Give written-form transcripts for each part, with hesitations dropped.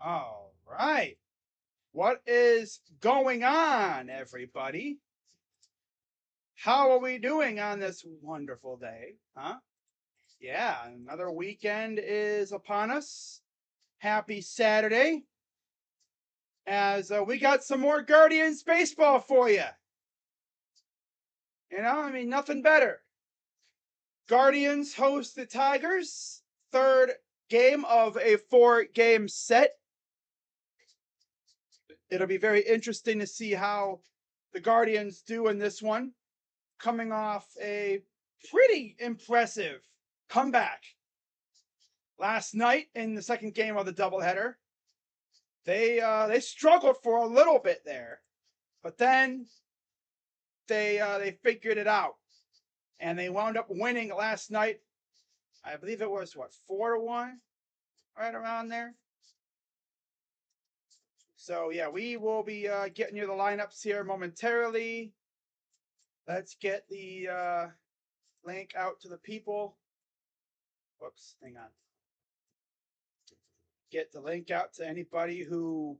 All right. What is going on, everybody? How are we doing on this wonderful day? Huh? Yeah, another weekend is upon us. Happy Saturday. As we got some more Guardians baseball for you. Nothing better. Guardians host the Tigers. Third game of a 4-game set. It'll be very interesting to see how the Guardians do in this one, coming off a pretty impressive comeback last night in the second game of the doubleheader. They struggled for a little bit there, but then they figured it out, and they wound up winning last night. I believe it was 4-1, right around there. So yeah, we will be getting you the lineups here momentarily. Let's get the link out to the people. Whoops, hang on. Get the link out to anybody who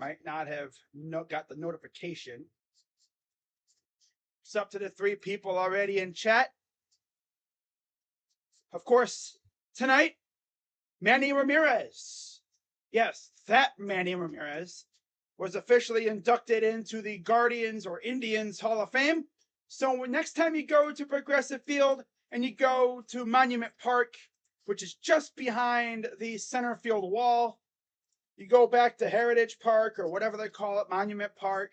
might not have got the notification. It's up to the 3 people already in chat. Of course, tonight, Manny Ramirez. Yes, that Manny Ramirez was officially inducted into the Guardians or Indians Hall of Fame. So next time you go to Progressive Field and you go to Monument Park, which is just behind the center field wall, you go back to Heritage Park or whatever they call it, Monument Park,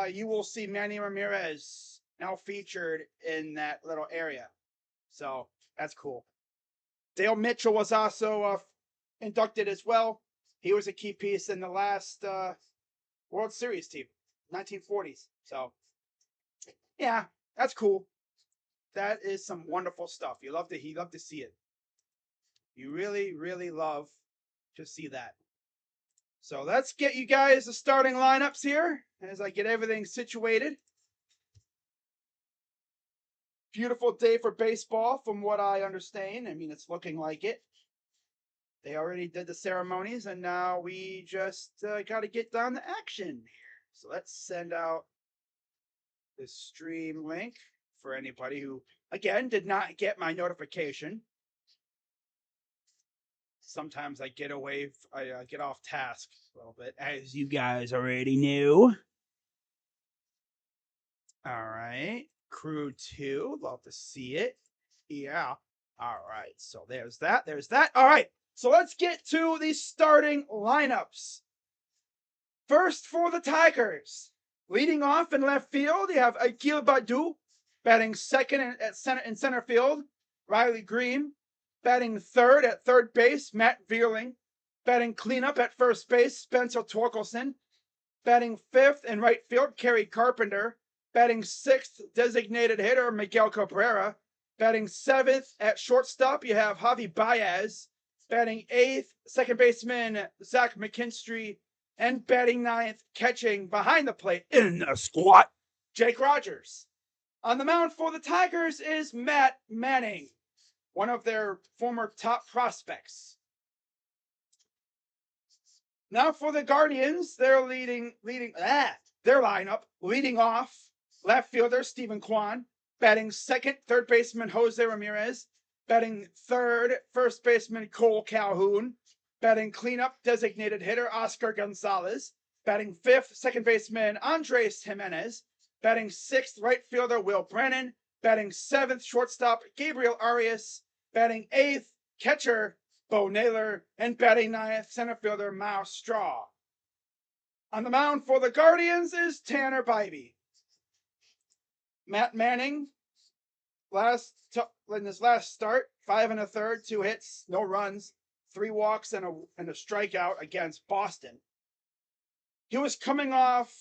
you will see Manny Ramirez now featured in that little area. So that's cool. Dale Mitchell was also inducted as well. He was a key piece in the last World Series team, 1940s. So, yeah, that's cool. That is some wonderful stuff. You love to see it. You really, really love to see that. So let's get you guys the starting lineups here as I get everything situated. Beautiful day for baseball, from what I understand. It's looking like it. They already did the ceremonies, and now we just got to get down to action here. So let's send out the stream link for anybody who, again, did not get my notification. Sometimes I get I get off task a little bit, as you guys already knew. All right, crew 2, love to see it. Yeah. All right, so there's that. All right, so let's get to the starting lineups. First for the Tigers, leading off in left field, you have Akil Baddoo batting second in center field. Riley Green batting third at third base. Matt Vierling batting cleanup at first base. Spencer Torkelson batting fifth in right field. Kerry Carpenter batting sixth. Designated hitter Miguel Cabrera batting seventh at shortstop. You have Javi Baez batting eighth. Second baseman Zach McKinstry. And batting ninth, catching behind the plate in the squat, Jake Rogers. On the mound for the Tigers is Matt Manning, one of their former top prospects. Now for the Guardians, their lineup, leading off, left fielder Stephen Kwan, batting second, third baseman Jose Ramirez, batting third, first baseman Cole Calhoun, batting cleanup, designated hitter Oscar Gonzalez, batting fifth, second baseman Andres Jimenez, batting sixth, right fielder Will Brennan, batting seventh, shortstop Gabriel Arias, batting eighth, catcher Bo Naylor, and batting ninth, center fielder Miles Straw. On the mound for the Guardians is Tanner Bibee. Matt Manning, in his last start, 5 1/3, 2 hits, no runs, 3 walks, and a strikeout against Boston. He was coming off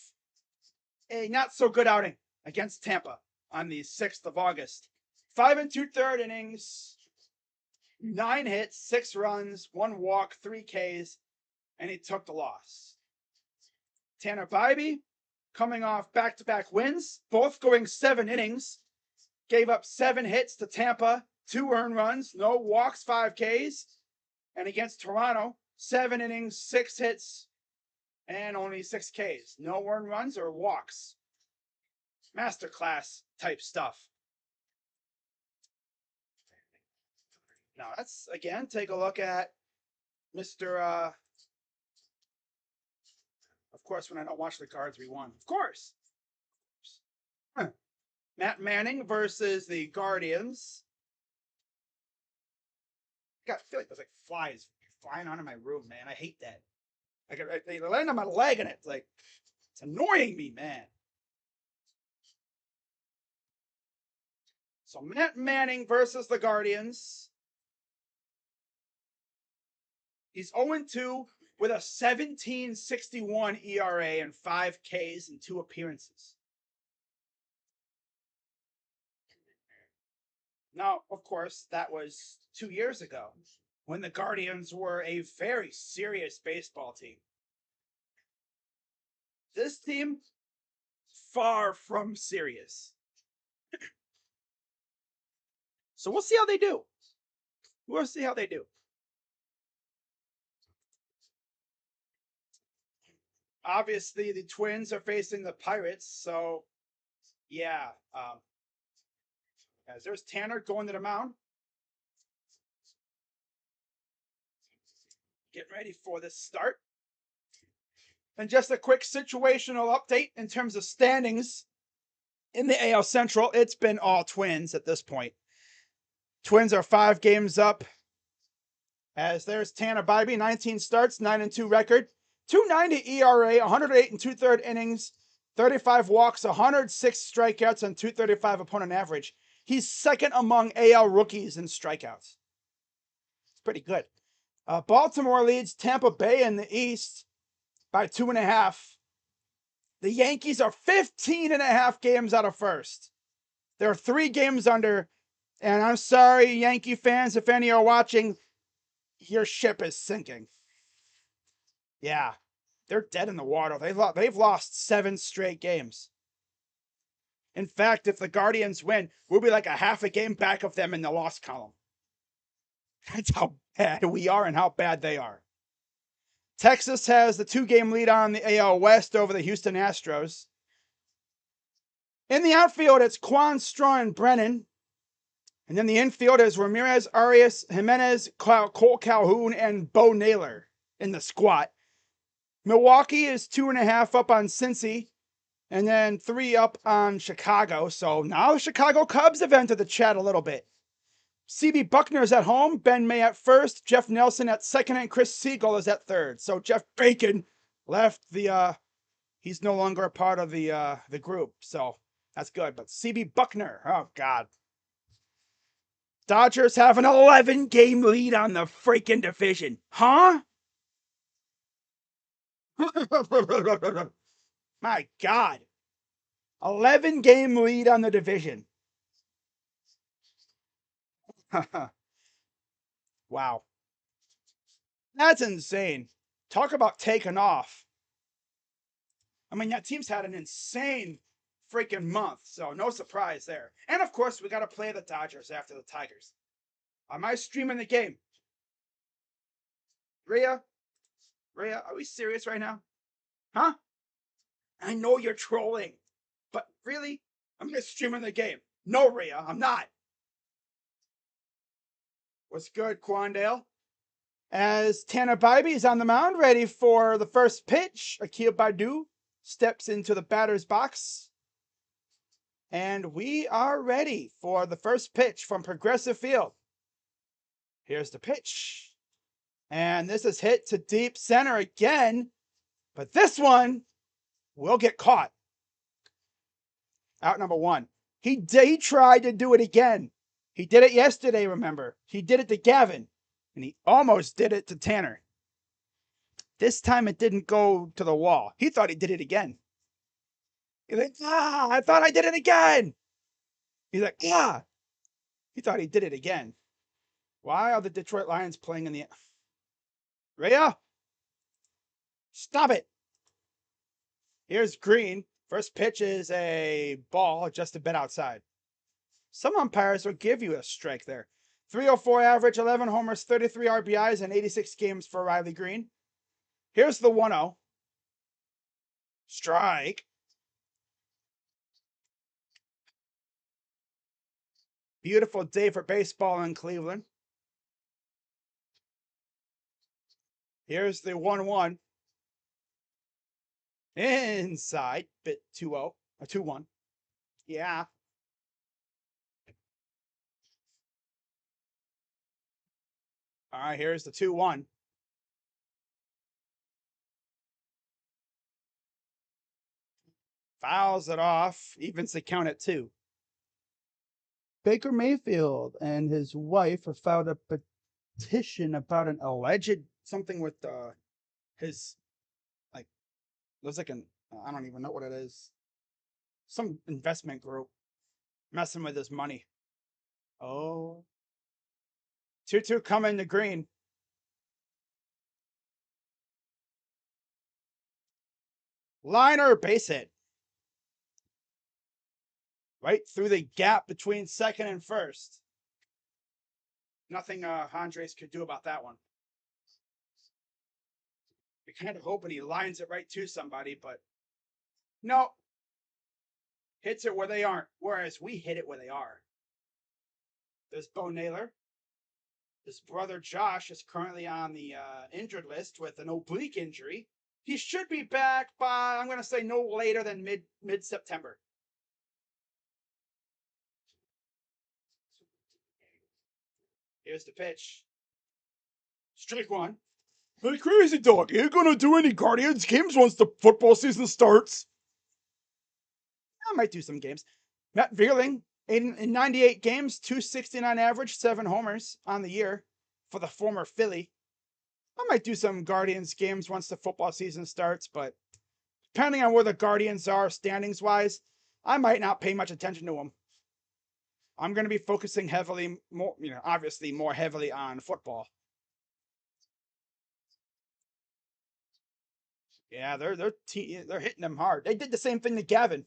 a not so good outing against Tampa on the 6th of August. 5 2/3 innings, 9 hits, 6 runs, 1 walk, 3 Ks, and he took the loss. Tanner Bibee, coming off back-to-back wins, both going 7 innings, gave up 7 hits to Tampa, 2 earned runs, no walks, 5 Ks. And against Toronto, 7 innings, 6 hits, and only 6 Ks. No earned runs or walks. Masterclass type stuff. Now let's again take a look at Mr. Of course, when I don't watch the cards, we won. Of course. Matt Manning versus the Guardians. I feel like there's like flies flying onto my room, man. I hate that. They land on my leg and it's like, it's annoying me, man. So Matt Manning versus the Guardians. He's 0-2 with a 17.61 ERA and 5 Ks in 2 appearances. Now, of course, that was 2 years ago when the Guardians were a very serious baseball team. This team, far from serious. So we'll see how they do. We'll see how they do. Obviously, the Twins are facing the Pirates, so yeah. As there's Tanner going to the mound. Getting ready for this start. And just a quick situational update in terms of standings in the AL Central. It's been all Twins at this point. Twins are 5 games up. As there's Tanner Bibee, 19 starts, 9-2 record, 2.90 ERA, 108 and 2/3 innings, 35 walks, 106 strikeouts, and 235 opponent average. He's second among AL rookies in strikeouts. It's pretty good. Baltimore leads Tampa Bay in the East by 2.5. The Yankees are 15.5 games out of first. They're 3 games under. And I'm sorry, Yankee fans, if any are watching, your ship is sinking. Yeah, they're dead in the water. They've lost 7 straight games. In fact, if the Guardians win, we'll be like a half a game back of them in the loss column. That's how bad we are and how bad they are. Texas has the 2-game lead on the AL West over the Houston Astros. In the outfield, it's Quan, Straw, and Brennan. And then the infield is Ramirez, Arias, Jimenez, Cole Calhoun, and Bo Naylor in the squat. Milwaukee is 2.5 up on Cincy, and then 3 up on Chicago. So now the Chicago Cubs have entered the chat a little bit. CB Buckner is at home, Ben May at first, Jeff Nelson at second, and Chris Siegel is at third. So Jeff Bacon left the, he's no longer a part of the group. So that's good. But CB Buckner, oh God. Dodgers have an 11-game lead on the freaking division. Huh? My God. 11-game lead on the division. Wow. That's insane. Talk about taking off. I mean, that team's had an insane freaking month, so no surprise there. And of course, we got to play the Dodgers after the Tigers. Am I streaming the game? Rhea, are we serious right now? Huh? I know you're trolling, but really? I'm just streaming the game. No, Rhea, I'm not. What's good, Quandale? As Tanner Bibee is on the mound, ready for the first pitch, Akil Baddoo steps into the batter's box. And we are ready for the first pitch from Progressive Field. Here's the pitch. And this is hit to deep center again. But this one will get caught. Out number 1. He tried to do it again. He did it yesterday, remember. He did it to Gavin. And he almost did it to Tanner. This time it didn't go to the wall. He thought he did it again. He's like, I thought I did it again. He's like, he thought he did it again. Why are the Detroit Lions playing in the... Rhea? Stop it. Here's Green. First pitch is a ball just a bit outside. Some umpires will give you a strike there. .304 average, 11 homers, 33 RBIs, and 86 games for Riley Green. Here's the 1-0. Strike. Beautiful day for baseball in Cleveland. Here's the 1-1. Inside, bit 2-0, a 2-1. Yeah. All right, here's the 2-1. Fouls it off, evens the count at 2. Baker Mayfield and his wife have filed a petition about an alleged something with his, like, looks like an, I don't even know what it is. Some investment group messing with his money. Oh. 2-2 coming to green. Liner, base hit. Right through the gap between second and first. Nothing Andres could do about that one. We kind of hoping he lines it right to somebody, but no. Hits it where they aren't, whereas we hit it where they are. There's Bo Naylor. His brother Josh is currently on the injured list with an oblique injury. He should be back by, I'm going to say, no later than mid-September. Here's the pitch. Strike one. Hey, Crazy Dog, ain't gonna do any Guardians games once the football season starts. I might do some games. Matt Vierling, in 98 games, 269 average, 7 homers on the year for the former Philly. I might do some Guardians games once the football season starts, but depending on where the Guardians are standings wise, I might not pay much attention to them. I'm going to be focusing heavily, more, obviously more heavily on football. Yeah, they're hitting them hard. They did the same thing to Gavin.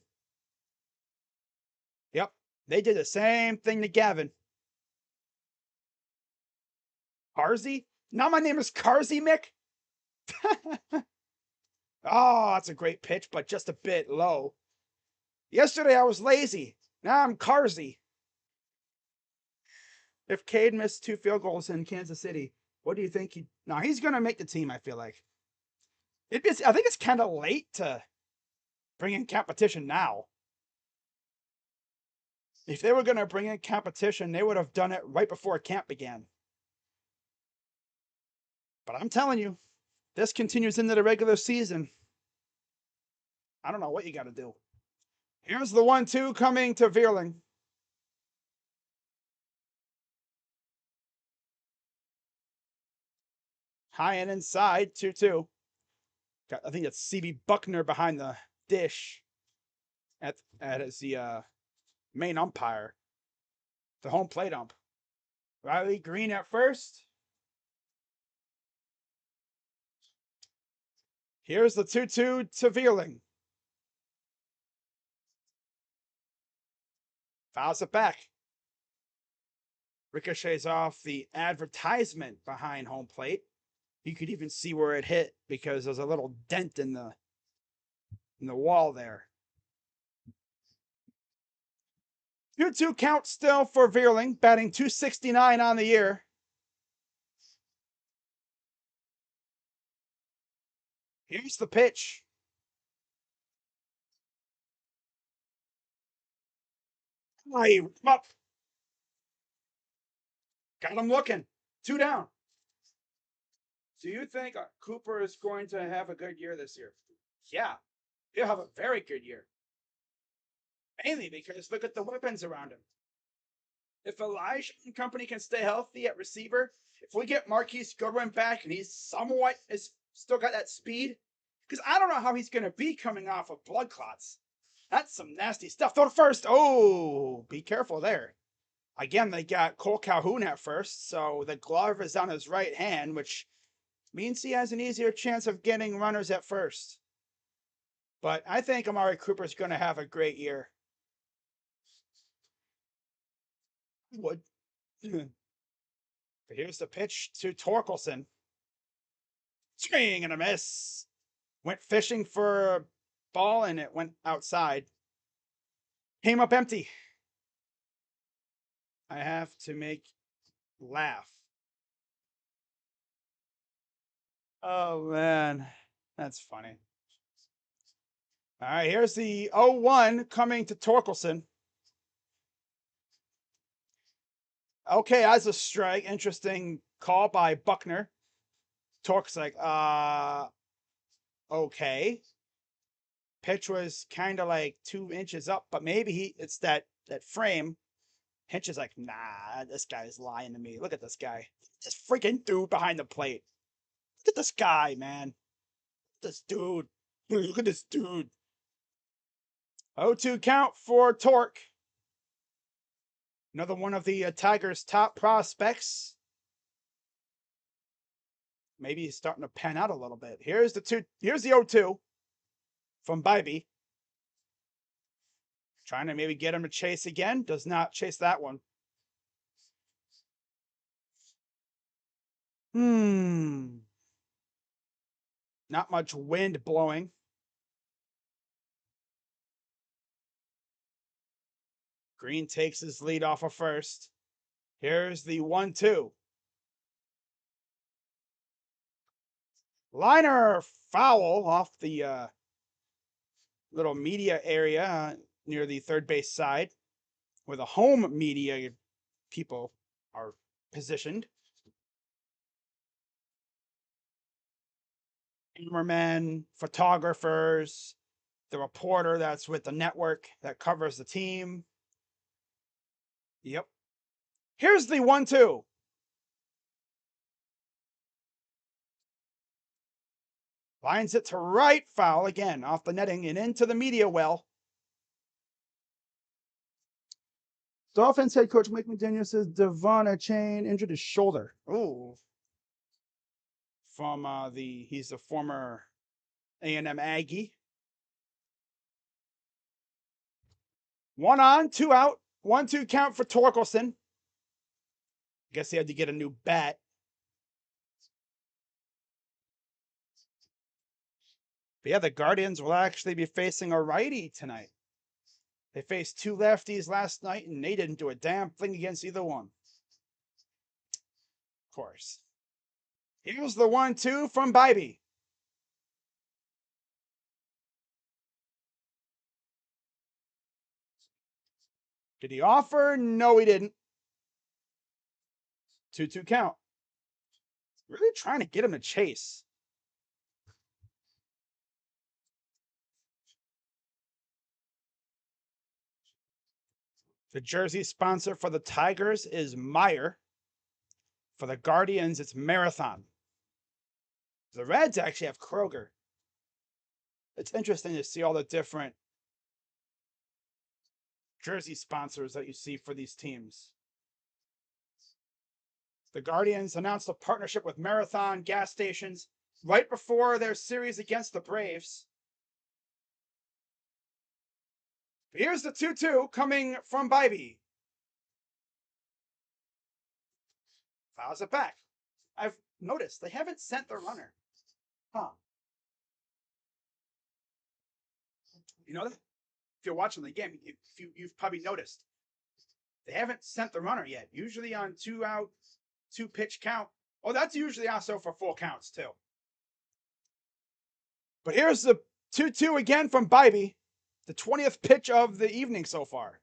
Yep, they did the same thing to Gavin. Carsey? Now my name is Carsey, Mick? Oh, that's a great pitch, but just a bit low. Yesterday I was lazy. Now I'm Carsey. If Cade missed 2 field goals in Kansas City, what do you think he... No, he's going to make the team, I feel like. I think it's kind of late to bring in competition now. If they were going to bring in competition, they would have done it right before camp began. But I'm telling you, this continues into the regular season. I don't know what you got to do. Here's the 1-2 coming to Vierling. High and inside, 2-2. I think that's CB Buckner behind the dish as the main umpire. The home plate ump. Riley Green at first. Here's the 2-2 to Vierling. Fouls it back. Ricochets off the advertisement behind home plate. You could even see where it hit because there's a little dent in the wall there. 2-2 count still for Vierling, batting .269 on the year. Here's the pitch. Hey, up. Got him looking. 2 down. Do you think Cooper is going to have a good year this year? Yeah, he'll have a very good year. Mainly because look at the weapons around him. If Elijah and company can stay healthy at receiver, if we get Marquise Goodwin back and he's somewhat is still got that speed, because I don't know how he's going to be coming off of blood clots. That's some nasty stuff. Throw to first. Oh, be careful there. Again, they got Cole Calhoun at first, so the glove is on his right hand, which means he has an easier chance of getting runners at first. But I think Amari Cooper's going to have a great year. Would. But here's the pitch to Torkelson. Swing and a miss. Went fishing for a ball and it went outside. Came up empty. I have to make laugh. Oh man, that's funny. All right, here's the 0-1 coming to Torkelson. Okay, as a strike. Interesting call by Buckner. Tork's like, okay. Pitch was kind of like 2 inches up, but maybe it's that frame. Hinch is like, nah, this guy's lying to me. Look at this guy. This freaking dude behind the plate. Look at this guy, man. This dude. Look at this dude. 0-2 count for Tork. Another one of the Tigers' top prospects. Maybe he's starting to pan out a little bit. Here's the 0-2 from Bibee. Trying to maybe get him to chase again. Does not chase that one. Not much wind blowing. Green takes his lead off of first. Here's the 1-2. Liner foul off the little media area near the third base side, where the home media people are positioned. Cameramen, photographers, the reporter that's with the network that covers the team. Yep. Here's the 1-2. Lines it to right, foul again off the netting and into the media well. Dolphins head coach Mike McDaniel says Devon Achane injured his shoulder. Ooh. From he's a former A&M Aggie. 1 on, 2 out. 1-2 count for Torkelson. Guess he had to get a new bat. But yeah, the Guardians will actually be facing a righty tonight. They faced 2 lefties last night, and they didn't do a damn thing against either one. Of course. Here's the 1-2 from Bibee. Did he offer? No, he didn't. 2-2 count. Really trying to get him to chase. The jersey sponsor for the Tigers is Meyer. For the Guardians, it's Marathon. The Reds actually have Kroger. It's interesting to see all the different jersey sponsors that you see for these teams. The Guardians announced a partnership with Marathon gas stations right before their series against the Braves. Here's the 2-2 coming from Bibee. Fouls it back. I've noticed they haven't sent the runner. Huh. You know that? If you're watching the game, you've probably noticed. They haven't sent the runner yet. Usually on 2 out, 2 pitch count. Oh, that's usually also for full counts too. But here's the 2-2 again from Bibee. The 20th pitch of the evening so far.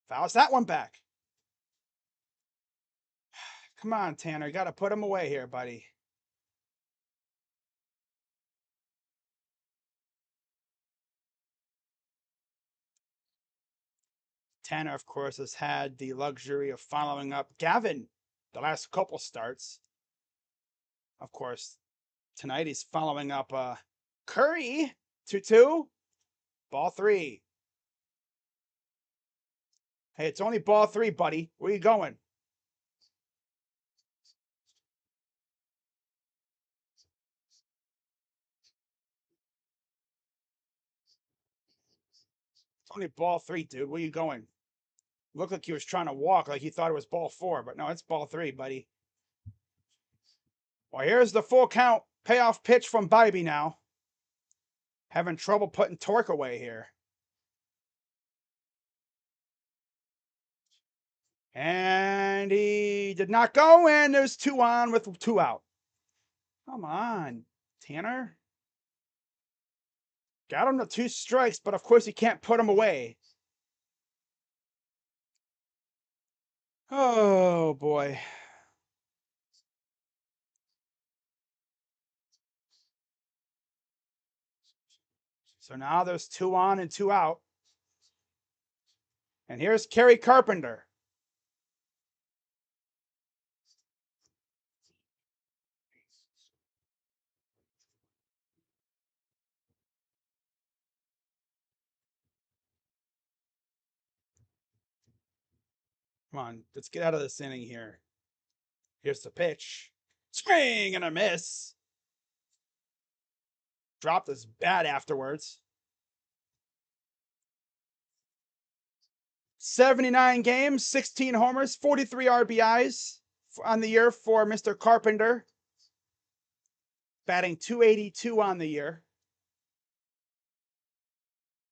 Fouls that one back. Come on, Tanner. You got to put him away here, buddy. Tanner, of course, has had the luxury of following up Gavin the last couple starts. Of course, tonight he's following up Curry 2-2. Ball 3. Hey, it's only ball 3, buddy. Where you going? It's only ball 3, dude. Where you going? Looked like he was trying to walk like he thought it was ball 4, but no, it's ball 3, buddy. Well, here's the full count payoff pitch from Bibee now. Having trouble putting torque away here. And he did not go, and there's 2 on with 2 out. Come on, Tanner. Got him to 2 strikes, but of course he can't put him away. Oh, boy. So now there's 2 on and 2 out. And here's Kerry Carpenter. Come on, let's get out of this inning here. Here's the pitch. Swing and a miss. Dropped his bat afterwards. 79 games, 16 homers, 43 RBIs on the year for Mr. Carpenter. Batting .282 on the year.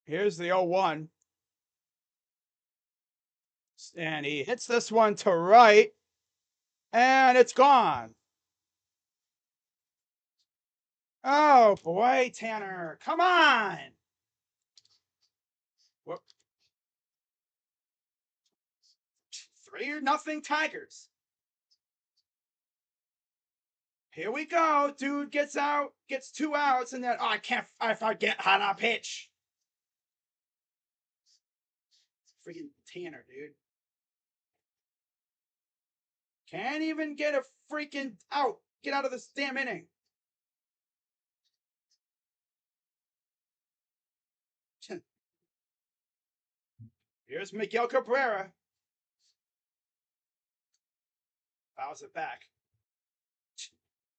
Here's the 0-1. And he hits this one to right. And it's gone. Oh, boy, Tanner. Come on. Whoop. 3-0 Tigers. Here we go. Dude gets out, gets 2 outs, and then, I forget how to pitch. Freaking Tanner, dude. Can't even get a freaking out. Get out of this damn inning. Here's Miguel Cabrera. Fouls it back.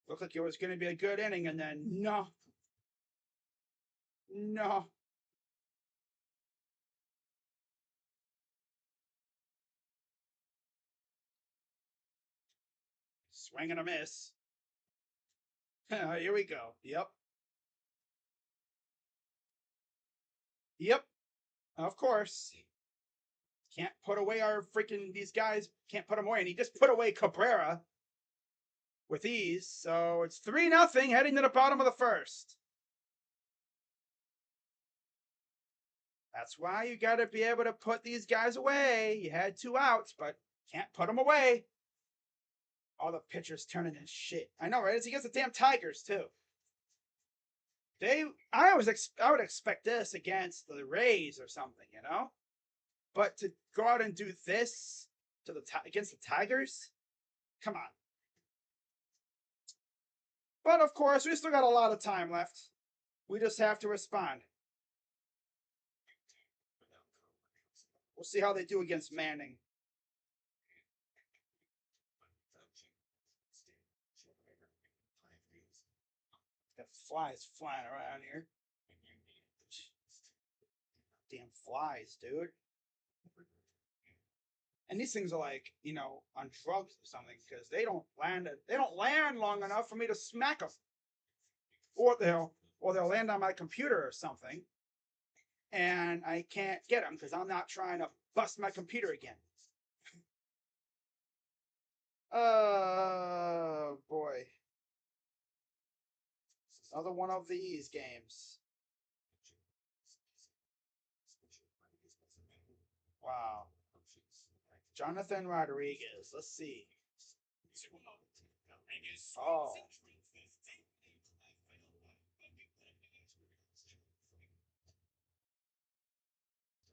Looked like it was going to be a good inning, and then no. No. Swing and a miss. Here we go. Yep. Yep. Of course. Can't put away our freaking, these guys can't put them away. And he just put away Cabrera with ease. So it's 3-0 heading to the bottom of the first. That's why you got to be able to put these guys away. You had 2 outs, but can't put them away. All the pitchers turning in shit. I know, right? It's against the damn Tigers, too. I would expect this against the Rays or something, you know? But to go out and do this against the Tigers? Come on. But of course, we still got a lot of time left. We just have to respond. We'll see how they do against Manning. Got flies flying around here. Damn flies, dude. And these things are like, you know, on drugs or something, because they don't land long enough for me to smack them. Or they'll land on my computer or something, and I can't get them because I'm not trying to bust my computer again. Oh boy. Another one of these games. Wow. Jonathan Rodriguez. Let's see. Oh.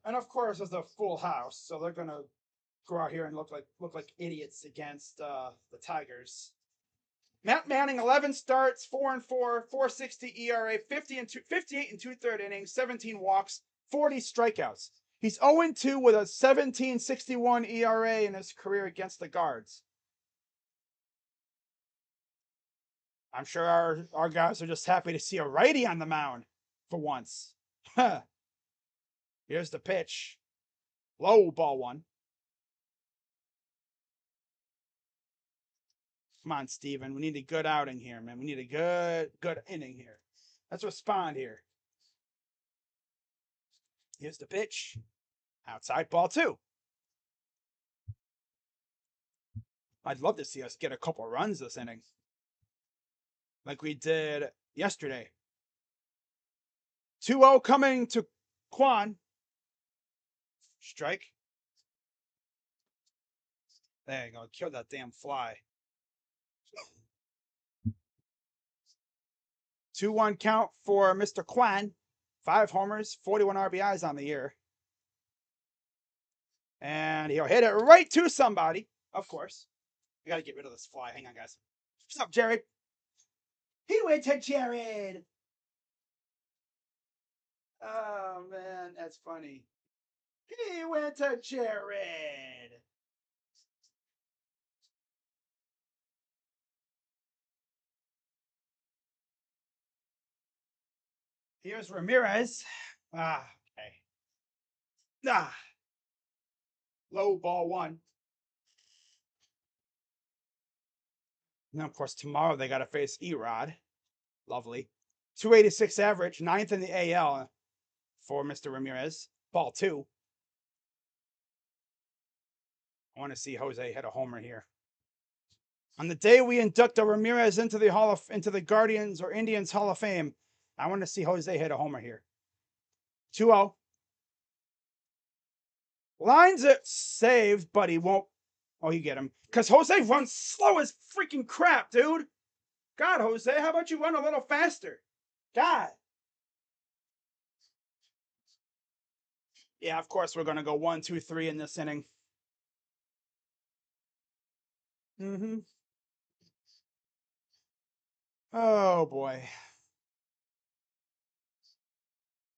And of course, it's a full house, so they're gonna go out here and look like idiots against the Tigers. Matt Manning, 11 starts, 4-4, 4.60 ERA, 58 and 2/3 innings, 17 walks, 40 strikeouts. He's 0-2 with a 17.61 ERA in his career against the Guards. I'm sure our guys are just happy to see a righty on the mound for once. Here's the pitch. Low, ball 1. Come on, Steven. We need a good outing here, man. We need a good inning here. Let's respond here. Here's the pitch. Outside ball 2. I'd love to see us get a couple runs this inning. Like we did yesterday. 2-0 coming to Kwan. Strike. There you go. Kill that damn fly. 2-1 count for Mr. Kwan. 5 homers, 41 RBIs on the year. And he'll hit it right to somebody, of course. I gotta get rid of this fly. Hang on, guys. What's up, Jared? He went to Jared. Oh, man, that's funny. He went to Jared. Here's Ramirez. Okay. Low ball 1. Now, of course, tomorrow they got to face Erod. Lovely. 286 average, 9th in the AL for Mr. Ramirez. Ball 2. I want to see Jose hit a homer here. On the day we induct a Ramirez into the Guardians or Indians Hall of Fame, I want to see Jose hit a homer here. 2-0. Lines it saved, but he won't. Oh, you get him. Because Jose runs slow as freaking crap, dude. God, Jose, how about you run a little faster? God. Yeah, of course we're going to go 1, 2, 3 in this inning. Oh, boy.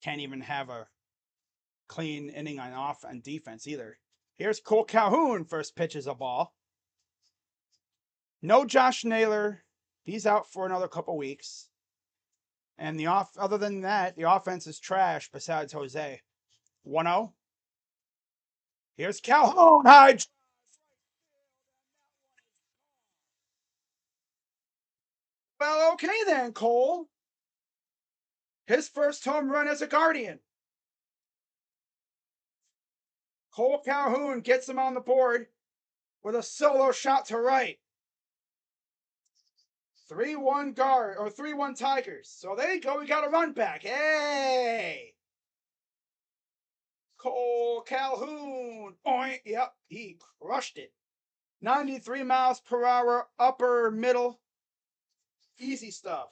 Can't even have a clean inning on defense either. Here's Cole Calhoun. First pitch is a ball. No Josh Naylor. He's out for another couple weeks. And other than that, the offense is trash besides Jose. 1-0. Here's Calhoun. High. Well, okay then, Cole. His first home run as a Guardian. Cole Calhoun gets him on the board with a solo shot to right. 3-1 guard or 3-1 Tigers. So there you go. We got a run back. Hey! Cole Calhoun. Oink. Yep, he crushed it. 93 miles per hour, upper middle. Easy stuff.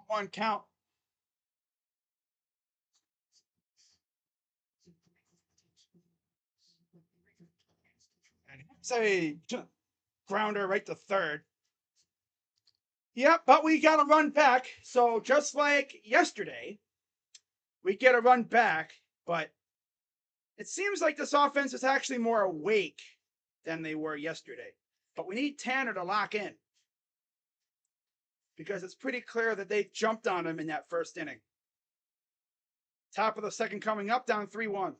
One count. And it's a grounder right to third. Yep, but we got to run back. So just like yesterday, we get a run back, but it seems like this offense is actually more awake than they were yesterday. But we need Tanner to lock in because it's pretty clear that they jumped on him in that first inning. Top of the second coming up, down 3-1.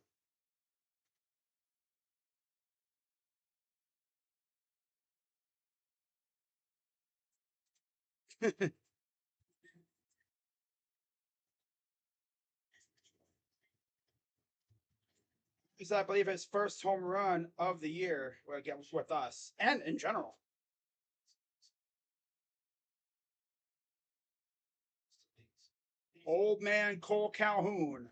Is, I believe, his first home run of the year with us and in general. Old man Cole Calhoun.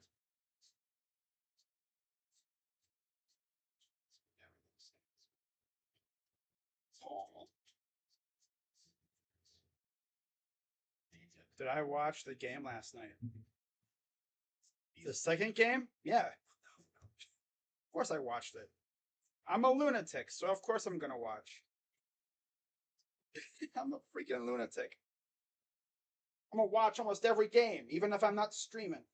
Did I watch the game last night? The second game? Yeah. Of course I watched it. I'm a lunatic, so of course I'm gonna watch. I'm a freaking lunatic. I'm gonna watch almost every game, even if I'm not streaming.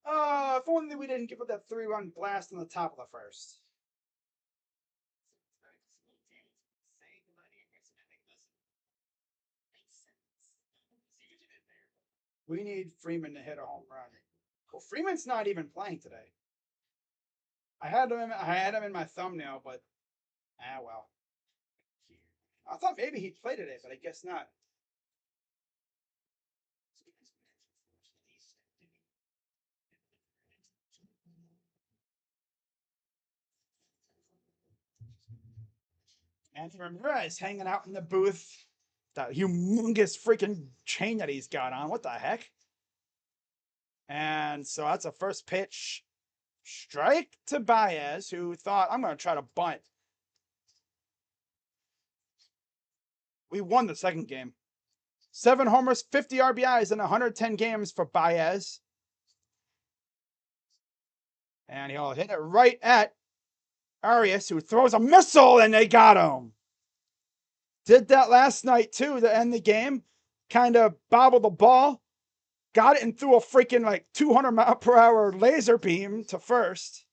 If only we didn't give up that 3-run blast on the top of the first. We need Freeman to hit a home run. Well, Freeman's not even playing today. I had him in my thumbnail, but well. I thought maybe he'd play today, but I guess not. Anthony Ramirez hanging out in the booth. That humongous freaking chain that he's got on. What the heck? And so that's a first pitch strike to Baez, who thought, I'm going to try to bunt. We won the second game. 7 homers, 50 RBIs in 110 games for Baez. And he'll hit it right at Arias, who throws a missile, and they got him. Did that last night, too, to end the game. Kind of bobbled the ball. Got it and threw a freaking, 200-mile-per-hour laser beam to first.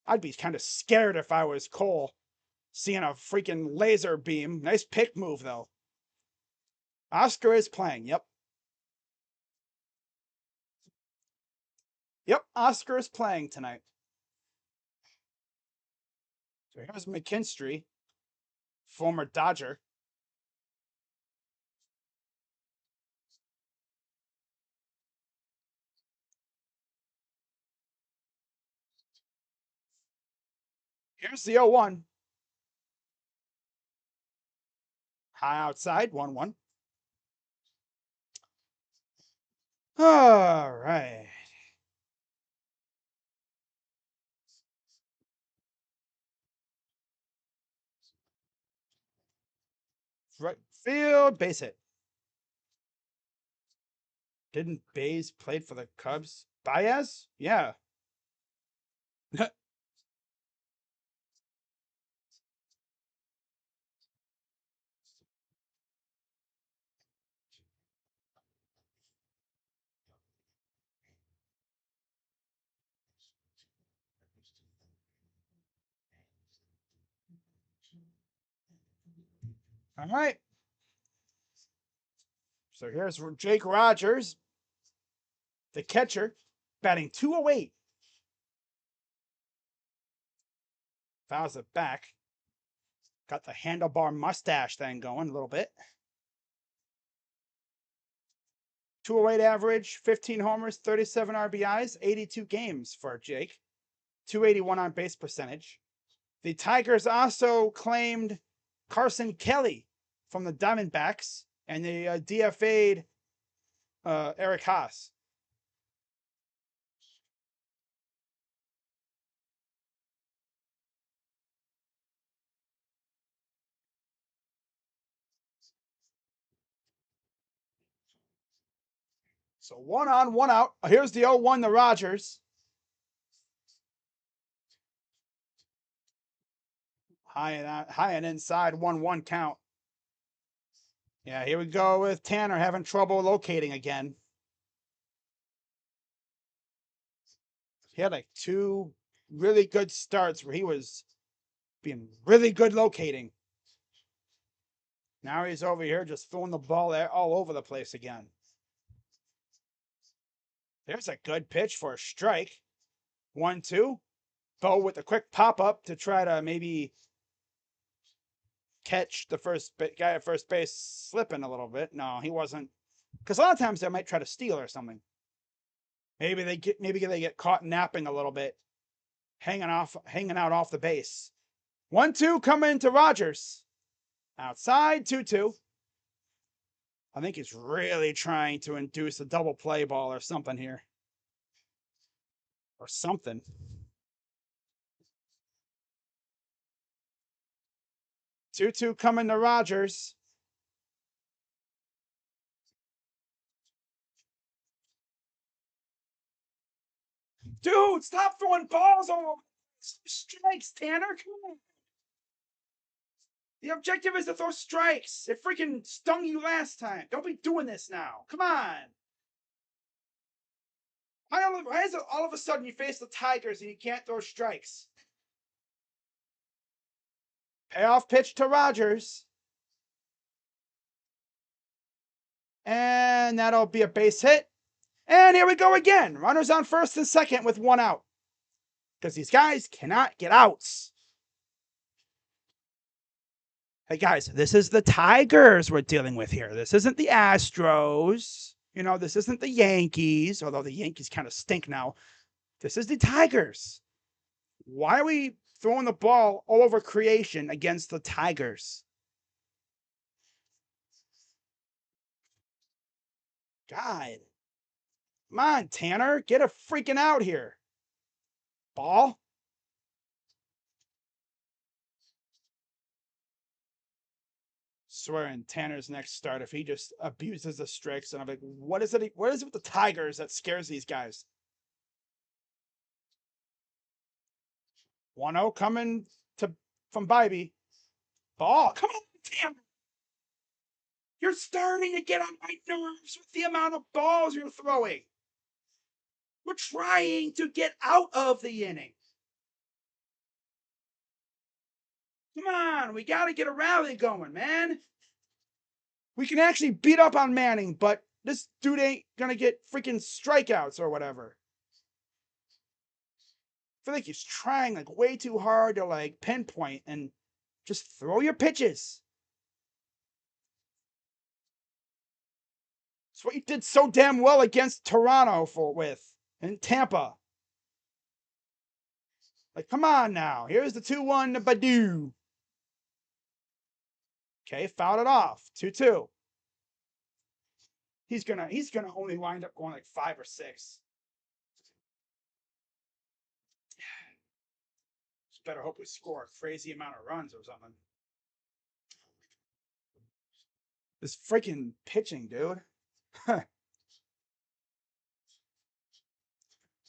I'd be kind of scared if I was Cole, seeing a freaking laser beam. Nice pick move, though. Oscar is playing, yep. Yep, Oscar is playing tonight. So here's McKinstry, former Dodger. Here's the 0-1. High outside, 1-1. All right. Right field, base hit. Didn't Baez played for the Cubs? Baez? Yeah. All right. So here's Jake Rogers, the catcher, batting 208. Fouls it back. Got the handlebar mustache thing going a little bit. 208 average, 15 homers, 37 RBIs, 82 games for Jake. 281 on base percentage. The Tigers also claimed Carson Kelly from the Diamondbacks, and they DFA'd Eric Haas. So 1 on, 1 out. Here's the 0-1 to Rogers. High and inside, 1-1 count. Yeah, here we go with Tanner having trouble locating again. He had 2 really good starts where he was being really good locating. Now he's over here just throwing the ball there all over the place again. There's a good pitch for a strike. 1-2. Bo with a quick pop-up to try to maybe catch the first guy at first base slipping a little bit. No, he wasn't. Because a lot of times they might try to steal or something. Maybe they get caught napping a little bit, hanging out off the base. 1-2 coming to Rogers. Outside, 2-2. I think he's really trying to induce a double play ball or something here. Or something. Two coming to Rogers. Dude, stop throwing balls over strikes, Tanner. Come on. The objective is to throw strikes. It freaking stung you last time. Don't be doing this now. Come on. Why is it all of a sudden you face the Tigers and you can't throw strikes? Payoff pitch to Rogers. And that'll be a base hit. And here we go again. Runners on first and second with 1 out. Because these guys cannot get outs. Hey guys, this is the Tigers we're dealing with here. This isn't the Astros. This isn't the Yankees, although the Yankees kind of stink now. This is the Tigers. Why are we throwing the ball all over creation against the Tigers? God. Come on, Tanner. Get a freaking out here. Ball. Swear in Tanner's next start, if he just abuses the strikes, and I'm like, what is it with the Tigers that scares these guys? 1-0 coming from Bibee. Ball. Come on, Tanner. You're starting to get on my nerves with the amount of balls you're throwing. We're trying to get out of the inning. Come on, we got to get a rally going, man. We can actually beat up on Manning, but this dude ain't going to get freaking strikeouts or whatever. I feel like he's trying way too hard to pinpoint and just throw your pitches. It's what you did so damn well against Toronto in Tampa. Come on now. Here's the 2-1 to Baddoo. Okay, fouled it off. 2-2. He's gonna only wind up going 5 or 6. Just better hope we score a crazy amount of runs or something. This freaking pitching, dude.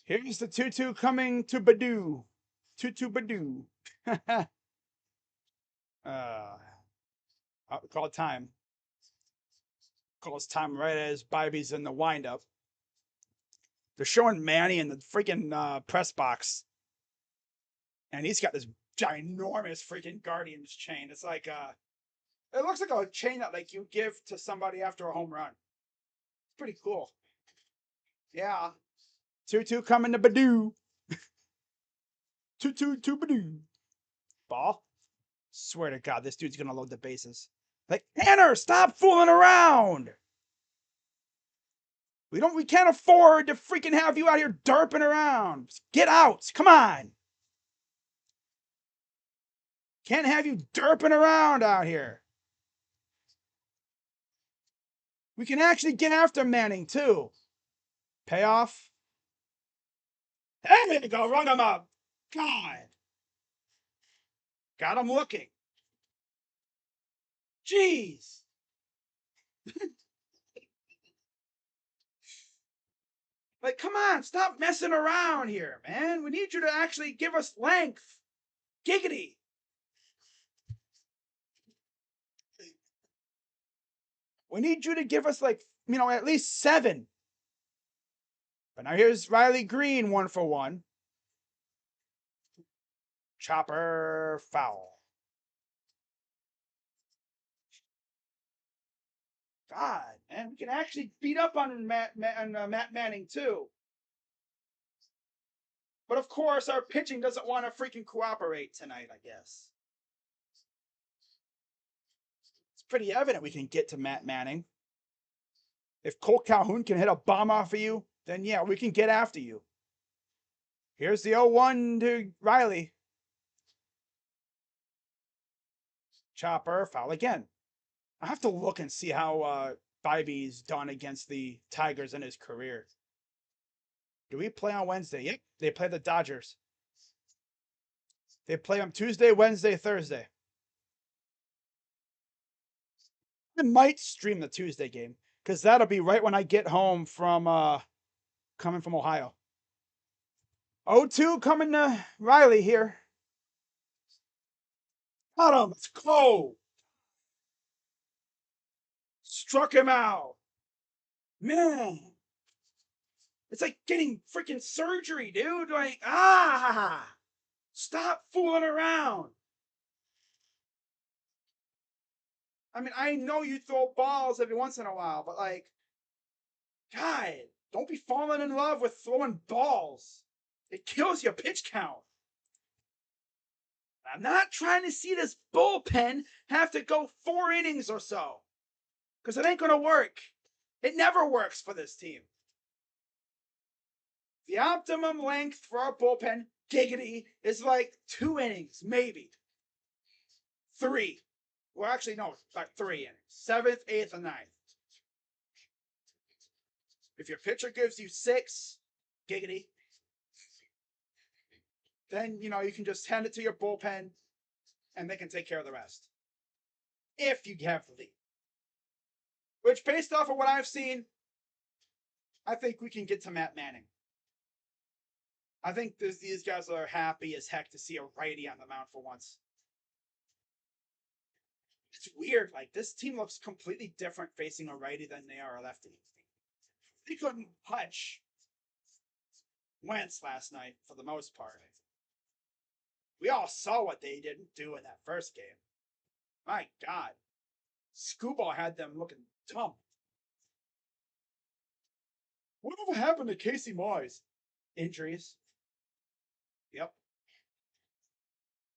Here's the 2-2 coming to Baddoo. 2-2 Baddoo. Call time. Calls time right as Bibee's in the windup. They're showing Manny in the freaking press box. And he's got this ginormous freaking Guardians chain. It's it looks like a chain that you give to somebody after a home run. It's pretty cool. Yeah. 2-2 coming to Baddoo. 2-2 to Baddoo. Ball. Swear to God, this dude's gonna load the bases. Tanner, stop fooling around. We can't afford to freaking have you out here derping around. Get out. Come on. Can't have you derping around out here. We can actually get after Manning, too. Payoff. There you go. Run him up. God. Got him looking. Jeez. Come on. Stop messing around here, man. We need you to actually give us length. Giggity. We need you to give us at least 7. But now here's Riley Green 1 for 1. Chopper foul. God, man, we can actually beat up on Matt Manning too. But of course, our pitching doesn't want to freaking cooperate tonight, I guess. It's pretty evident we can get to Matt Manning. If Colt Calhoun can hit a bomb off of you, then yeah, we can get after you. Here's the 0-1 to Riley. Chopper, foul again. I have to look and see how Bibee's done against the Tigers in his career. Do we play on Wednesday? Yep, they play the Dodgers. They play them Tuesday, Wednesday, Thursday. I might stream the Tuesday game because that'll be right when I get home from coming from Ohio. 0-2 coming to Riley here. Got him. Let's go. Struck him out. Man. It's like getting freaking surgery, dude. Like, stop fooling around. I mean, I know you throw balls every once in a while, but like, God, don't be falling in love with throwing balls. It kills your pitch count. I'm not trying to see this bullpen have to go 4 innings or so, because it ain't going to work. It never works for this team. The optimum length for our bullpen, giggity, is like 2 innings, maybe 3. Well, actually, no, like 3 innings. 7th, 8th, and 9th. If your pitcher gives you 6, giggity, then, you can just hand it to your bullpen and they can take care of the rest. If you have the lead. Which, based off of what I've seen, I think we can get to Matt Manning. I think these guys are happy as heck to see a righty on the mound for once. It's weird. Like, this team looks completely different facing a righty than they are a lefty. They couldn't punch Wentz last night for the most part. We all saw what they didn't do in that first game. My God. Screwball had them looking dumb. Whatever happened to Casey Mize? Injuries. Yep.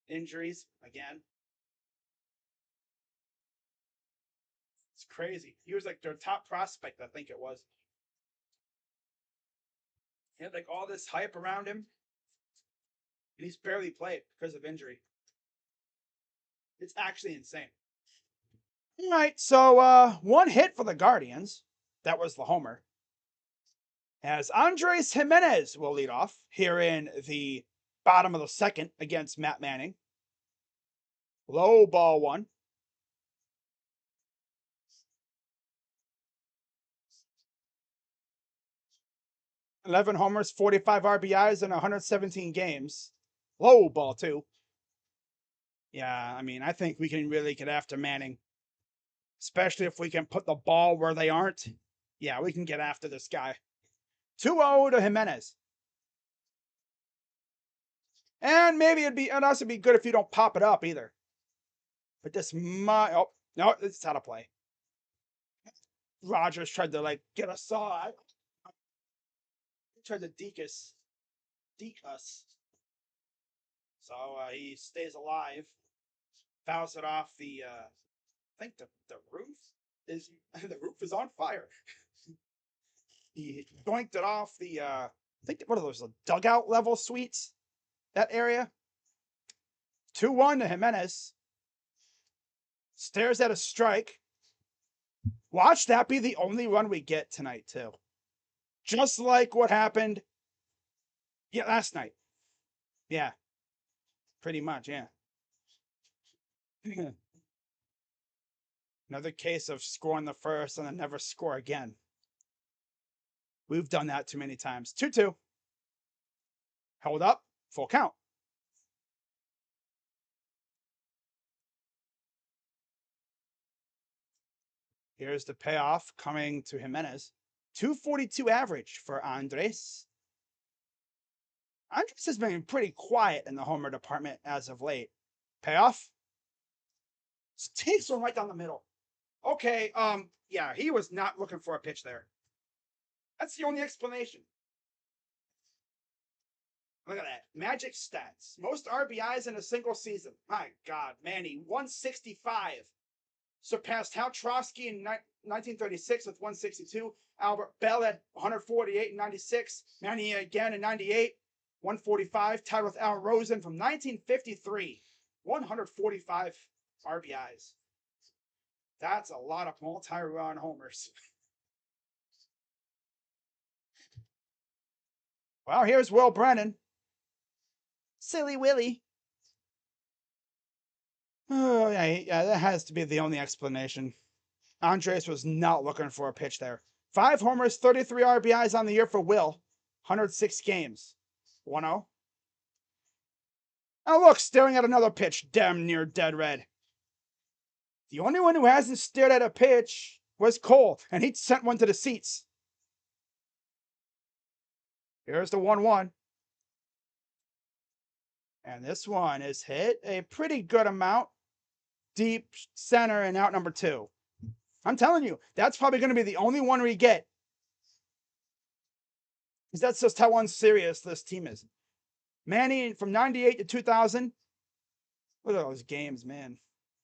Injuries again. It's crazy. He was like their top prospect, I think it was. He had like all this hype around him. And he's barely played because of injury. It's actually insane. All right, so 1 hit for the Guardians. That was the homer. As Andres Gimenez will lead off here in the bottom of the 2nd against Matt Manning. Low ball 1. $11 homers, 45 RBIs in 117 games. Low ball 2. Yeah, I mean, I think we can really get after Manning. Especially if we can put the ball where they aren't. Yeah, we can get after this guy. 2-0 to Gimenez. And maybe it'd also be good if you don't pop it up either. But this might... Oh, no, it's out of play. Rogers tried to, get us saw. He tried to deke us. So he stays alive. Fouls it off the... I think the roof is... the roof is on fire. He doinked it off the... I think, what are those? Dugout level suites? That area. 2-1 to Gimenez. Stares at a strike. Watch that be the only run we get tonight, too. Just like what happened last night. Yeah. Pretty much, yeah. Another case of scoring the first and then never score again. We've done that too many times. 2-2. Hold up. Full count. Here's the payoff coming to Gimenez. 242 average for Andres. Andres has been pretty quiet in the homer department as of late. Payoff. Takes one right down the middle. Okay, yeah, he was not looking for a pitch there. That's the only explanation. Look at that. Magic stats. Most RBIs in a single season. My God, Manny, 165. Surpassed Hal Trotsky in 1936 with 162. Albert Bell at 148 in 96. Manny again in 98. 145. Tied with Al Rosen from 1953. 145 RBIs. That's a lot of multi-run homers. Well, here's Will Brennan. Silly Willie. Oh, yeah, that has to be the only explanation. Andres was not looking for a pitch there. 5 homers, 33 RBIs on the year for Will. 106 games. 1-0. Now look, staring at another pitch, damn near dead red. The only one who hasn't stared at a pitch was Cole, and he sent one to the seats. Here's the 1-1. And this one is hit a pretty good amount. Deep center and out number 2. I'm telling you, that's probably going to be the only one we get. Because that's just how unserious this team is. Manny from 98 to 2000. Look at those games, man.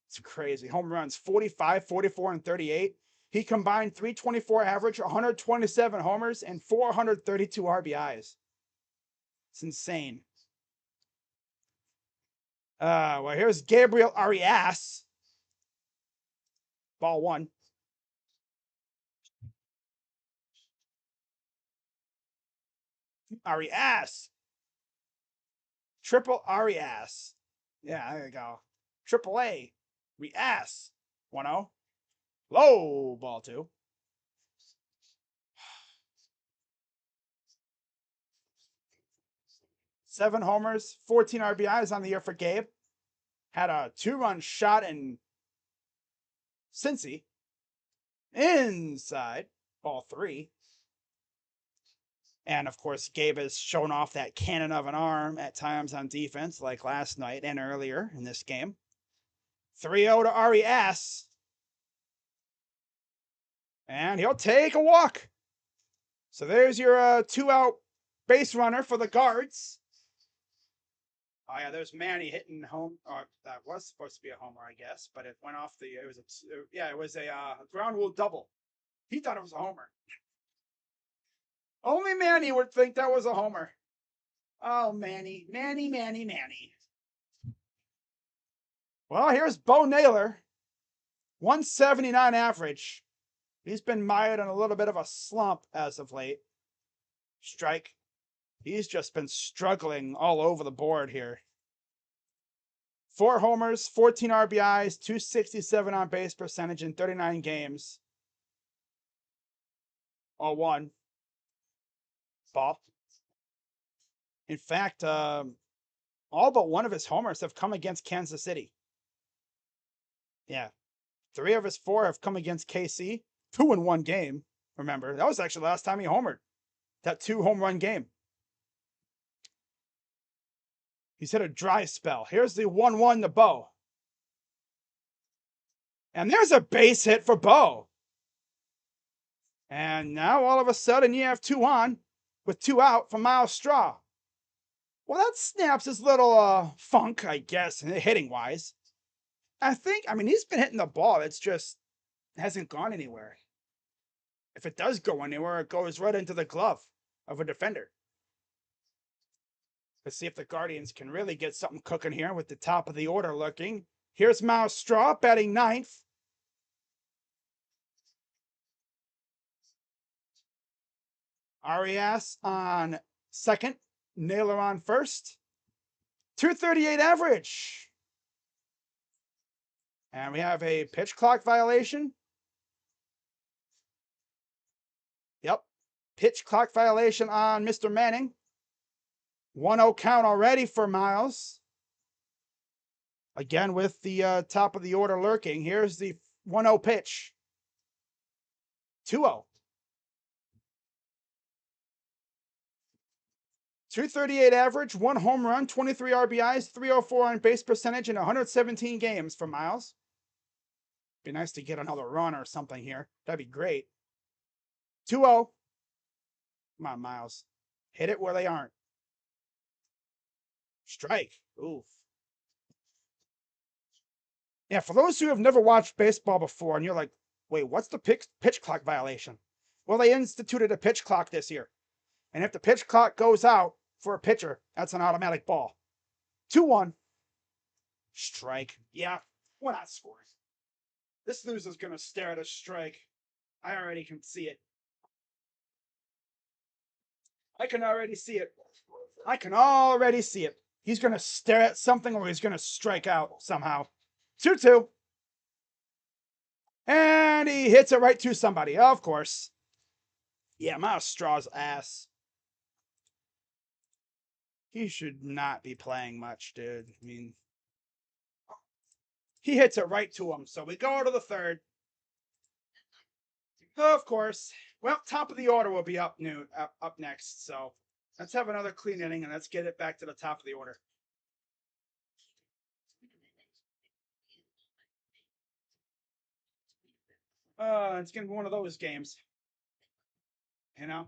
It's crazy. Home runs 45, 44, and 38. He combined 324 average, 127 homers, and 432 RBIs. It's insane. Well, here's Gabriel Arias. Ball 1. Arias. Triple Arias. Yeah, there you go. Triple A. Rias. 1-0. Low. Ball 2. Seven homers, 14 RBIs on the year for Gabe. Had a 2-run shot in Cincy. Inside. Ball 3. And, of course, Gabe has shown off that cannon of an arm at times on defense, like last night and earlier in this game. 3-0 to Arias. And he'll take a walk. So there's your 2-out base runner for the Guards. Oh, yeah, there's Manny hitting home. That was supposed to be a homer, I guess, but it went off the. It was a ground rule double. He thought it was a homer. Only Manny would think that was a homer. Oh, Manny. Well, here's Bo Naylor. 179 average. He's been mired in a little bit of a slump as of late. Strike. He's just been struggling all over the board here. 4 homers, 14 RBIs, 267 on base percentage in 39 games. 0-1. Ball. In fact, all but one of his homers have come against Kansas City. Yeah. 3 of his 4 have come against KC. 2 in 1 game. Remember, that was actually the last time he homered. That 2-home-run game. He's hit a dry spell. Here's the 1-1 to Bo. And there's a base hit for Bo. And now all of a sudden you have 2 on with 2 out for Myles Straw. Well, that snaps his little funk, I guess, hitting wise. I mean, he's been hitting the ball. It's just hasn't gone anywhere. If it does go anywhere, it goes right into the glove of a defender. Let's see if the Guardians can really get something cooking here with the top of the order looking. Here's Myles Straw batting 9th. Arias on 2nd. Naylor on 1st. 238 average. And we have a pitch clock violation. Yep. Pitch clock violation on Mr. Manning. 1-0 count already for Myles. Again, with the top of the order lurking. Here's the 1-0 pitch. 2-0. 238 average, 1 home run, 23 RBIs, 304 on base percentage in 117 games for Myles. Be nice to get another run or something here. That'd be great. 2-0. Come on, Myles. Hit it where they aren't. Strike. Oof. Yeah, for those who have never watched baseball before and you're like, wait, what's the pitch clock violation? Well, they instituted a pitch clock this year. And if the pitch clock goes out for a pitcher, that's an automatic ball. 2-1. Strike. Yeah, we're not scoring. This loser's going to stare at a strike. I already can see it. I can already see it. He's going to stare at something or he's going to strike out somehow. 2-2. And he hits it right to somebody, of course. Yeah, Myles Straw's ass. He should not be playing much, dude. I mean, he hits it right to him. So we go to the 3rd. Of course. Well, top of the order will be up next. So Let's have another clean inning and let's get it back to the top of the order. It's gonna be one of those games. You know?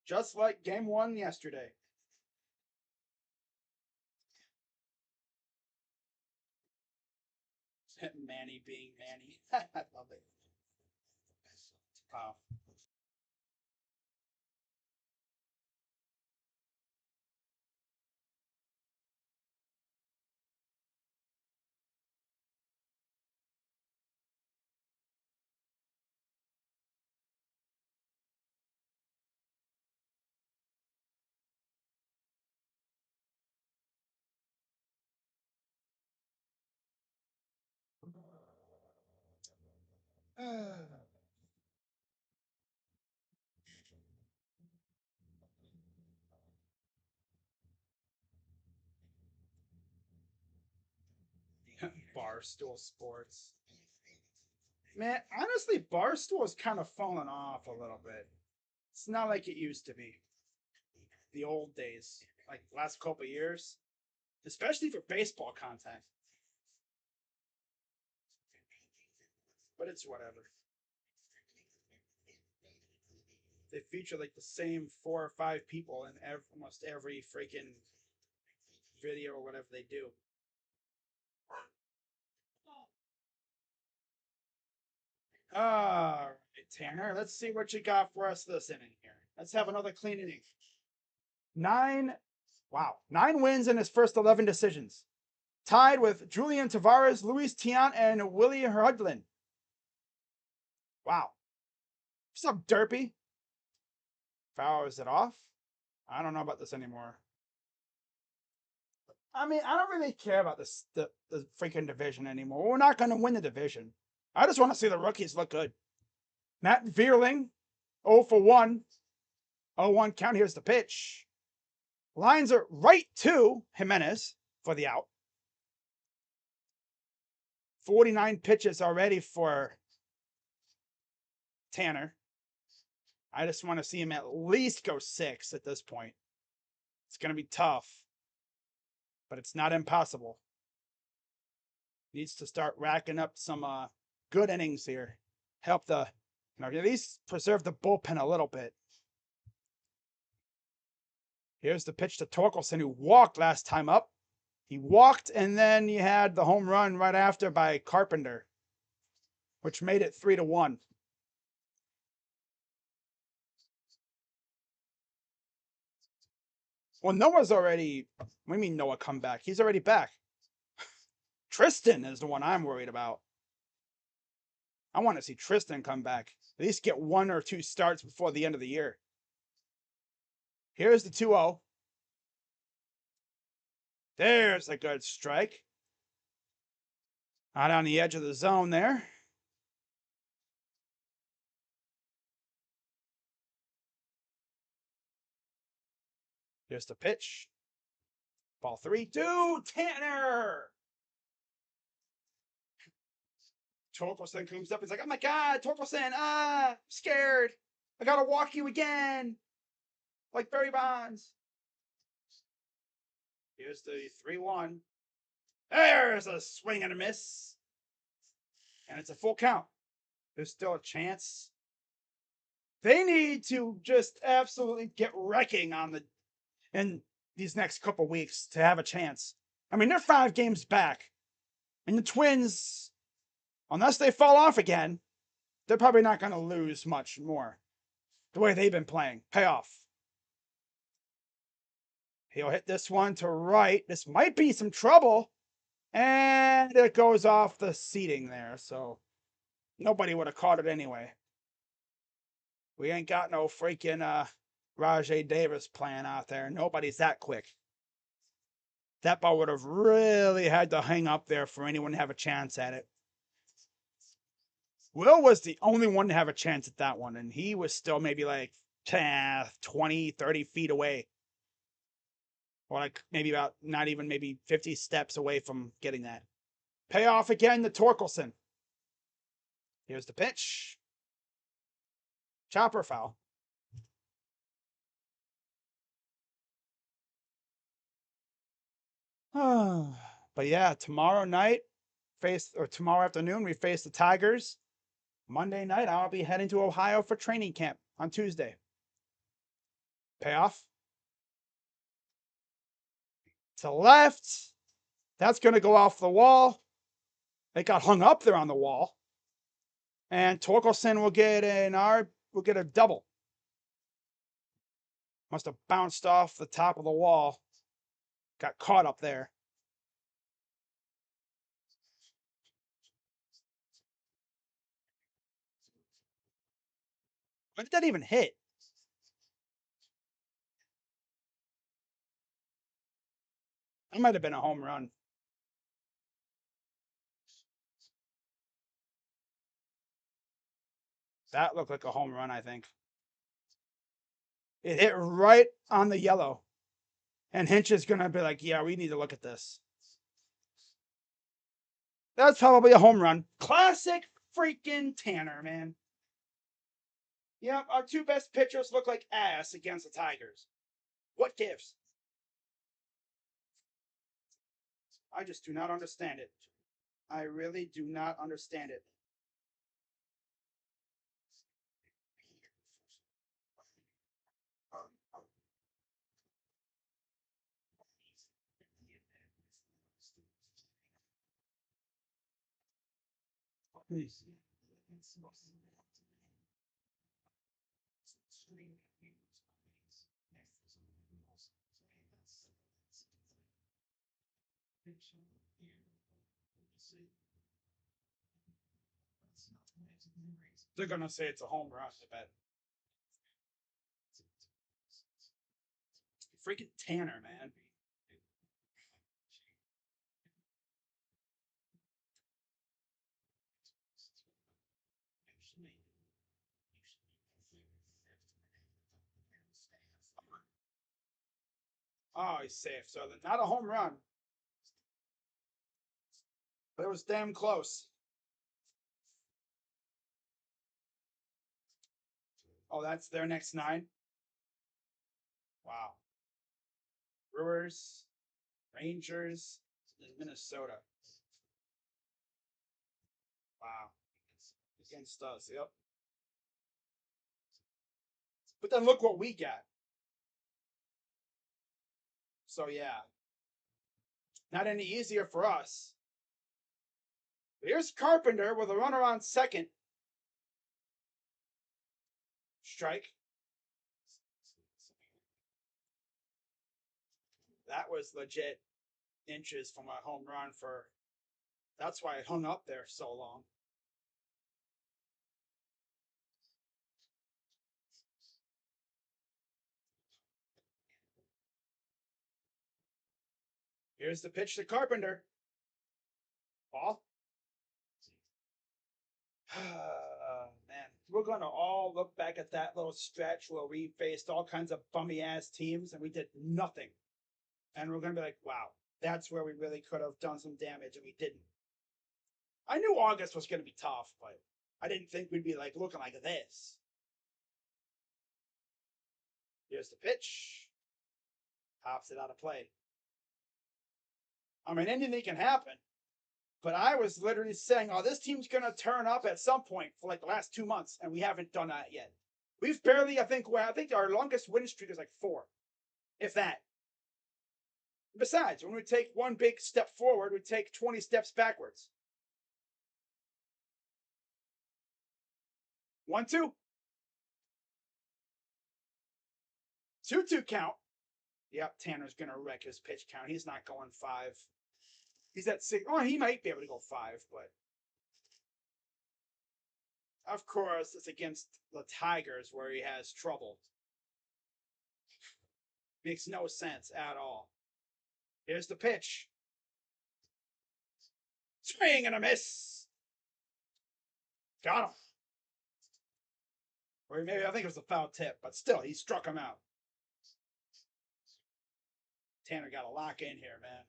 Just like game one yesterday. Manny being Manny. I love it. Wow. Barstool Sports. Man, honestly, Barstool has kind of fallen off a little bit. It's not like it used to be. The old days, like last couple years, especially for baseball content. But it's whatever. They feature like the same 4 or 5 people in almost every freaking video or whatever they do. All right, Tanner. Let's see what you got for us this inning here. Let's have another clean inning. 9, wow, 9 wins in his first 11 decisions. Tied with Julian Tavares, Luis Tiant, and Willie Hudlin. Wow. What's up, Derpy? Fouls it off? I don't know about this anymore. I mean, I don't really care about the freaking division anymore. We're not going to win the division. I just want to see the rookies look good. Matt Vierling, 0 for 1. 0-1 count. Here's the pitch. Lines are right to Jimenez for the out. 49 pitches already for Tanner. I just want to see him at least go 6 at this point. It's going to be tough, but it's not impossible. Needs to start racking up some good innings here. Help the, at least preserve the bullpen a little bit. Here's the pitch to Torkelson, who walked last time up. He walked, and then you had the home run right after by Carpenter, which made it 3-1. Well, Noah's already. What do you mean Noah come back? He's already back. Tristan is the one I'm worried about. I want to see Tristan come back. At least get 1 or 2 starts before the end of the year. Here's the 2-0. There's a good strike. Out on the edge of the zone there. Here's the pitch. Ball 3-2. Tanner. Torkelson comes up. He's like, oh my God, Torkelson. I'm scared. I got to walk you again. Like Barry Bonds. Here's the 3-1. There's a swing and a miss. And it's a full count. There's still a chance. They need to just absolutely get wrecking in these next couple weeks to have a chance. I mean, they're 5 games back. And the Twins, unless they fall off again, they're probably not going to lose much more. The way they've been playing. Payoff. He'll hit this one to right. This might be some trouble. And it goes off the seating there. So nobody would have caught it anyway. We ain't got no freaking Rajay Davis playing out there. Nobody's that quick. That ball would have really had to hang up there for anyone to have a chance at it. Will was the only one to have a chance at that one, and he was still maybe like 20, 30 feet away. Or like maybe about, not even maybe 50 steps away from getting that. Payoff again to Torkelson. Here's the pitch. Chopper foul. But yeah, tomorrow night, tomorrow afternoon, we face the Tigers. Monday night, I'll be heading to Ohio for training camp on Tuesday. Payoff to left. That's going to go off the wall. It got hung up there on the wall. And Torkelson will get a double. Must have bounced off the top of the wall. Got caught up there. When did that even hit? That might have been a home run. That looked like a home run, I think. It hit right on the yellow. And Hinch is going to be like, yeah, we need to look at this. That's probably a home run. Classic freaking Tanner, man. Yep, our two best pitchers look like ass against the Tigers. What gives? I just do not understand it. I really do not understand it. They're gonna say it's a home run, I bet. Freaking Tanner, man. Oh, he's safe. So not a home run. But it was damn close. Oh, that's their next 9. Wow. Brewers, Rangers, and Minnesota. Wow. Against us, yep. But then look what we got. So yeah. Not any easier for us. Here's Carpenter with a runner on second. Strike. That was legit inches from a home run for. That's why it hung up there so long. Here's the pitch to Carpenter. Ball. Man, we're going to all look back at that little stretch where we faced all kinds of bummy ass teams and we did nothing. And we're going to be like, wow, that's where we really could have done some damage and we didn't. I knew August was going to be tough, but I didn't think we'd be like looking like this. Here's the pitch. Pops it out of play. I mean, anything can happen. But I was literally saying, oh, this team's going to turn up at some point for like the last 2 months, and we haven't done that yet. We've barely, I think our longest win streak is like 4, if that. Besides, when we take one big step forward, we take 20 steps backwards. 1-2. 2-2 count. Yep, Tanner's going to wreck his pitch count. He's not going 5. He's at 6. Oh, he might be able to go 5, but of course, it's against the Tigers where he has trouble. Makes no sense at all. Here's the pitch. Swing and a miss. Got him. Or maybe I think it was a foul tip, but still, he struck him out. Tanner got a lock in here, man.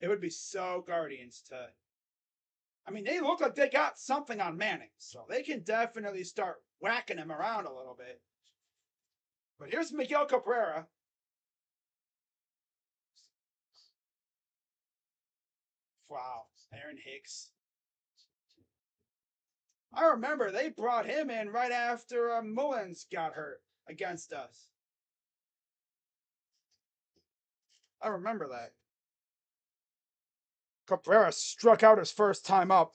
It would be so Guardians to. I mean, they look like they got something on Manning, so they can definitely start whacking him around a little bit. But here's Miguel Cabrera. Wow. Aaron Hicks. I remember they brought him in right after Mullins got hurt against us. I remember that. Cabrera struck out his first time up.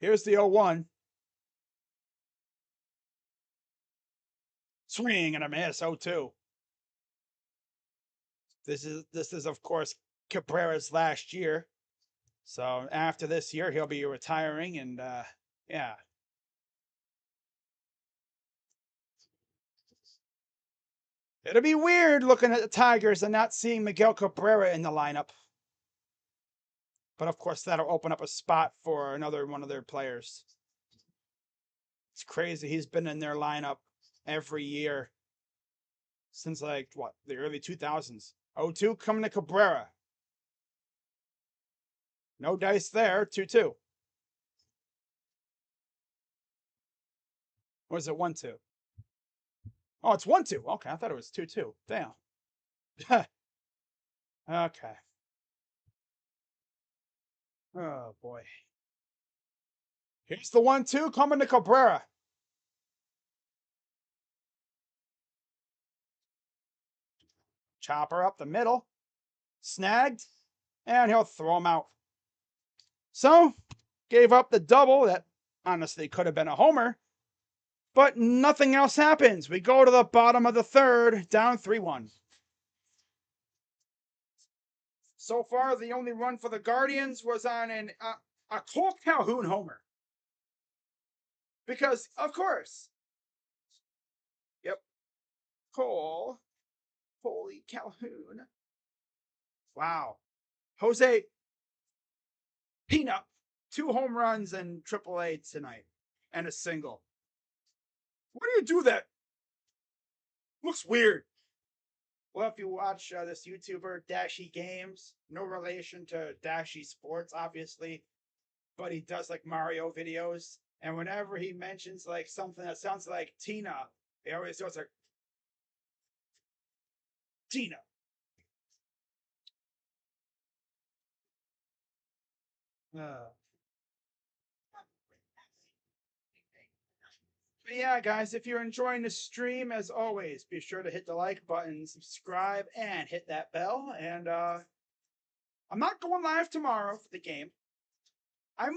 Here's the 0-1. Swing and a miss, 0-2. This is of course Cabrera's last year. So after this year, he'll be retiring, and yeah. It'll be weird looking at the Tigers and not seeing Miguel Cabrera in the lineup. But of course, that'll open up a spot for another one of their players. It's crazy. He's been in their lineup every year since, like, what, the early 2000s. 0-2 coming to Cabrera. No dice there. 2-2. Or is it 1-2? Oh, it's 1-2. Okay, I thought it was 2-2. Damn. Okay. Oh, boy. Here's the 1-2 coming to Cabrera. Chopper up the middle. Snagged. And he'll throw him out. So, gave up the double that honestly could have been a homer. But nothing else happens. We go to the bottom of the third, down 3-1. So far, the only run for the Guardians was on a Cole Calhoun homer. Because, of course. Yep. Cole. Holy Calhoun. Wow. Jose Peanut. 2 home runs in AAA tonight. And a single. Why do you do that? Looks weird. Well, if you watch this YouTuber, Dashy Games, no relation to Dashy Sports, obviously, but he does like Mario videos. And whenever he mentions like something that sounds like Tina, he always goes like, Tina. But yeah, guys, if you're enjoying the stream, as always, be sure to hit the like button, subscribe, and hit that bell. And I'm not going live tomorrow for the game. I'm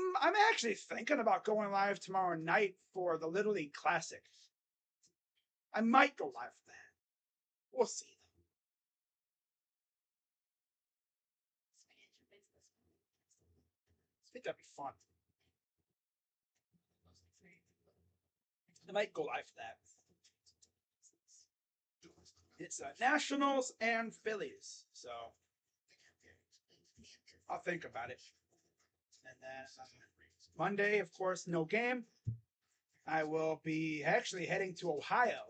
actually thinking about going live tomorrow night for the Little League Classic. I might go live for that. We'll see. I think that'd be fun. I might go live for that. It's Nationals and Phillies, so I'll think about it. And then Monday, of course, no game. I will be actually heading to Ohio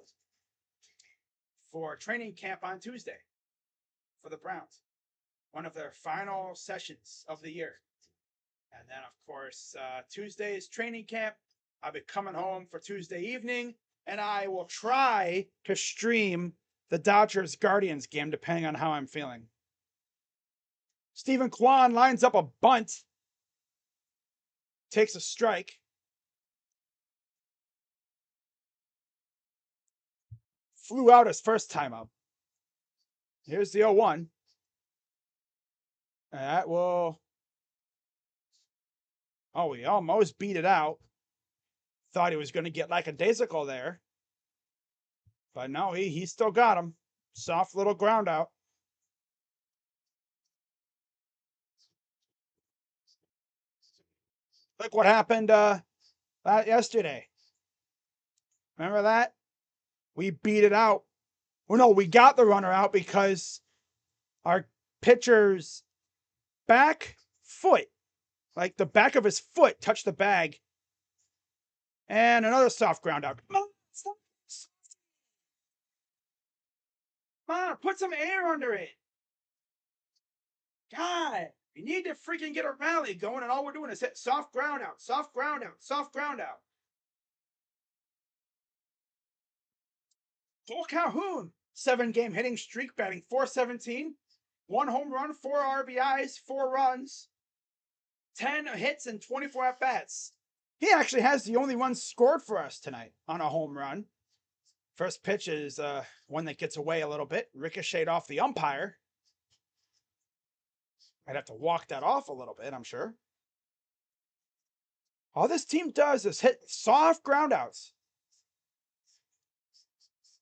for training camp on Tuesday for the Browns. One of their final sessions of the year. And then, of course, Tuesday's training camp. I'll be coming home for Tuesday evening, and I will try to stream the Dodgers Guardians game, depending on how I'm feeling. Stephen Kwan lines up a bunt, takes a strike. Flew out his first time up. Here's the 0-1. That will. Oh, he almost beat it out. Thought he was going to get like a daisical there. But no, he still got him. Soft little ground out. Look what happened yesterday. Remember that? We beat it out. Well, no, we got the runner out because our pitcher's back foot, like the back of his foot, touched the bag. And another soft ground out. Come on, put some air under it. God, you need to freaking get a rally going, and all we're doing is hit soft ground out, soft ground out, soft ground out. Cole Calhoun 7-game hitting streak, batting .417, 1 home run, 4 RBIs, 4 runs, 10 hits, and 24 at-bats. He actually has the only one scored for us tonight on a home run. First pitch is one that gets away a little bit, ricocheted off the umpire. I'd have to walk that off a little bit, I'm sure. All this team does is hit soft groundouts.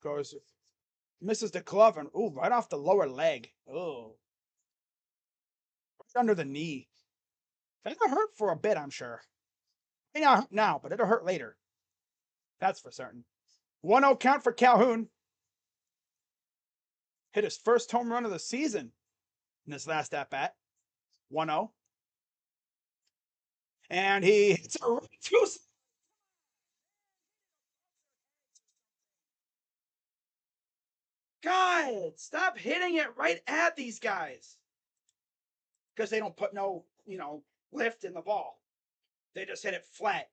Goes, misses the glove, and ooh, right off the lower leg. Oh, right under the knee. That'll hurt for a bit, I'm sure. May not hurt now, but it'll hurt later. That's for certain. 1-0 count for Calhoun. Hit his first home run of the season in his last at-bat. 1-0. And he hits a right to... God, stop hitting it right at these guys. Because they don't put no, lift in the ball. They just hit it flat.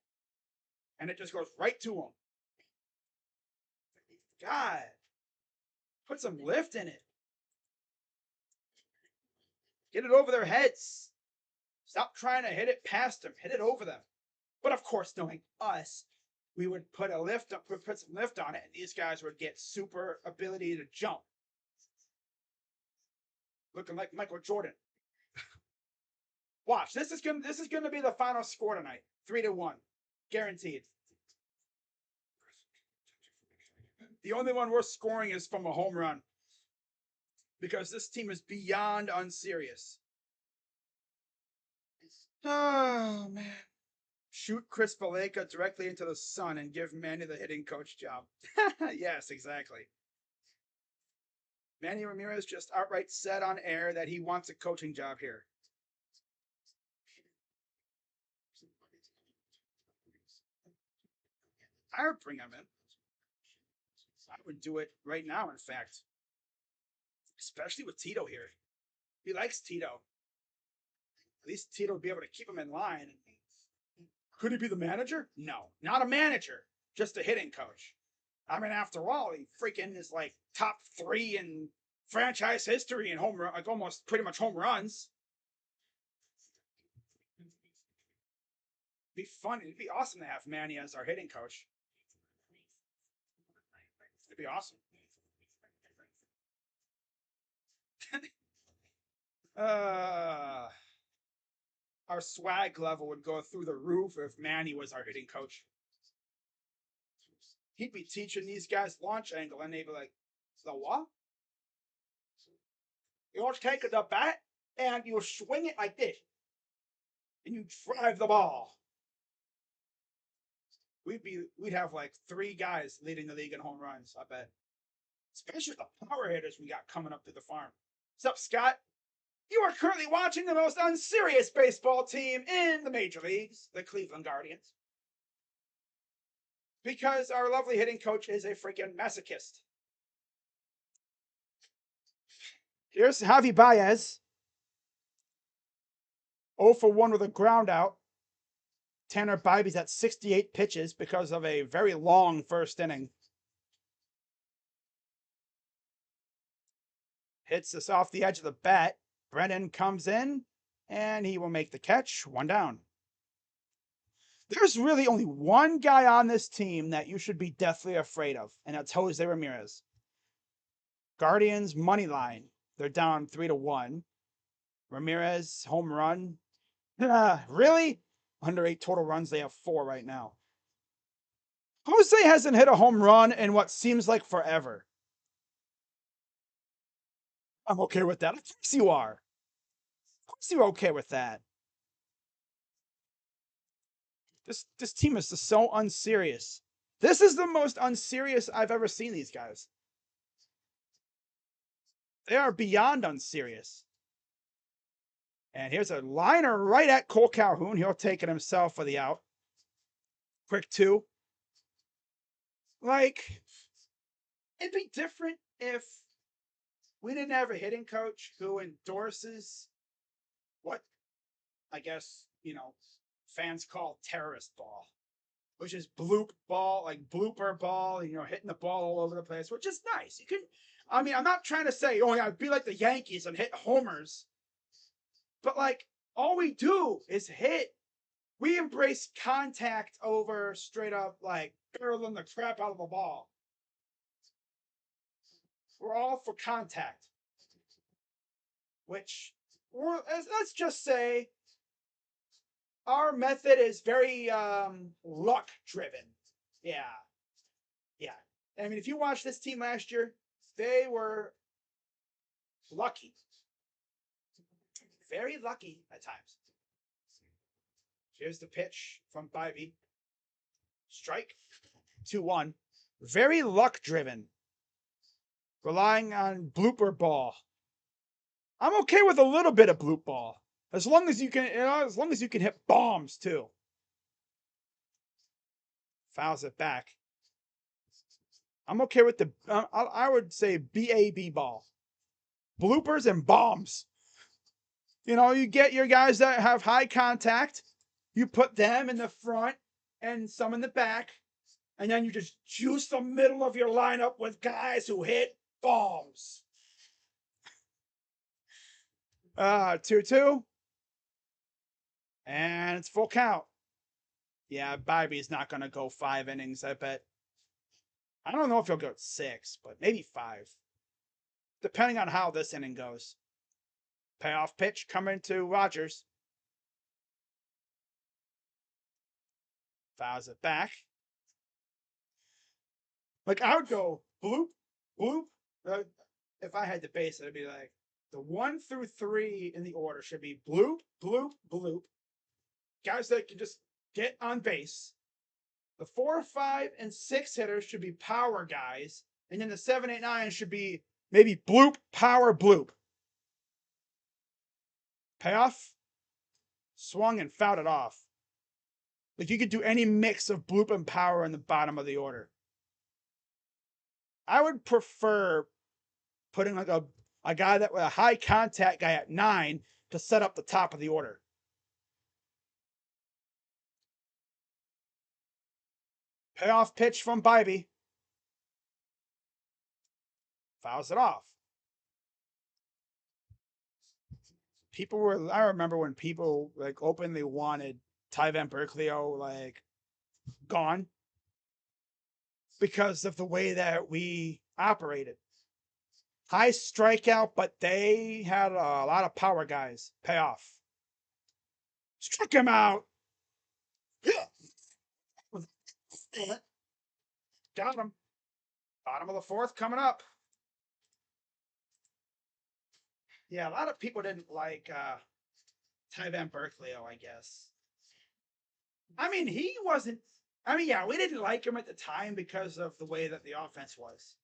And it just goes right to them. God, put some lift in it. Get it over their heads. Stop trying to hit it past them. Hit it over them. But of course, knowing us, we would put some lift on it, and these guys would get super ability to jump. Looking like Michael Jordan. Watch. This is gonna be the final score tonight. 3-1. Guaranteed. The only one we're scoring is from a home run. Because this team is beyond unserious. Oh, man. Shoot Chris Valleca directly into the sun and give Manny the hitting coach job. Yes, exactly. Manny Ramirez just outright said on air that he wants a coaching job here. I would bring him in. I would do it right now, in fact. Especially with Tito here. He likes Tito. At least Tito would be able to keep him in line. Could he be the manager? No, not a manager. Just a hitting coach. I mean, after all, he freaking is like top 3 in franchise history in home run, like almost pretty much home runs. It'd be fun. It'd be awesome to have Manny as our hitting coach. It'd be awesome. Our swag level would go through the roof if Manny was our hitting coach. He'd be teaching these guys launch angle, and they'd be like, "The what? You'll take the bat and you swing it like this, and you drive the ball." We'd have like 3 guys leading the league in home runs, I bet. Especially the power hitters we got coming up to the farm. What's up, Scott? You are currently watching the most unserious baseball team in the major leagues, the Cleveland Guardians. Because our lovely hitting coach is a freaking masochist. Here's Javi Baez. 0 for 1 with a ground out. Tanner Bibby's at 68 pitches because of a very long first inning. Hits us off the edge of the bat. Brennan comes in, and he will make the catch. 1 down. There's really only one guy on this team that you should be deathly afraid of, and that's Jose Ramirez. Guardians money line. They're down 3-1. Ramirez home run. Really? Under 8 total runs. They have 4 right now. Jose hasn't hit a home run in what seems like forever. I'm okay with that. Of course you are. Of course you're okay with that. This team is just so unserious. This is the most unserious I've ever seen these guys. They are beyond unserious. And here's a liner right at Cole Calhoun. He'll take it himself for the out. Quick 2. Like, it'd be different if we didn't have a hitting coach who endorses what, I guess, fans call terrorist ball, which is bloop ball, like blooper ball, hitting the ball all over the place, which is nice. I mean, I'm not trying to say, oh yeah, be like the Yankees and hit homers, but like all we do is hit. We embrace contact over straight up like barreling the crap out of the ball. We're all for contact, which let's just say our method is very luck driven. Yeah, yeah. I mean, if you watched this team last year, they were lucky, very lucky at times. Here's the pitch from Bibee. Strike 2-1. Very luck driven, relying on blooper ball. I'm okay with a little bit of bloop ball, as long as you can, as long as you can hit bombs too. Fouls it back. I'm okay with the, I would say BAB ball, bloopers and bombs. You know, you get your guys that have high contact, you put them in the front and some in the back, and then you just juice the middle of your lineup with guys who hit bombs. 2-2. And it's full count. Yeah, Bibee's not going to go 5 innings, I bet. I don't know if he'll go 6, but maybe 5. Depending on how this inning goes. Payoff pitch coming to Rogers. Fouls it back. Like, I would go bloop, bloop. If I had to base it, it'd be like the 1 through 3 in the order should be bloop, bloop, bloop. Guys that can just get on base. The 4, 5, and 6 hitters should be power guys. And then the 7, 8, 9 should be maybe bloop, power, bloop. Payoff. Swung and fouled it off. Like, you could do any mix of bloop and power in the bottom of the order. I would prefer putting like a guy that with a high contact guy at 9 to set up the top of the order. Payoff pitch from Bibee. Fouls it off. I remember when people like openly wanted Ty Van Berkeley like gone because of the way that we operated. High strikeout, but they had a lot of power guys. Payoff. Struck him out. Got him. Bottom of the 4th coming up. Yeah, a lot of people didn't like Ty Van Berkeley, I guess. I mean, he wasn't. I mean, yeah, we didn't like him at the time because of the way that the offense was.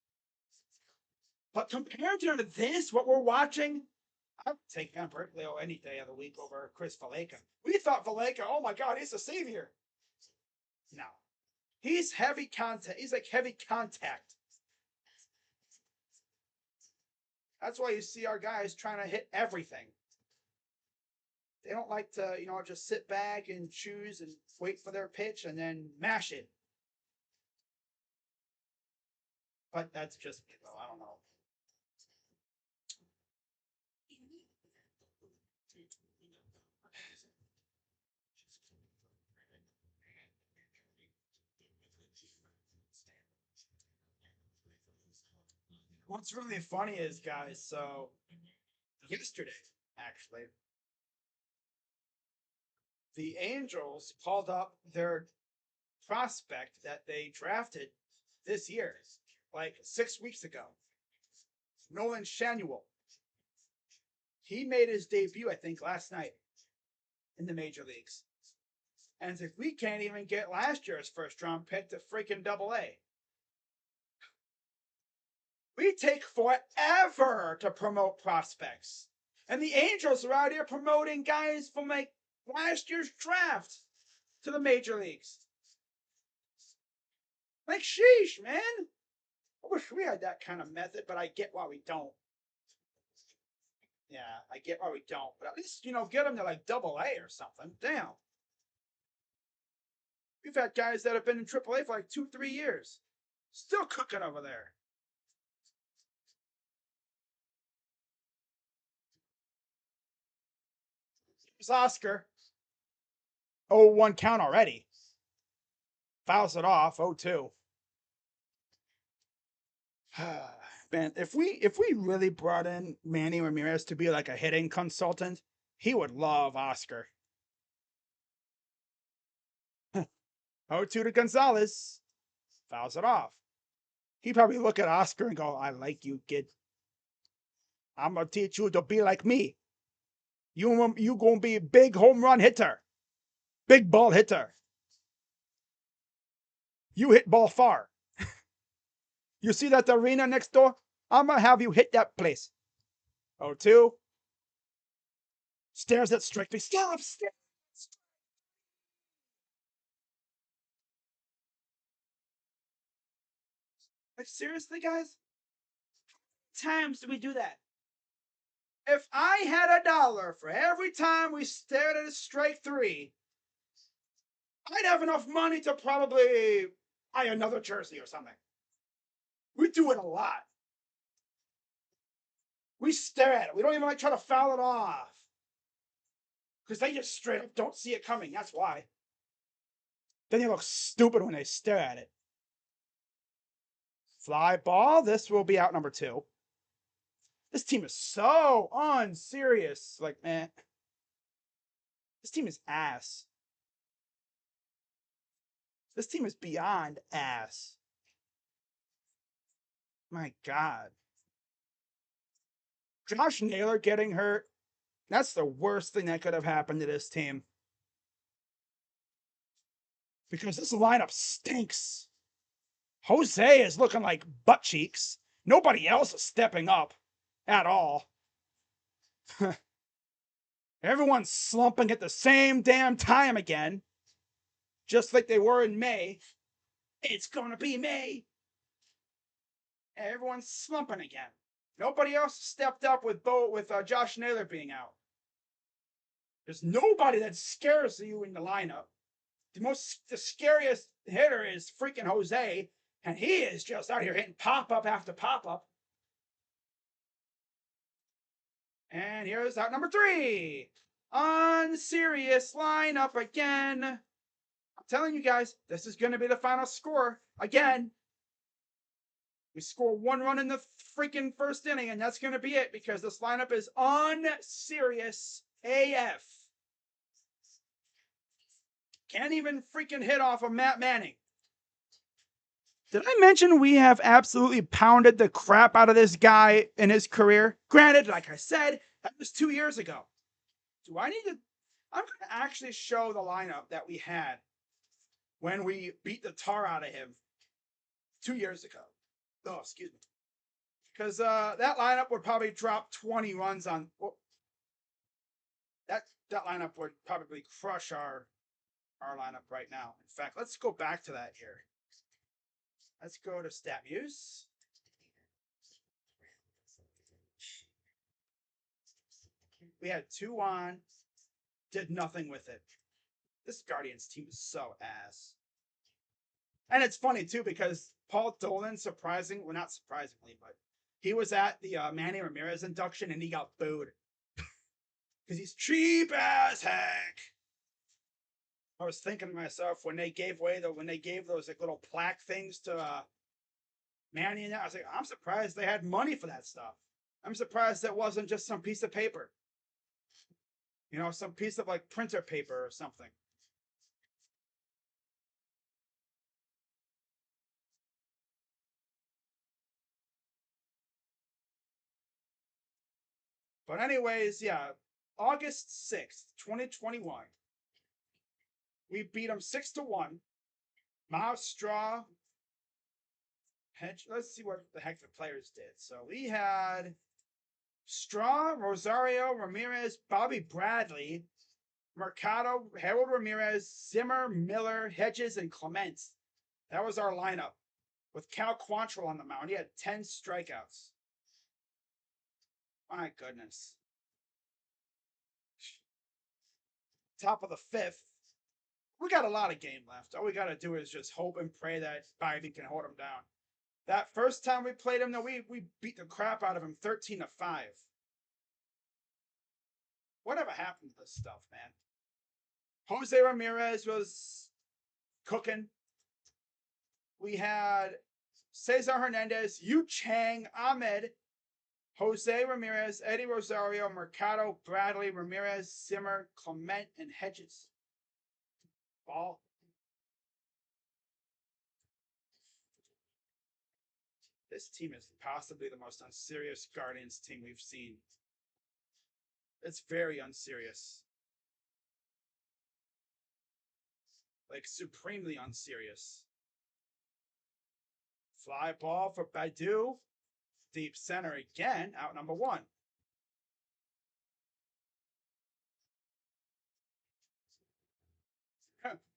But compared to this, what we're watching, I would take Van Berkeley any day of the week over Chris Valaika. We thought Valaika, oh my God, he's a savior. No. He's heavy contact. He's like heavy contact. That's why you see our guys trying to hit everything. They don't like to, just sit back and choose and wait for their pitch and then mash it. But that's just, I don't know. What's really funny is, guys, so yesterday, actually, the Angels called up their prospect that they drafted this year, like 6 weeks ago, Nolan Schanuel. He made his debut, I think, last night in the major leagues. And if we can't even get last year's first round pick to freaking AA. We take forever to promote prospects. And the Angels are out here promoting guys from like last year's draft to the major leagues. Like, sheesh, man. I wish we had that kind of method, but I get why we don't. Yeah, I get why we don't. But at least, get them to like AA or something. Damn. We've had guys that have been in AAA for like 2-3 years. Still cooking over there. Here's Oscar. 0-1 count already. Fouls it off. 0-2. Man, if we really brought in Manny Ramirez to be like a hitting consultant, he would love Oscar. 0-2 to Gonzalez. Fouls it off. He'd probably look at Oscar and go, I like you, kid. I'm going to teach you to be like me. You going to be a big home run hitter. Big ball hitter. You hit ball far. You see that arena next door? I'm going to have you hit that place. 0-2. Stares at Strictly. Stop. Like, seriously, guys? How many times do we do that? If I had $1 for every time we stared at a strike three, I'd have enough money to probably buy another jersey or something. We do it a lot. We stare at it. We don't even like try to foul it off. Because they just straight up don't see it coming. That's why. Then they look stupid when they stare at it. Fly ball. This will be out number 2. This team is so unserious. Like, man. This team is ass. This team is beyond ass. My God. Josh Naylor getting hurt. That's the worst thing that could have happened to this team. Because this lineup stinks. Jose is looking like butt cheeks. Nobody else is stepping up at all. Everyone's slumping at the same damn time again. Just like they were in May. It's gonna be May. Everyone's slumping again. Nobody else stepped up with Josh Naylor being out. There's nobody that scares you in the lineup. The scariest hitter is freaking Jose, and he is just out here hitting pop-up after pop-up. And here's out number 3. Unserious lineup again. I'm telling you guys, this is going to be the final score. Again, we score 1 run in the freaking first inning, and that's going to be it because this lineup is unserious AF. Can't even freaking hit off of Matt Manning. Did I mention we have absolutely pounded the crap out of this guy in his career? Granted, like I said, that was 2 years ago. Do I need to... I'm going to actually show the lineup that we had when we beat the tar out of him 2 years ago. Oh, excuse me. Because that lineup would probably drop 20 runs on... Well, that lineup would probably crush our lineup right now. In fact, let's go back to that here. Let's go to StatMuse. We had 2 on, did nothing with it. This Guardians team is so ass. And it's funny, too, because Paul Dolan, not surprisingly, but he was at the Manny Ramirez induction and he got booed. Because he's cheap as heck. I was thinking to myself when they gave those like little plaque things to Manny and that, I was like, I'm surprised they had money for that stuff. I'm surprised that wasn't just some piece of paper. You know, some piece of like printer paper or something. But anyways, yeah, August 6th, 2021. We beat them 6-1. Miles Straw. Let's see what the heck the players did. So we had Straw, Rosario, Ramirez, Bobby Bradley, Mercado, Harold Ramirez, Zimmer, Miller, Hedges, and Clement. That was our lineup. With Cal Quantrill on the mound. He had 10 strikeouts. My goodness. Top of the 5th. We got a lot of game left. All we got to do is just hope and pray that Biden can hold him down. That first time we played him, though, we beat the crap out of him 13-5. Whatever happened to this stuff, man? Jose Ramirez was cooking. We had Cesar Hernandez, Yu Chang, Ahmed, Jose Ramirez, Eddie Rosario, Mercado, Bradley, Ramirez, Zimmer, Clement, and Hedges. Ball. This team is possibly the most unserious Guardians team we've seen. It's very unserious. Like, supremely unserious. Fly ball for Baidu. Deep center again, out number 1.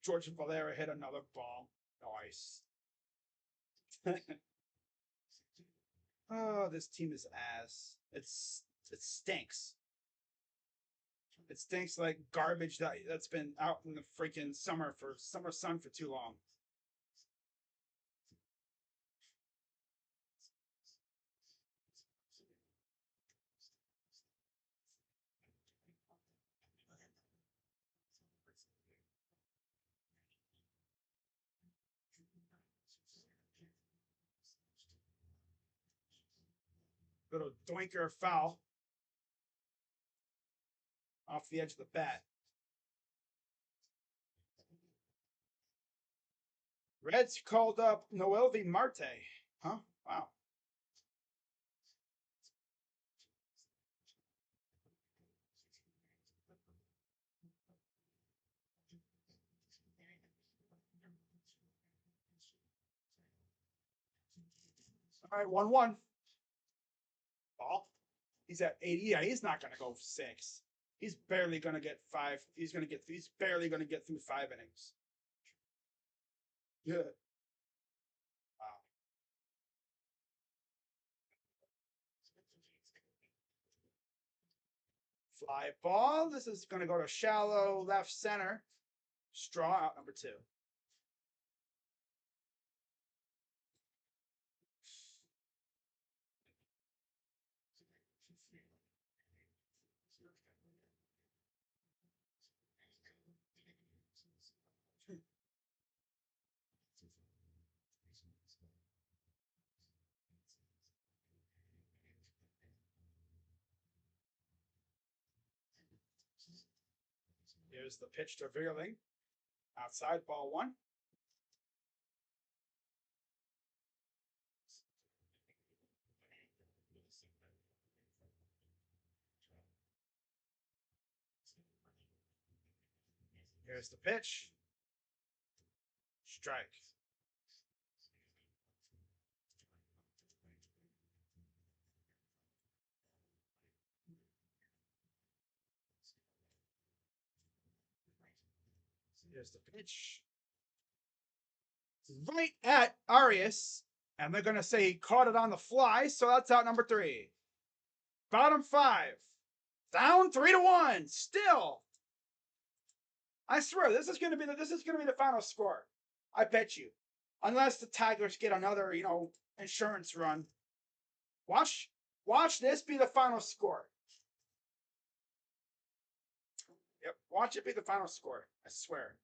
George Valera hit another ball. Nice. Oh, this team is ass. It stinks. It stinks like garbage that's been out in the freaking summer sun for too long. Little doinker foul off the edge of the bat. Reds called up Noelvi Marte. Huh? Wow. All right, 1-1. Ball. He's at 80. Yeah, he's not going to go 6. He's barely going to get 5. He's barely going to get through 5 innings. Yeah. Wow. Fly ball. This is going to go to shallow left center. Straw out number 2. Here's the pitch to Vierling. Outside, ball 1. Here's the pitch. Strike. Here's the pitch. Right at Arias. And they're going to say he caught it on the fly. So that's out number 3. Bottom 5. Down 3-1. Still. I swear, this is going to be the final score. I bet you. Unless the Tigers get another, insurance run. Watch this be the final score. Yep, watch it be the final score. I swear.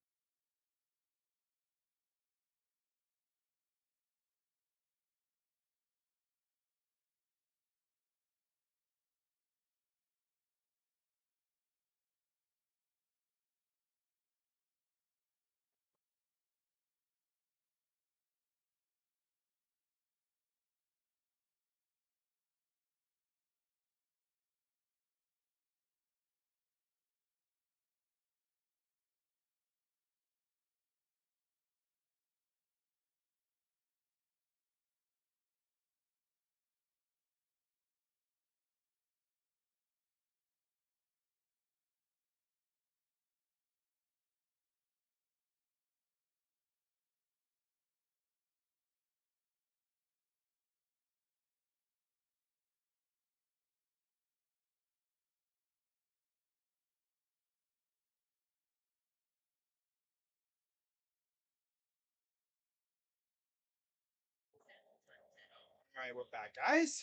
All right, we're back, guys.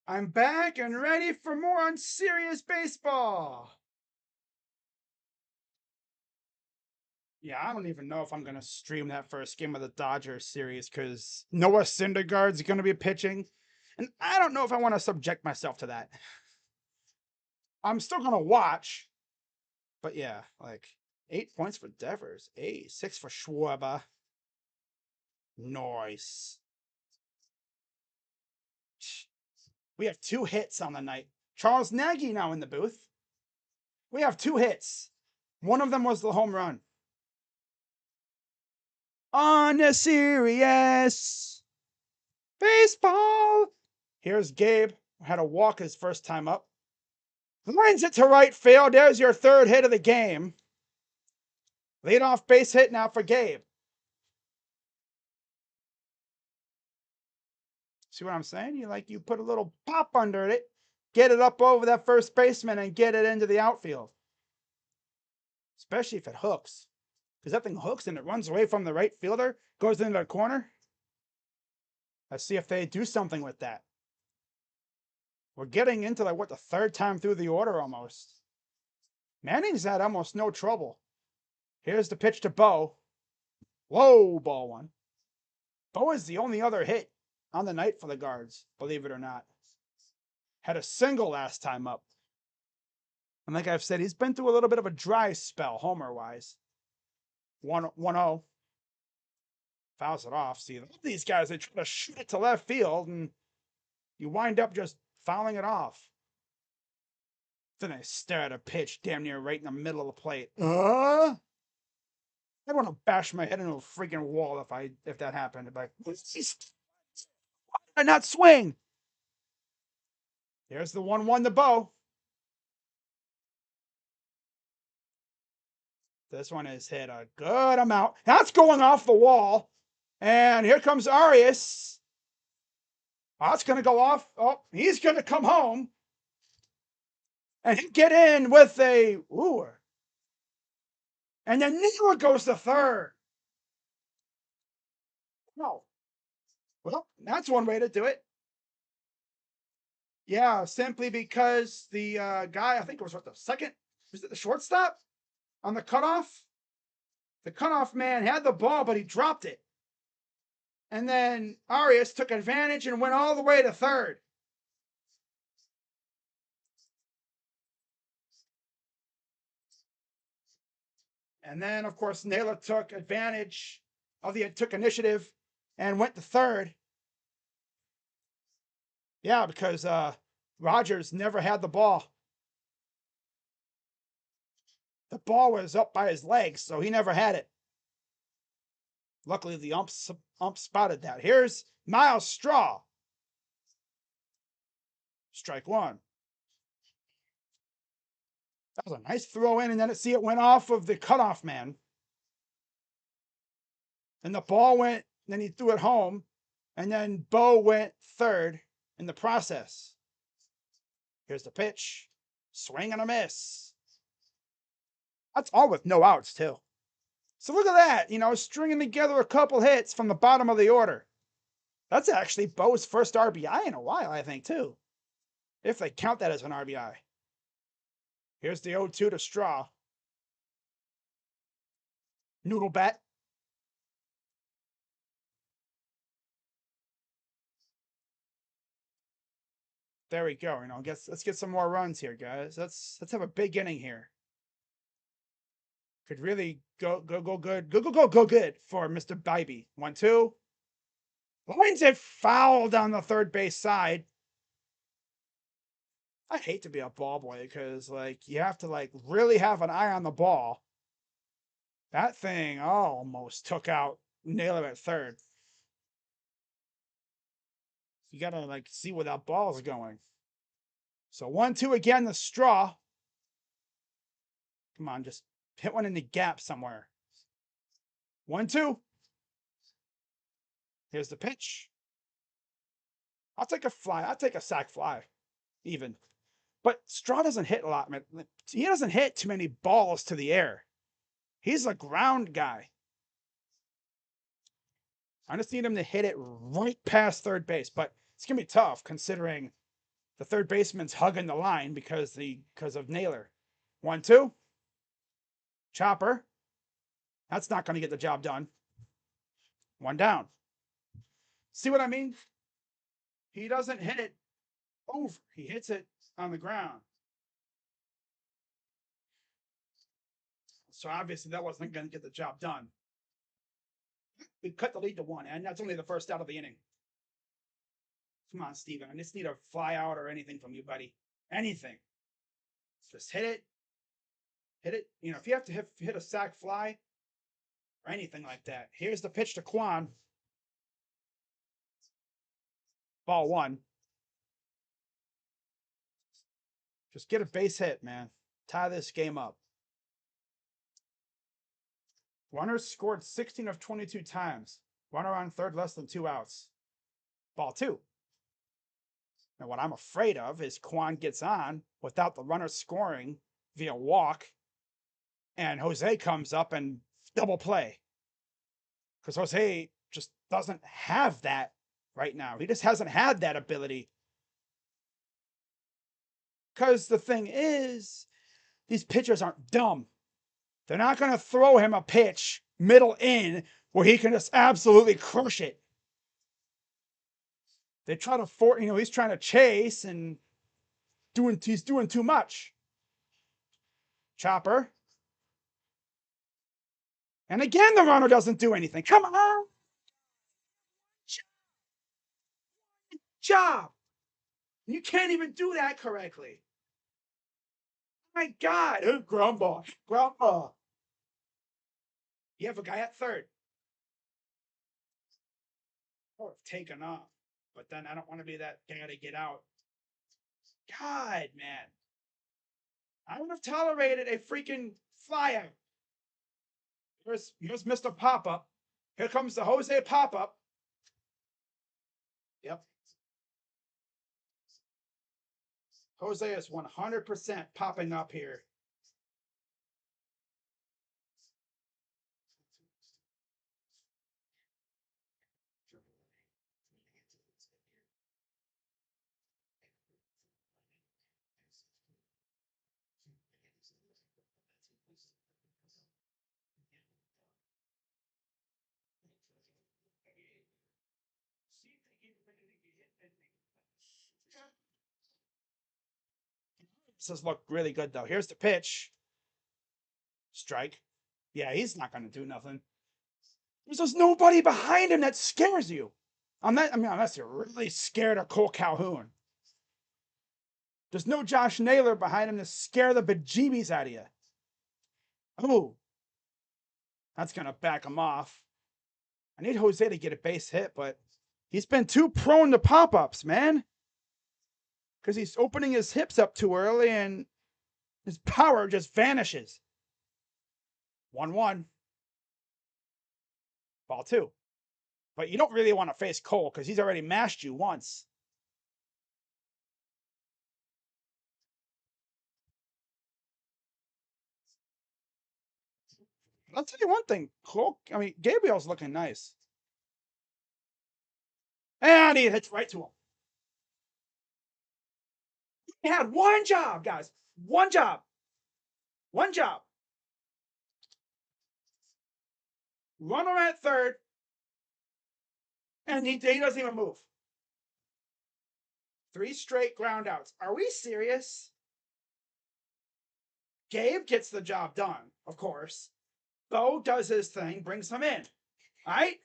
I'm back and ready for more on serious baseball. Yeah, I don't even know if I'm going to stream that first game of the Dodgers series because Noah Syndergaard's going to be pitching. And I don't know if I want to subject myself to that. I'm still going to watch. But yeah, like 8 points for Devers. 6 for Schwarber. Nice. We have 2 hits on the night. Charles Nagy now in the booth. We have 2 hits. One of them was the home run. On a serious baseball. Here's Gabe. Had a walk his first time up. Lines it to right field. There's your 3rd hit of the game. Leadoff base hit now for Gabe. See what I'm saying? You put a little pop under it, get it up over that first baseman, and get it into the outfield. Especially if it hooks. Because that thing hooks and it runs away from the right fielder, goes into the corner. Let's see if they do something with that. We're getting into the 3rd time through the order almost. Manning's had almost no trouble. Here's the pitch to Bo. Whoa, ball 1. Bo is the only other hit on the night for the Guards, believe it or not. Had a single last time up. And like I've said, he's been through a little bit of a dry spell, homer-wise. 1-0. Fouls it off. See, these guys, they try to shoot it to left field, and you wind up just fouling it off. Then I stare at a pitch damn near right in the middle of the plate. I want to bash my head into a freaking wall if that happened. Like, why did I not swing? There's the 1-1 to Bo. This one is hit a good amount. That's going off the wall. And here comes Arias. Oh, it's going to go off. Oh, he's going to come home. And he get in with a wooer. And then Naylor goes to 3rd. No. Well, that's one way to do it. Yeah, simply because the guy, I think it was the second, was it the shortstop on the cutoff? The cutoff man had the ball, but he dropped it. And then Arias took advantage and went all the way to 3rd. And then, of course, Naylor took advantage took initiative and went to 3rd. Yeah, because Rogers never had the ball. The ball was up by his legs, so he never had it. Luckily, the ump spotted that. Here's Myles Straw. Strike 1. That was a nice throw in, and then it went off of the cutoff man. And the ball went, then he threw it home, and then Bo went 3rd in the process. Here's the pitch. Swing and a miss. That's all with no outs, too. So look at that, stringing together a couple hits from the bottom of the order. That's actually Bo's first RBI in a while, I think, too. If they count that as an RBI. Here's the 0-2 to Straw. Noodle bat. There we go. Let's get some more runs here, guys. Let's have a big inning here. Could really go good for Mr. Bibee. 1-2. Lines it foul down the 3rd base side. I hate to be a ball boy because you have to really have an eye on the ball. That thing almost took out Naylor at 3rd. You gotta see where that ball's going. So 1-2 again, the Straw. Come on, just hit one in the gap somewhere. 1-2. Here's the pitch. I'll take a fly. I'll take a sac fly. Even. But Straw doesn't hit a lot. He doesn't hit too many balls to the air. He's a ground guy. I just need him to hit it right past 3rd base. But it's going to be tough considering The third baseman's hugging the line because of Naylor. 1-2. Chopper. That's not going to get the job done. 1 down. See what I mean? He doesn't hit it over. He hits it on the ground. So obviously that wasn't going to get the job done. We cut the lead to 1, and that's only the first out of the inning. Come on, Steven. I just need a fly out or anything from you, buddy. Anything. Just hit it. Hit it. You know, if you have to hit a sac fly or anything like that. Here's the pitch to Kwan. Ball 1. Just get a base hit, man. Tie this game up. Runners scored 16 of 22 times. Runner on third, less than 2 outs. Ball 2. Now, what I'm afraid of is Kwan gets on without the runner scoring via walk, and Jose comes up and double play. Because Jose just doesn't have that right now. He just hasn't had that ability. Because the thing is, these pitchers aren't dumb. They're not going to throw him a pitch middle in where he can just absolutely crush it. They try to he's trying to chase and he's doing too much. Chopper. And again, the runner doesn't do anything. Come on. Job. You can't even do that correctly. My God. Ground ball. Ground ball. You have a guy at third. I would have taken off. But then I don't want to be that guy to get out. God, man. I would have tolerated a freaking flyout. Here's Mr. Pop-Up. Here comes the Jose Pop-Up. Yep. Jose is 100% popping up here. This has looked really good, though. Here's the pitch. Strike. Yeah, he's not going to do nothing. There's just nobody behind him that scares you. Unless you're really scared of Cole Calhoun. There's no Josh Naylor behind him to scare the bejeebies out of you. Oh. That's going to back him off. I need Jose to get a base hit, but he's been too prone to pop-ups, man. Because he's opening his hips up too early and his power just vanishes. 1-1. Ball 2. But you don't really want to face Cole because he's already mashed you once. I'll tell you one thing. Gabriel's looking nice. And he hits right to him. He had one job, guys. One job. One job. Runner at third. And he doesn't even move. 3 straight ground outs. Are we serious? Gabe gets the job done, of course. Bo does his thing, brings him in. All right?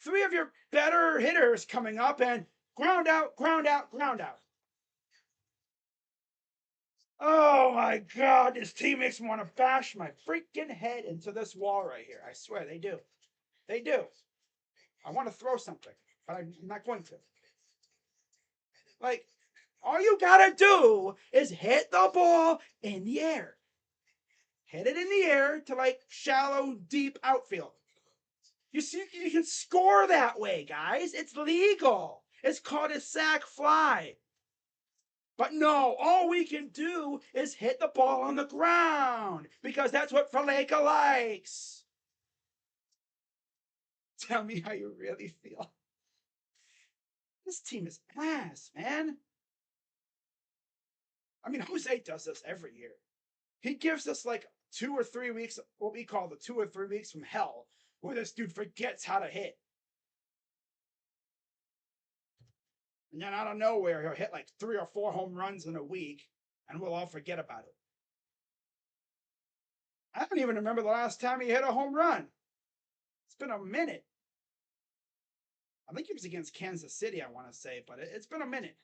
3 of your better hitters coming up and ground out, ground out, ground out. Oh my God, this team makes me want to bash my freaking head into this wall right here. I swear they do. They do. I want to throw something, but I'm not going to. Like, all you gotta do is hit the ball in the air. Hit it in the air to like shallow, deep outfield. You see, you can score that way, guys. It's legal. It's called a sac fly. But no, all we can do is hit the ball on the ground because that's what Faleka likes. Tell me how you really feel. This team is ass, man. I mean, Jose does this every year. He gives us like 2 or 3 weeks, what we call the 2 or 3 weeks from hell, where this dude forgets how to hit. And then out of nowhere, he'll hit like 3 or 4 home runs in a week, and we'll all forget about it. I don't even remember the last time he hit a home run. It's been a minute. I think it was against Kansas City, I want to say, but it's been a minute.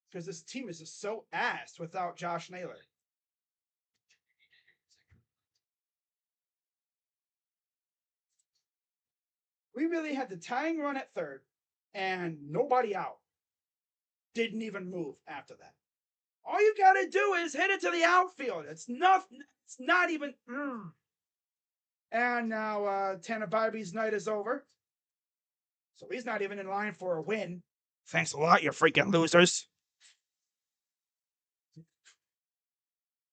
Because this team is just so ass without Josh Naylor. We really had the tying run at third and nobody out. Didn't even move after that. All you got to do is hit it to the outfield. It's nothing. It's not even. And now Tanner Bibee's night is over. So he's not even in line for a win. Thanks a lot, you freaking losers.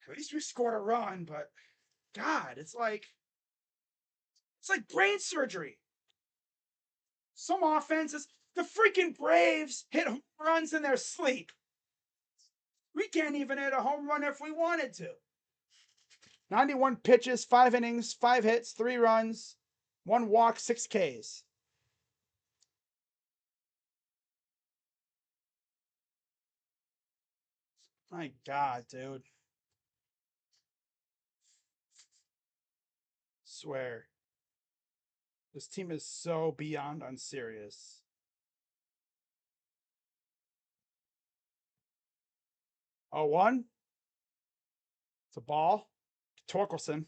At least we scored a run, but God, it's like brain surgery. Some offenses, the freaking Braves hit home runs in their sleep. We can't even hit a home run if we wanted to. 91 pitches, 5 innings, 5 hits, 3 runs, 1 walk, 6 Ks. My God, dude. Swear. This team is so beyond unserious. Oh, 1. It's a ball. Torkelson.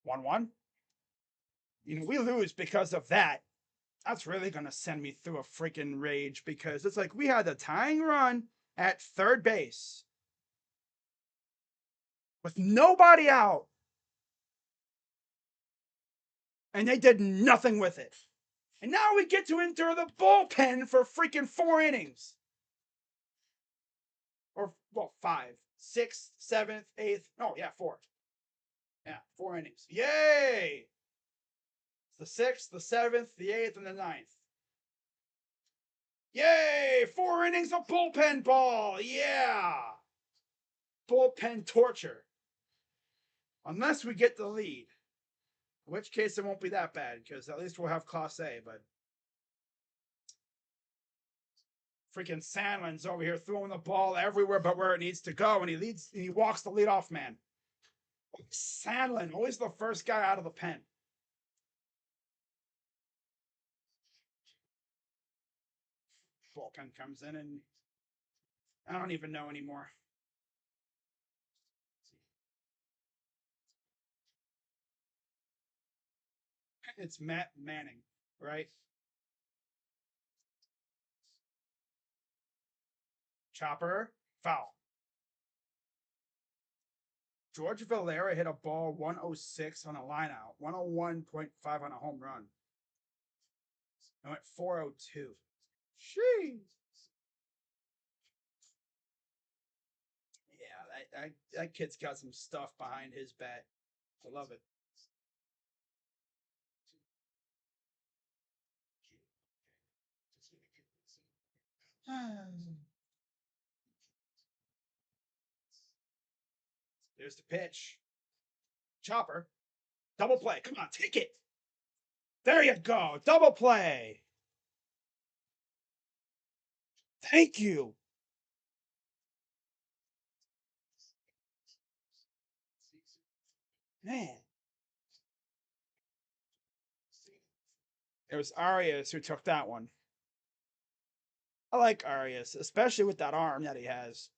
One. You know, we lose because of that. That's really going to send me through a freaking rage because it's like we had the tying run at third base with nobody out. And they did nothing with it. And now we get to endure the bullpen for freaking 4 innings. Or, well, 5. 6th, 7th, 8th. Oh, yeah, 4. Yeah, 4 innings. Yay! It's the 6th, the 7th, the 8th, and the 9th. Yay! 4 innings of bullpen ball. Yeah! Bullpen torture. Unless we get the lead. In which case it won't be that bad, because at least we'll have Class A, but freaking Sandlin's over here throwing the ball everywhere but where it needs to go, and he walks the leadoff man. Sandlin, always the first guy out of the pen. Bullpen comes in, and I don't even know anymore. It's Matt Manning, right? Chopper, foul. George Valera hit a ball 106 on a lineout, 101.5 on a home run. I went 402. Sheesh. Yeah, that kid's got some stuff behind his bat. I love it. There's the pitch. Chopper. Double play. Come on, take it. There you go. Double play. Thank you. Man. It was Arias who took that one. I like Arias, especially with that arm that he has.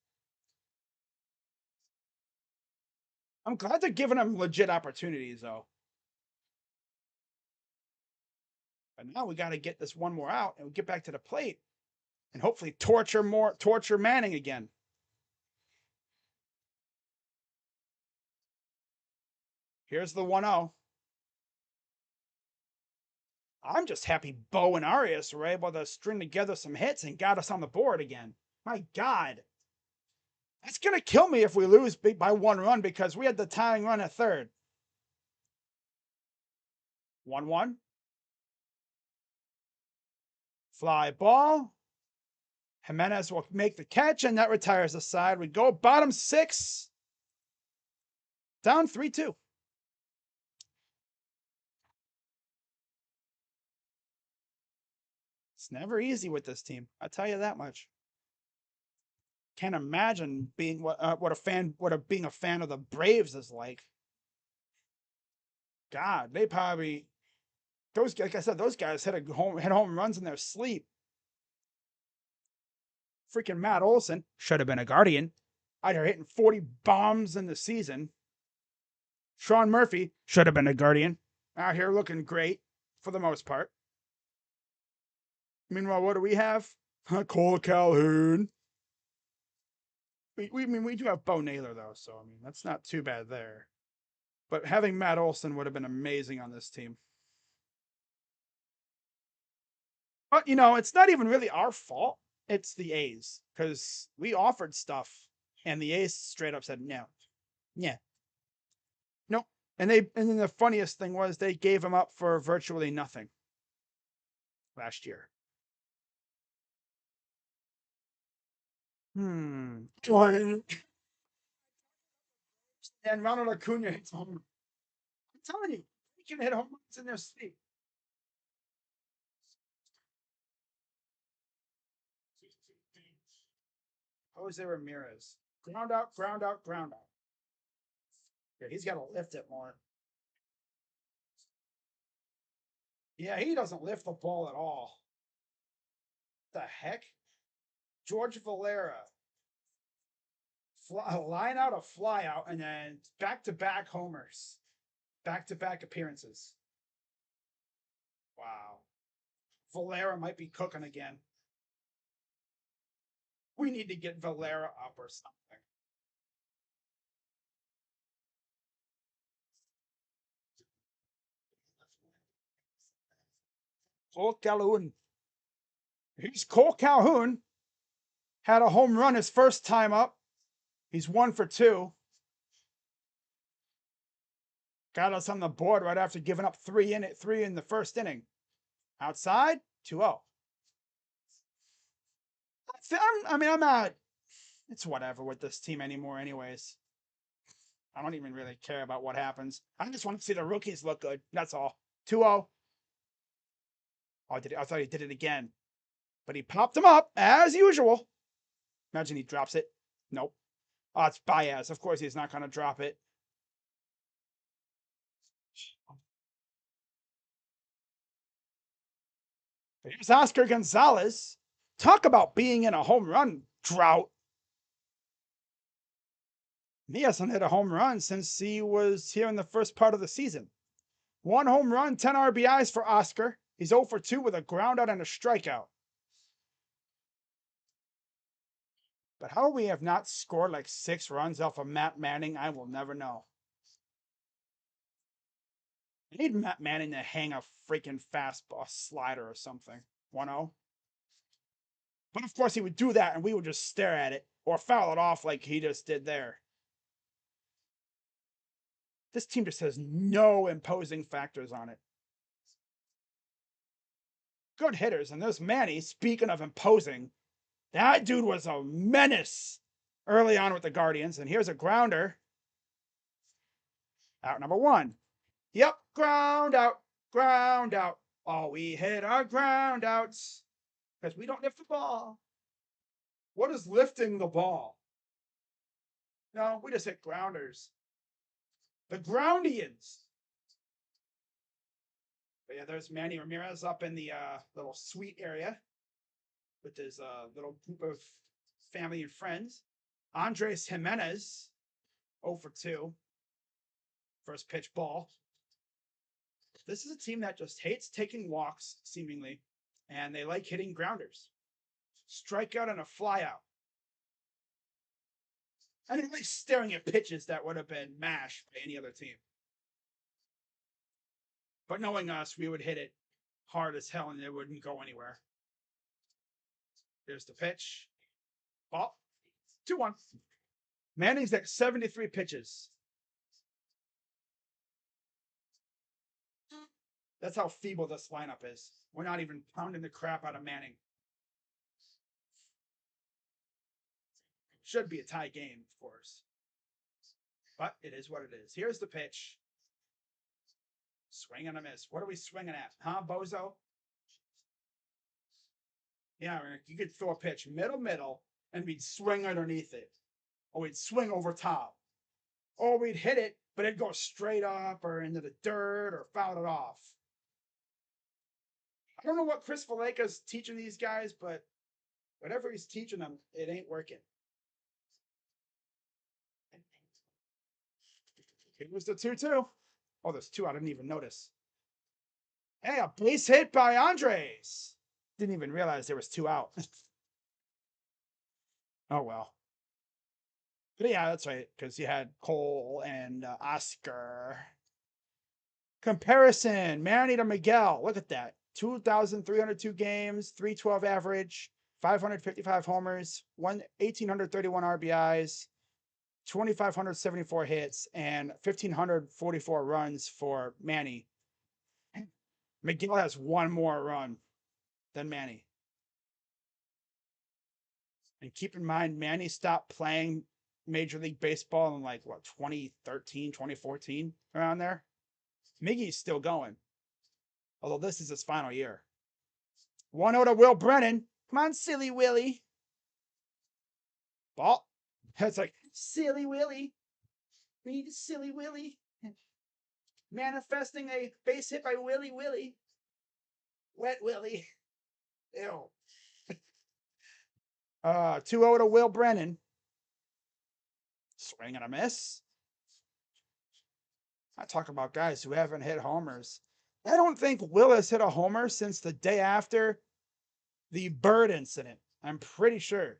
I'm glad they're giving him legit opportunities, though. But now we got to get this one more out and we get back to the plate and hopefully torture Manning again. Here's the 1-0. I'm just happy Bo and Arias were able to string together some hits and got us on the board again. My God. That's going to kill me if we lose by 1 run because we had the tying run at third. 1-1. Fly ball. Jimenez will make the catch, and that retires the side. We go bottom 6. Down 3-2. It's never easy with this team. I'll tell you that much. Can't imagine being being a fan of the Braves is like. God, they probably like I said, those guys hit home runs in their sleep. Freaking Matt Olson should have been a Guardian. Out here hitting 40 bombs in the season. Sean Murphy should have been a Guardian. Out here looking great for the most part. Meanwhile, what do we have? Cole Calhoun. We do have Bo Naylor though, so I mean that's not too bad there. But having Matt Olson would have been amazing on this team. But it's not even really our fault. It's the A's because we offered stuff, and the A's straight up said no. Yeah. Nope. And then the funniest thing was they gave him up for virtually nothing last year. And Ronald Acuna hits home. I'm telling you, he can hit home runs in their sleep. Jose Ramirez. Ground out, ground out, ground out. Yeah, he's got to lift it more. Yeah, he doesn't lift the ball at all. What the heck? George Valera. Line out a fly out, and then back-to-back homers. Back-to-back appearances. Wow. Valera might be cooking again. We need to get Valera up or something. Cole Calhoun. He's Cole Calhoun. Had a home run his first time up. He's 1 for 2. Got us on the board right after giving up 3 in the first inning. Outside, 2-0. I'm not. It's whatever with this team anymore, anyways. I don't even really care about what happens. I just want to see the rookies look good. That's all. 2-0. Oh, I thought he did it again. But he popped him up, as usual. Imagine he drops it. Nope. Oh, it's Baez. Of course he's not going to drop it. Here's Oscar Gonzalez. Talk about being in a home run drought. He hasn't hit a home run since he was here in the first part of the season. 1 home run, 10 RBIs for Oscar. He's 0 for 2 with a ground out and a strikeout. But how we have not scored like 6 runs off of Matt Manning, I will never know. I need Matt Manning to hang a freaking fastball slider or something. 1-0. But of course he would do that and we would just stare at it or foul it off like he just did there. This team just has no imposing factors on it. Good hitters. And there's Manny, speaking of imposing. That dude was a menace early on with the Guardians. And here's a grounder. Out number 1. Yep, ground out, ground out. Oh, we hit our ground outs because we don't lift the ball. What is lifting the ball? No, we just hit grounders. The Groundians. But yeah, there's Manny Ramirez up in the little suite area with his little group of family and friends. Andres Jimenez, 0 for 2. First pitch ball. This is a team that just hates taking walks, seemingly, and they like hitting grounders. Strikeout and a flyout. And they're like staring at pitches that would have been mashed by any other team. But knowing us, we would hit it hard as hell and it wouldn't go anywhere. There's the pitch. Ball. 2-1. Manning's at 73 pitches. That's how feeble this lineup is. We're not even pounding the crap out of Manning. Should be a tie game, of course. But it is what it is. Here's the pitch. Swing and a miss. What are we swinging at? Huh, Bozo? Yeah, you could throw a pitch middle, and we'd swing underneath it. Or we'd swing over top. Or we'd hit it, but it'd go straight up or into the dirt or foul it off. I don't know what Chris Valleca's teaching these guys, but whatever he's teaching them, it ain't working. Here's the 2-2. Oh, there's two I didn't even notice. Hey, a base hit by Andres. Didn't even realize there was two out. Oh, well. But yeah, that's right, because you had Cole and Oscar. Comparison, Manny to Miguel. Look at that. 2,302 games, 312 average, 555 homers, 1,831 RBIs, 2,574 hits, and 1,544 runs for Manny. Miguel has one more run than Manny. And keep in mind, Manny stopped playing Major League Baseball in like, what, 2013, 2014, around there? Miggy's still going. Although this is his final year. 1-0 to Will Brennan. Come on, silly Willie. Ball. It's like, silly Willie. We need a silly Willie. Manifesting a base hit by Willie Willie. Wet Willie. Ew. 2-0 to Will Brennan. Swing and a miss. I talk about guys who haven't hit homers. I don't think Will has hit a homer since the day after the Bird incident. I'm pretty sure.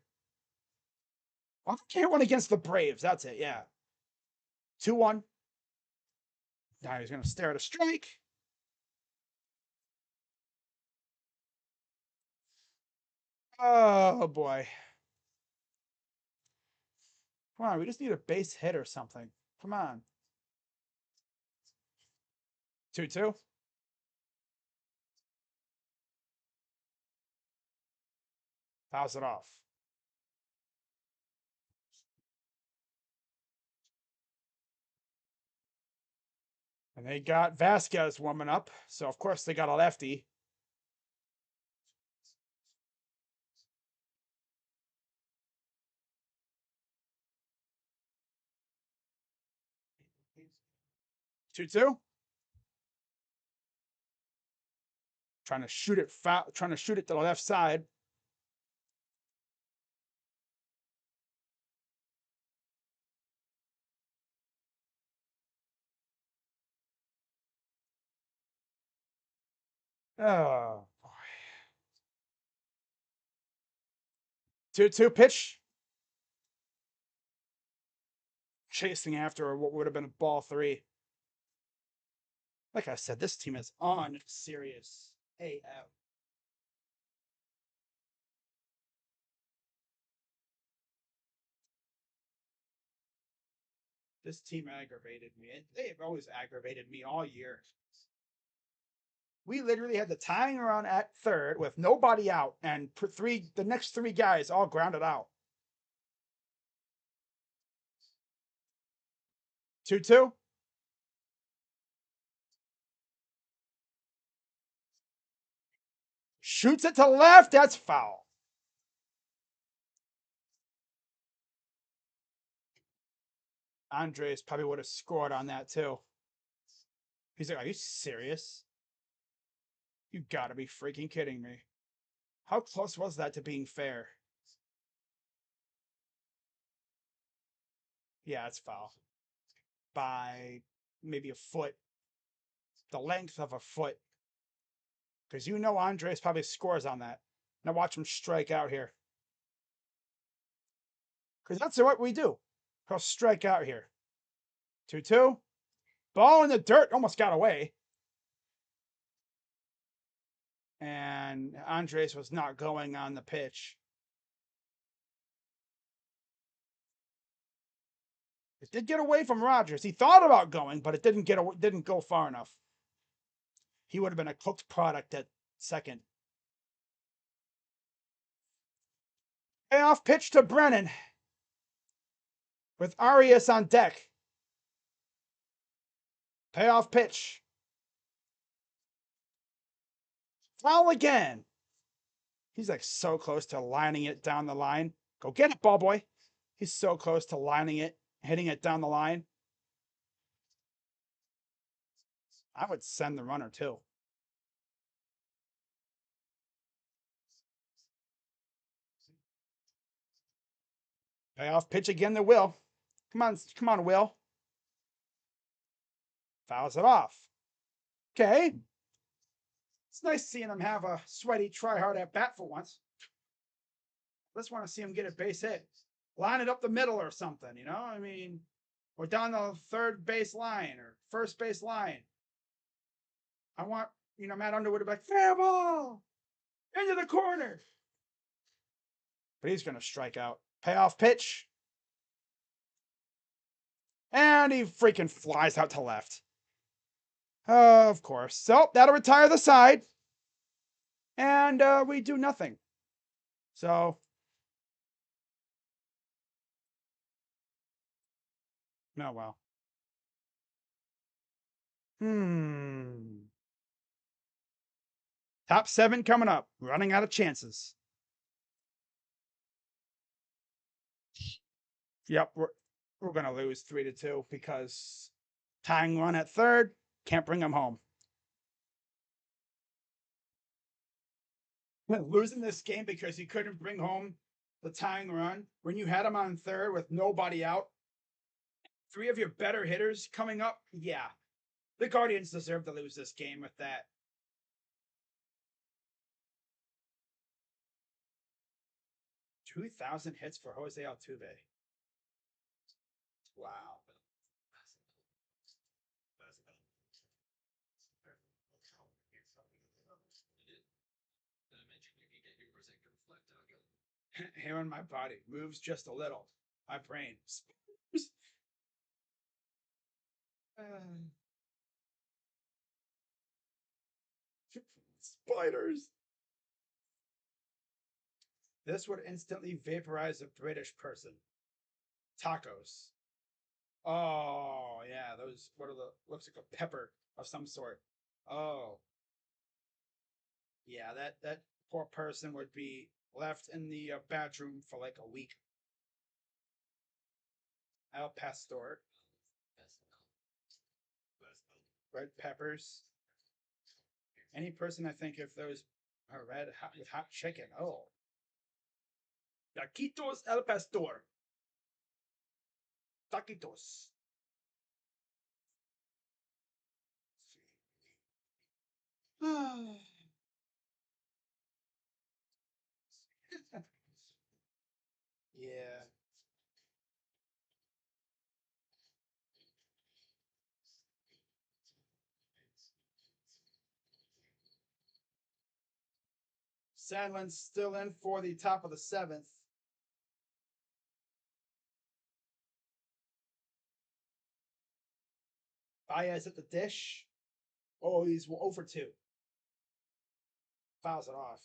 I can't run against the Braves. That's it. Yeah. 2-1. Now he's going to stare at a strike. Oh, boy. Come on. We just need a base hit or something. Come on. 2-2. Fouls it off. And they got Vasquez warming up. So, of course, they got a lefty. Two. Trying to shoot it to the left side. Oh, boy. 2-2 pitch. Chasing after what would have been a ball 3. Like I said, this team is on serious AF. This team aggravated me. They've always aggravated me all year. We literally had the tying run at third with nobody out, and the next three guys all grounded out. 2-2. Shoots it to left. That's foul. Andres probably would have scored on that too. He's like, are you serious? You gotta be freaking kidding me. How close was that to being fair? Yeah, it's foul. By maybe a foot. The length of a foot. Because you know Andres probably scores on that. Now watch him strike out here. Because that's what we do. He'll strike out here. 2-2. Ball in the dirt. Almost got away. And Andres was not going on the pitch. It did get away from Rogers. He thought about going, but it didn't go far enough. He would have been a cooked product at second. Payoff pitch to Brennan with Arias on deck. Payoff pitch. Foul again. He's like so close to lining it down the line. Go get it, ball boy. He's so close to lining it, hitting it down the line. I would send the runner too. Payoff pitch again to Will. Come on, Will. Fouls it off. Okay. It's nice seeing him have a sweaty, try hard at bat for once. Let's want to see him get a base hit. Line it up the middle or something, you know? I mean, or down the third base line or first base line. I want, Matt Underwood to be like, fair ball! Into the corner! But he's going to strike out. Payoff pitch. And he freaking flies out to left. Of course. So that'll retire the side. And we do nothing. So. No, well. Top 7 coming up. Running out of chances. Yep, we're going to lose 3-2 because tying run at third, can't bring him home. Losing this game because you couldn't bring home the tying run when you had him on third with nobody out. 3 of your better hitters coming up. Yeah, the Guardians deserve to lose this game with that. $2,000 hits for Jose Altuve. Wow. Hair on my body moves just a little. My brain. Spiders. This would instantly vaporize a British person. Tacos. Oh, yeah, those, looks like a pepper of some sort. Oh. Yeah, that poor person would be left in the bathroom for like a week. Al Pastor. Red peppers. Any person I think if those are red hot, with hot chicken. Oh. Taquitos El Pastor. Taquitos. Yeah. Sandlin's still in for the top of the 7th. Baez at the dish. Oh, he's 0 for 2. Fouls it off.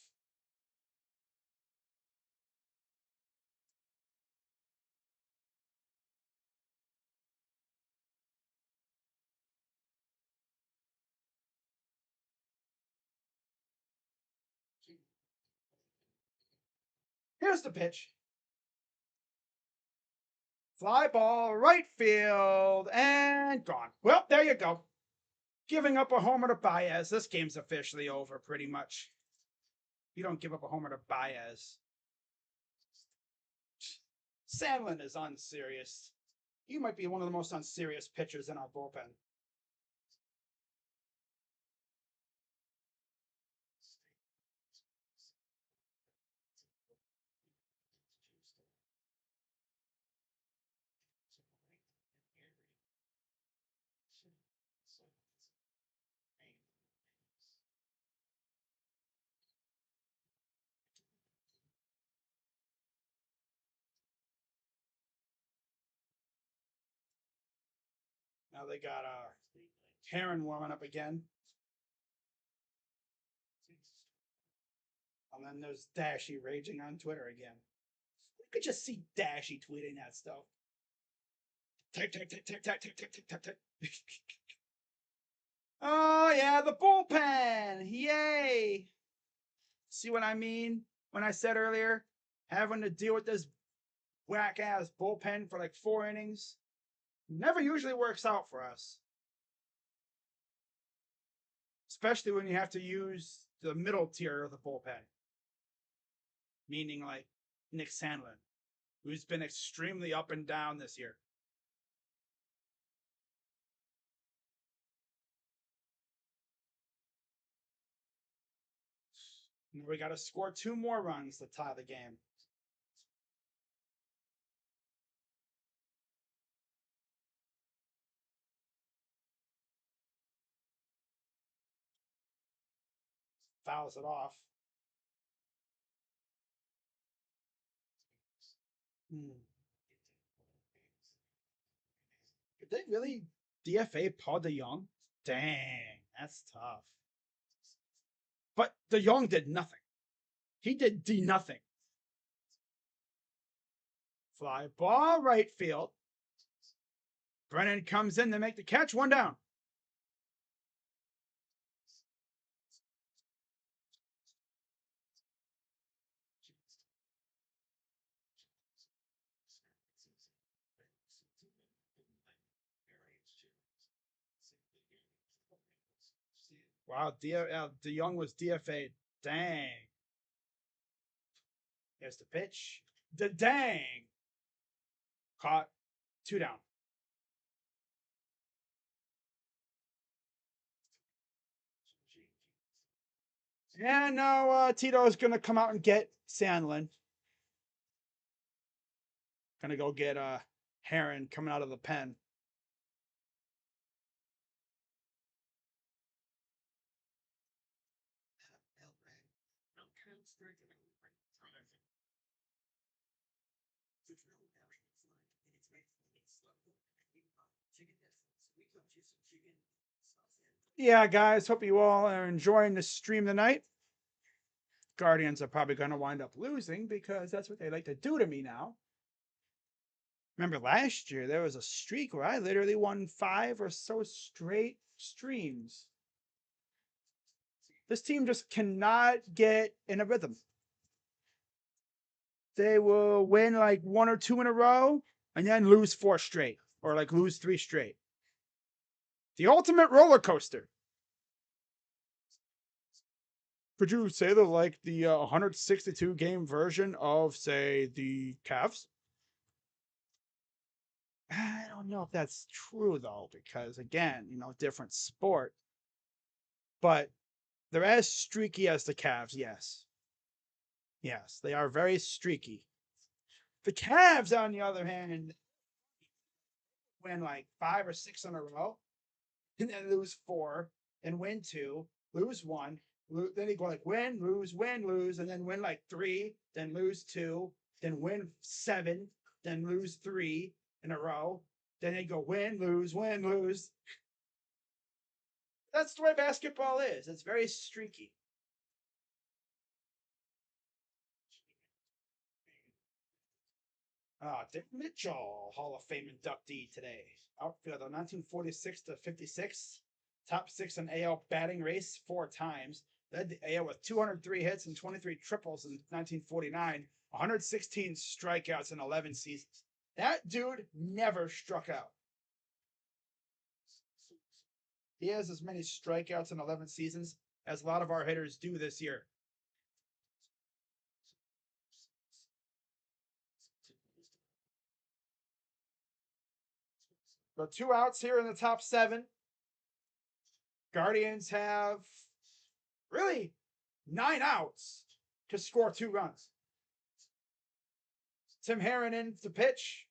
Here's the pitch. Fly ball, right field, and gone. Well, there you go. Giving up a homer to Baez. This game's officially over, pretty much. You don't give up a homer to Baez. Sandlin is unserious. He might be one of the most unserious pitchers in our bullpen. Now they got Heron warming up again. And then there's Dashy raging on Twitter again. You could just see Dashy tweeting that stuff. Type, type, type, type, type, type, type, type, type. Oh, yeah, the bullpen. Yay. See what I mean when I said earlier? Having to deal with this whack-ass bullpen for like 4 innings. Never usually works out for us. Especially when you have to use the middle tier of the bullpen. Meaning like Nick Sandlin, who's been extremely up and down this year. And we got to score 2 more runs to tie the game. Fouls it off. Did they really DFA Paul DeJong? Dang, that's tough. But DeJong did nothing. He did nothing. Fly ball right field. Brennan comes in to make the catch. 1 down. Wow, DeJong was DFA'd. Dang. Here's the pitch. The dang. Caught. 2 down. Yeah, no, Tito's going to come out and get Sandlin. Going to go get Heron coming out of the pen. Yeah, guys, hope you all are enjoying the stream tonight. Guardians are probably going to wind up losing because that's what they like to do to me now. Remember last year, there was a streak where I literally won 5 or so straight streams. This team just cannot get in a rhythm. They will win like 1 or 2 in a row and then lose 4 straight or like lose 3 straight. The ultimate roller coaster. Could you say they're like the 162 game version of, say, the Cavs? I don't know if that's true, though, because, again, different sport. But they're as streaky as the Cavs, yes. Yes, they are very streaky. The Cavs, on the other hand, win like 5 or 6 in a row, and then lose 4, and win 2, lose 1. Then they go like win, lose, and then win like 3, then lose 2, then win 7, then lose 3 in a row. Then they go win, lose. That's the way basketball is. It's very streaky. Dick Mitchell, Hall of Fame inductee today. Outfielder, 1946 to 56. Top 6 in AL batting race 4 times. Led the AL with 203 hits and 23 triples in 1949. 116 strikeouts in 11 seasons. That dude never struck out. He has as many strikeouts in 11 seasons as a lot of our hitters do this year. So 2 outs here in the top 7. Guardians have really 9 outs to score 2 runs. Tim Herron in to pitch.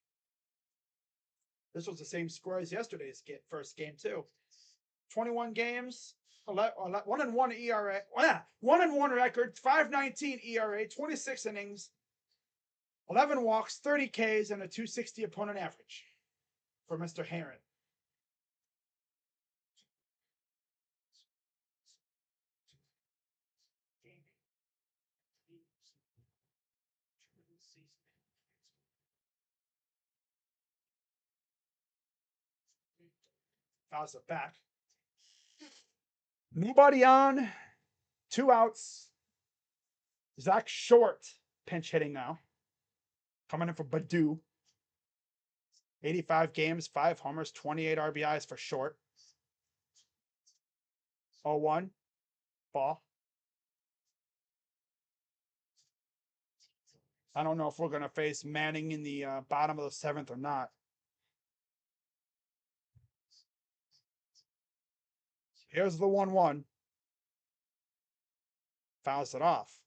This was the same score as yesterday's first game, too. 21 games, 1-1 ERA, 1-1 record, 5.19 ERA, 26 innings, 11 walks, 30 Ks, and a 260 opponent average for Mr. Herron. Fouls it back. Nobody on. 2 outs. Zach Short pinch hitting now. Coming in for Badu. 85 games, 5 homers, 28 RBIs for Short. 0-1. Ball. I don't know if we're going to face Manning in the bottom of the 7th or not. Here's the 1-1. Fouls it off.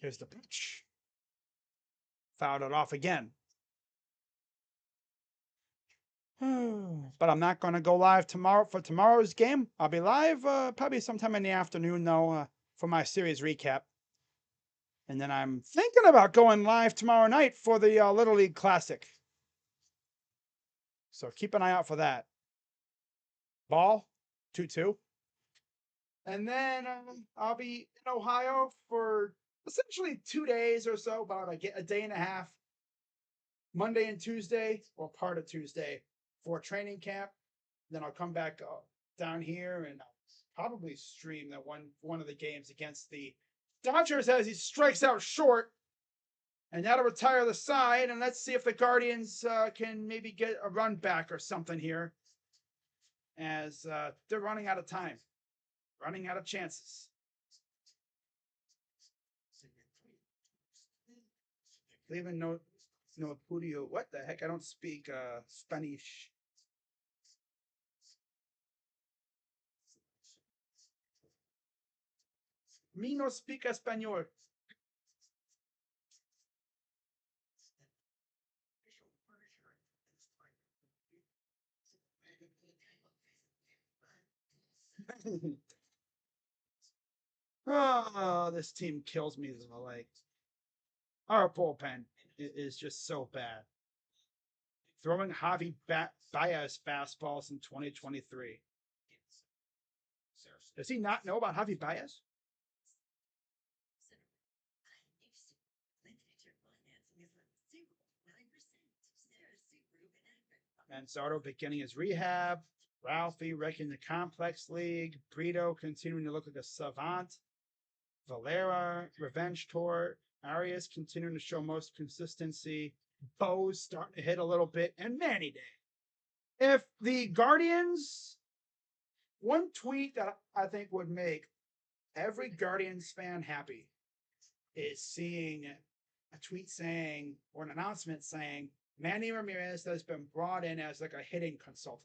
Here's the pitch. Fouled it off again. But I'm not going to go live tomorrow for tomorrow's game. I'll be live probably sometime in the afternoon, though, for my series recap. And then I'm thinking about going live tomorrow night for the Little League Classic. So keep an eye out for that. Ball, 2-2. And then I'll be in Ohio for essentially 2 days or so, about a day and a half. Monday and Tuesday, or part of Tuesday, for training camp. Then I'll come back down here and probably stream that one of the games against the Dodgers as he strikes out Short. And that'll retire the side. And let's see if the Guardians can maybe get a run back or something here, as they're running out of time, running out of chances. Cleveland no Pudio. What the heck? I don't speak Spanish. Me no speak español. Oh, this team kills me. Like, our bullpen is just so bad. Throwing Javi Baez fastballs in 2023. Does he not know about Javi Baez? Manzardo beginning his rehab. Ralphie wrecking the complex league. Brito continuing to look like a savant. Valera, Revenge Tour. Arias continuing to show most consistency. Bo's starting to hit a little bit. And Manny Day. If the Guardians, one tweet that I think would make every Guardians fan happy is seeing a tweet saying, or an announcement saying, Manny Ramirez has been brought in as like a hitting consultant.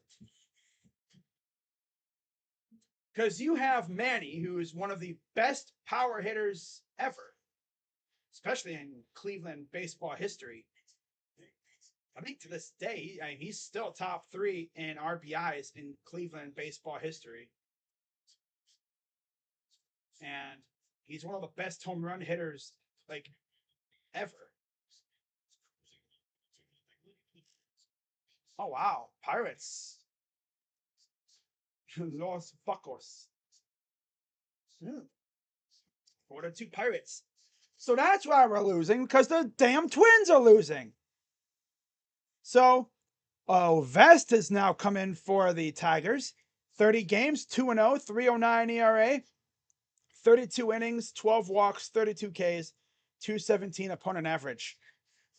Because you have Manny, who is one of the best power hitters ever, especially in Cleveland baseball history. I think to this day, he's still top 3 in RBIs in Cleveland baseball history. And he's one of the best home run hitters, like, ever. Oh, wow. Pirates. Los Buccos. 4-2 Pirates. So that's why we're losing, because the damn Twins are losing. So, Vest has now come in for the Tigers. 30 games, 2-0, 3.09 ERA, 32 innings, 12 walks, 32 Ks, 217 opponent average.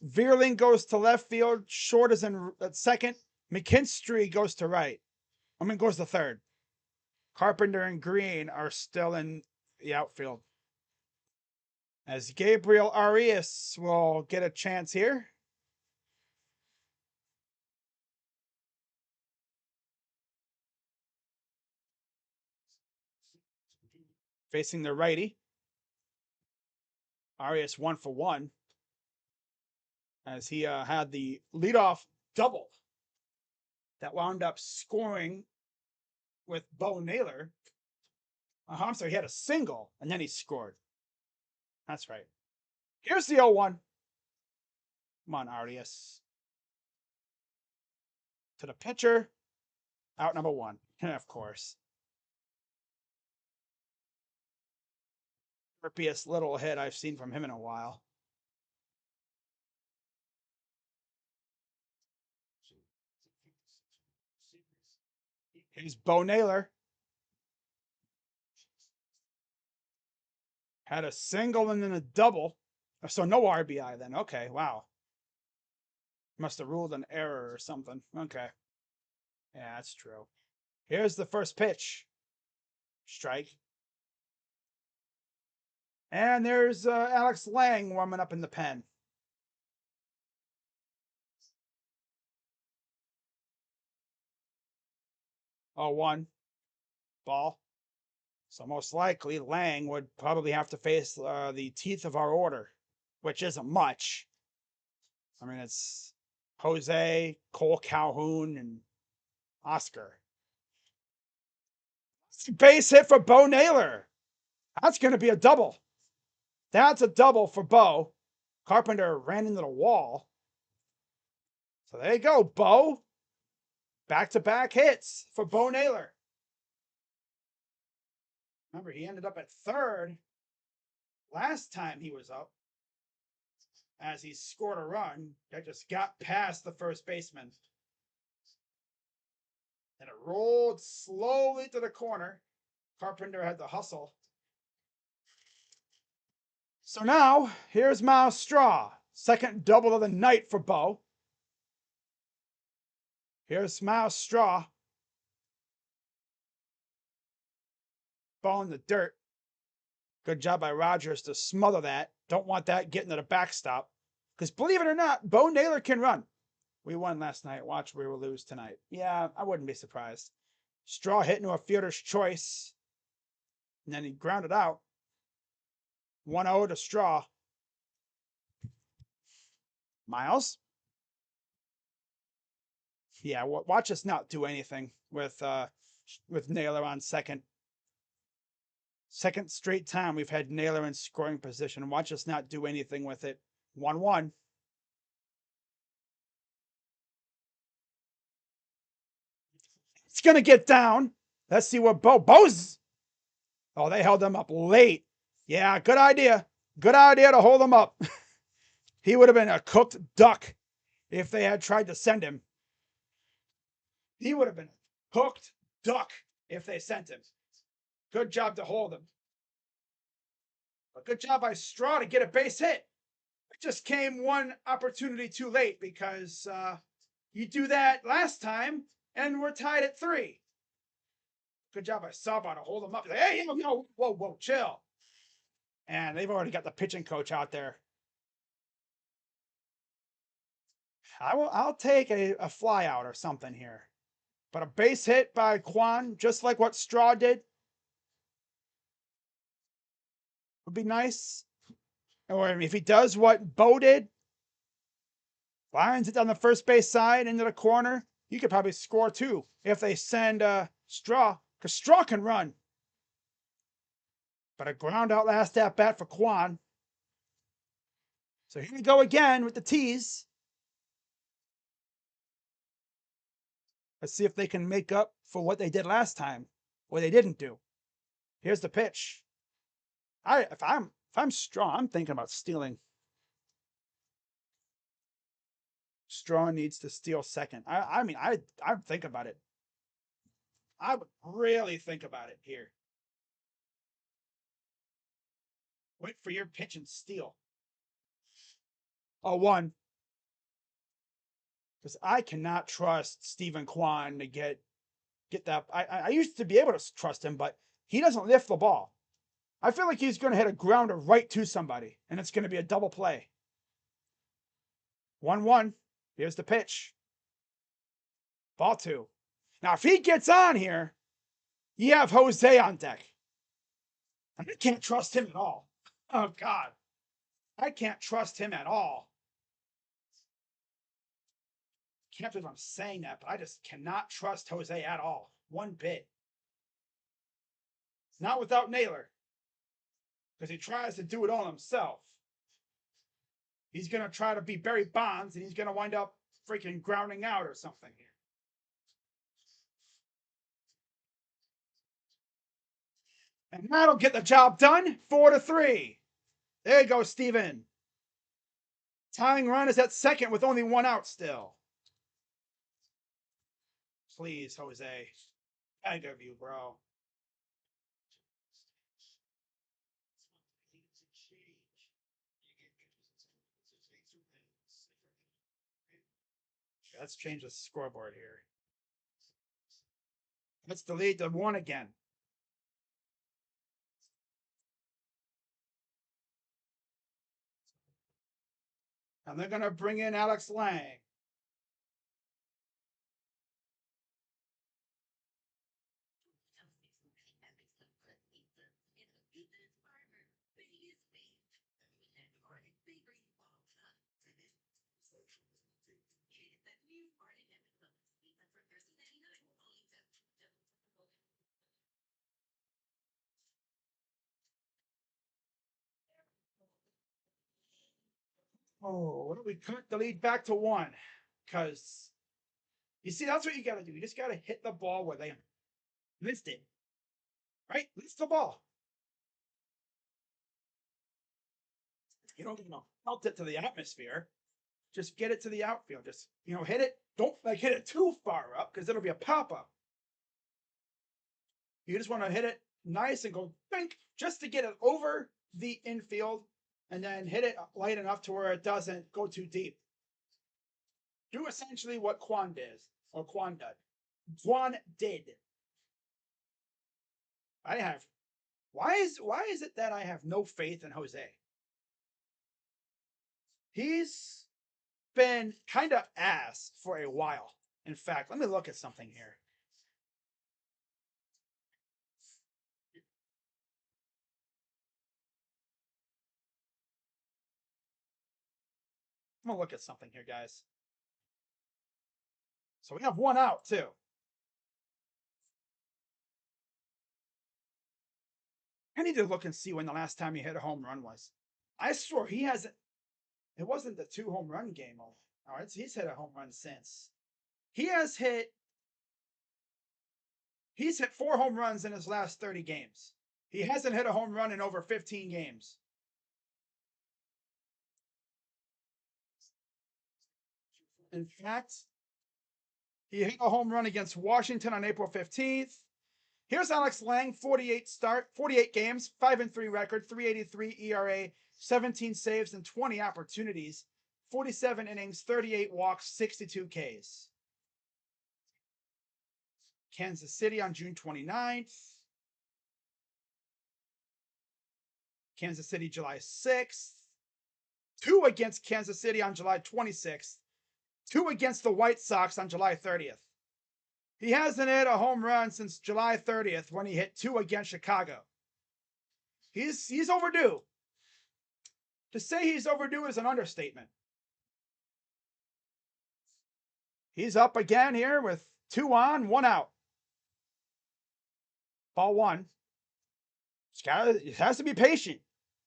Vierling goes to left field. Short is in second. McKinstry goes to right. Goes to third. Carpenter and Green are still in the outfield. As Gabriel Arias will get a chance here. Facing the righty. Arias 1 for 1. As he had the leadoff double that wound up scoring with Bo Naylor. I'm sorry, he had a single, and then he scored. That's right. Here's the 0-1. Come on, Arias. To the pitcher. Out number 1. Of course. Rippiest little hit I've seen from him in a while. Here's Bo Naylor. Had a single and then a double. So no RBI then. Okay, wow. Must have ruled an error or something. Okay. Yeah, that's true. Here's the first pitch. Strike. And there's Alex Lang warming up in the pen. Oh, 1. Ball. So most likely Lang would probably have to face the teeth of our order, which isn't much. I mean, it's Jose, Cole Calhoun, and Oscar. Base hit for Bo Naylor. That's going to be a double. That's a double for Bo. Carpenter ran into the wall. So there you go, Bo. Back-to-back hits for Bo Naylor. Remember, he ended up at third last time he was up, as he scored a run that just got past the first baseman. And it rolled slowly to the corner. Carpenter had to hustle. So now, here's Myles Straw. Second double of the night for Bo. Here's Myles Straw. Ball in the dirt. Good job by Rogers to smother that. Don't want that getting to the backstop. Because believe it or not, Bo Naylor can run. We won last night. Watch, we will lose tonight. Yeah, I wouldn't be surprised. Straw hit into a fielder's choice. And then he grounded out. 1-0 to Straw. Miles? Yeah, watch us not do anything with Naylor on second. Second straight time we've had Naylor in scoring position. Watch us not do anything with it. 1-1. It's going to get down. Let's see what Bo's. Oh, they held him up late. Yeah, good idea. Good idea to hold him up. He would have been a cooked duck if they had tried to send him. He would have been a cooked duck if they sent him. Good job to hold him. But good job by Straw to get a base hit. It just came one opportunity too late because you do that last time and we're tied at 3. Good job by Saba to hold him up. Like, hey, whoa, chill. And they've already got the pitching coach out there. I'll take a fly out or something here. But a base hit by Kwan, just like what Straw did, would be nice. Or if he does what Bo did, lines it on the first base side into the corner, you could probably score 2 if they send Straw, because Straw can run. But a ground out last at bat for Kwan. So here we go again with the tease. Let's see if they can make up for what they did last time, or they didn't do. Here's the pitch. If I'm Straw, I'm thinking about stealing. Straw needs to steal second. I'd think about it. I would really think about it here. Wait for your pitch and steal. 1. Because I cannot trust Stephen Kwan to get that. I used to be able to trust him, but he doesn't lift the ball. I feel like he's going to hit a grounder right to somebody, and it's going to be a double play. 1-1. Here's the pitch. Ball 2. Now, if he gets on here, you have Jose on deck. And I can't trust him at all. Oh, God. I can't trust him at all. Can't believe I'm saying that, but I just cannot trust Jose at all. One bit. Not without Naylor. Because he tries to do it all himself. He's going to try to be Barry Bonds, and he's going to wind up freaking grounding out or something here. And that'll get the job done. 4-3. There you go, Steven. Tying run is at second with only one out still. Please, Jose. Beg of you, bro. Let's change the scoreboard here. Let's delete the one again. And they're going to bring in Alex Lang. Oh, what do we cut the lead back to one? Because you see, that's what you got to do. You just got to hit the ball where they missed it. Right? Missed the ball. You don't melt it to the atmosphere. Just get it to the outfield. Just, hit it. Don't hit it too far up because it'll be a pop up. You just want to hit it nice and go think just to get it over the infield and then hit it light enough to where it doesn't go too deep. Do essentially what Kwan did. Kwan did. Why is it that I have no faith in Jose? He's been kind of ass for a while. In fact, let me look at something here. I'm gonna look at something here, guys. So we have one out too. I need to look and see when the last time he hit a home run was. I swore he hasn't. It wasn't the 2 home run game. All right, so he's hit a home run since. He's hit 4 home runs in his last 30 games. He hasn't hit a home run in over 15 games. In fact, he hit a home run against Washington on April 15th. Here's Alex Lang, 48 games, 5-3 record, 3.83 ERA, 17 saves and 20 opportunities, 47 innings, 38 walks, 62 Ks. Kansas City on June 29th. Kansas City July 6th. 2 against Kansas City on July 26th. 2 against the White Sox on July 30th. He hasn't hit a home run since July 30th when he hit 2 against Chicago. He's overdue. To say he's overdue is an understatement. He's up again here with 2 on, 1 out. Ball 1. It has to be patient.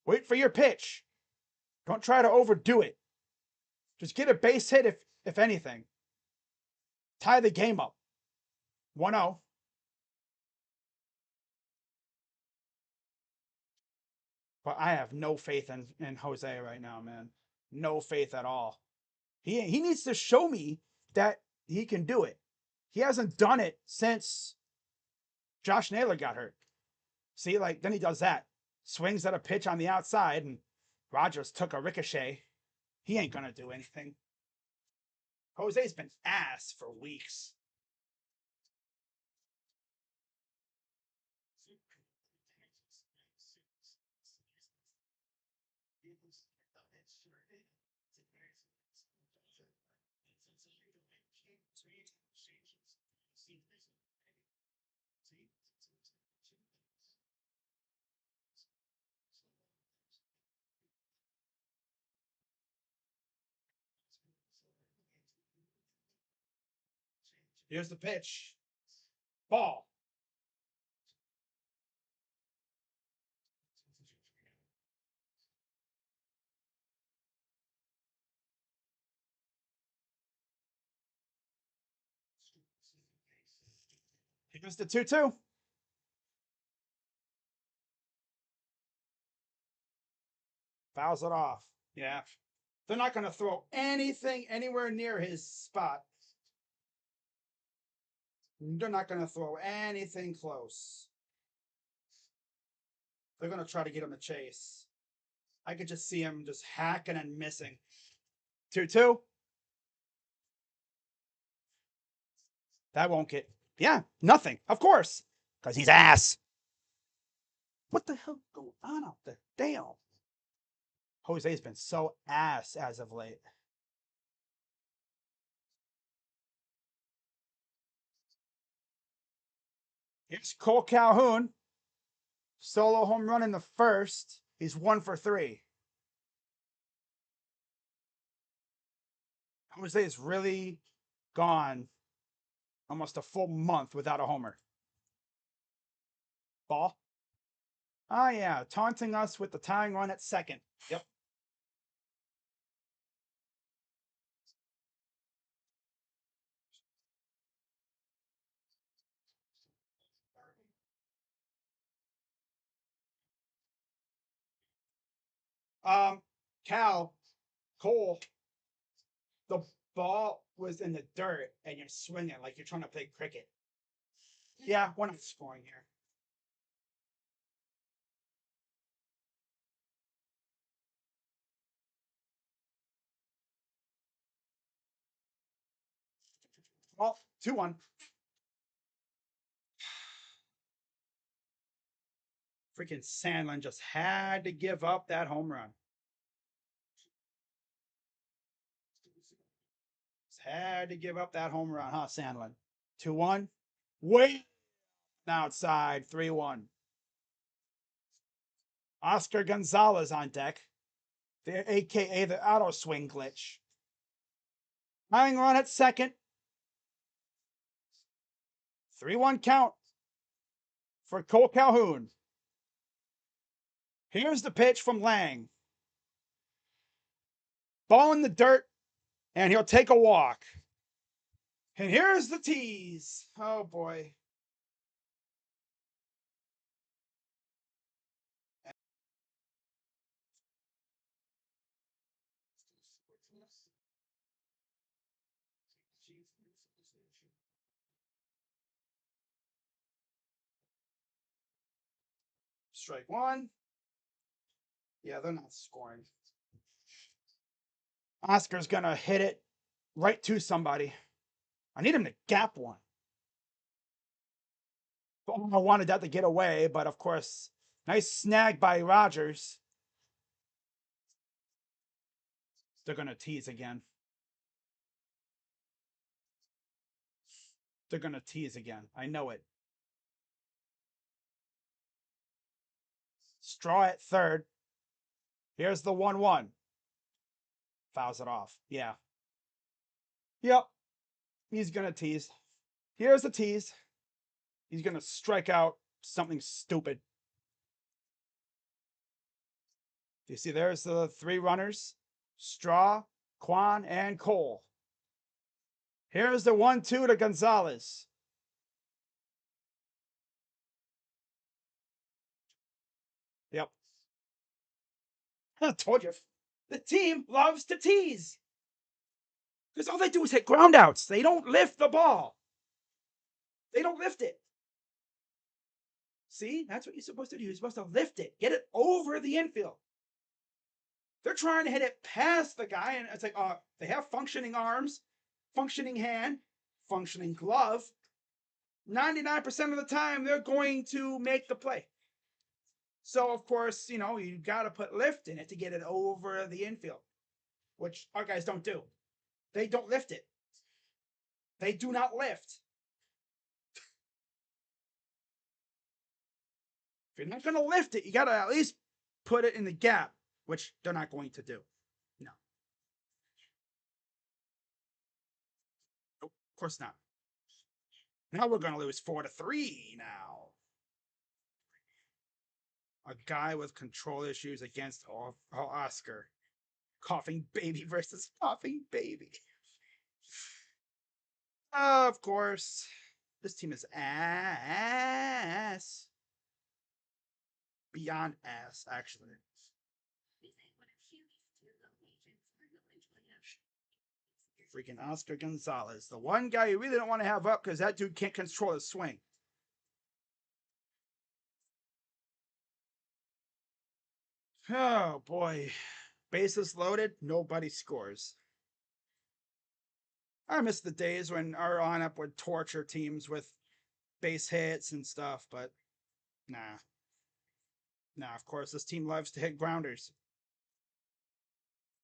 Wait for your pitch. Don't try to overdo it. Just get a base hit if anything. Tie the game up. 1-0. But I have no faith in Jose right now, man. No faith at all. He needs to show me that he can do it. He hasn't done it since Josh Naylor got hurt. See, then he does that. Swings at a pitch on the outside, and Rogers took a ricochet. He ain't gonna do anything. Jose's been ass for weeks. Here's the pitch. Ball. Here's the 2-2. Fouls it off. Yeah. They're not going to throw anything anywhere near his spot. They're not going to throw anything close. They're going to try to get him to chase. I could just see him just hacking and missing. 2-2. That won't get. Yeah, nothing. Of course. Because he's ass. What the hell going on out there? Damn. Jose's been so ass as of late. Here's Cole Calhoun. Solo home run in the first. He's 1 for 3. Jose is really gone almost a full month without a homer. Ball. Oh, yeah. Taunting us with the tying run at second. Yep. Cole, the ball was in the dirt and you're swinging like you're trying to play cricket. Yeah, we're not scoring here. Well, 2-1. Freaking Sandlin just had to give up that home run. Just had to give up that home run, huh, Sandlin? 2-1. Way outside, 3-1. Oscar Gonzalez on deck, aka the auto swing glitch. Tying run at second. 3-1 count for Cole Calhoun. Here's the pitch from Lang. Ball in the dirt, and he'll take a walk. And here's the tease. Oh, boy. Strike one. Yeah, they're not scoring. Oscar's going to hit it right to somebody. I need him to gap one. I wanted that to get away, but of course, nice snag by Rogers. They're going to tease again. They're going to tease again. I know it. Straw at third. Here's the 1-1. Fouls it off. Yeah. Yep. He's going to tease. Here's the tease. He's going to strike out something stupid. You see, there's the 3 runners. Straw, Kwan, and Cole. Here's the 1-2 to Gonzalez. Yep. I told you. The team loves to tease. Because all they do is hit groundouts. They don't lift the ball. They don't lift it. See, that's what you're supposed to do. You're supposed to lift it, get it over the infield. They're trying to hit it past the guy, and it's like, they have functioning arms, functioning hand, functioning glove. 99% of the time, they're going to make the play. So, of course, you got to put lift in it to get it over the infield, which our guys don't do. They don't lift it. They do not lift. If you're not going to lift it, you got to at least put it in the gap, which they're not going to do. No. Nope, of course not. Now we're going to lose 4-3 now. A guy with control issues against Oscar. Coughing baby versus coughing baby. Of course. This team is ass. Beyond ass, actually. Freaking Oscar Gonzalez. The one guy you really don't want to have up because that dude can't control his swing. Oh, boy. Bases loaded, nobody scores. I miss the days when our lineup would torture teams with base hits and stuff, but nah. Nah, of course, this team loves to hit grounders.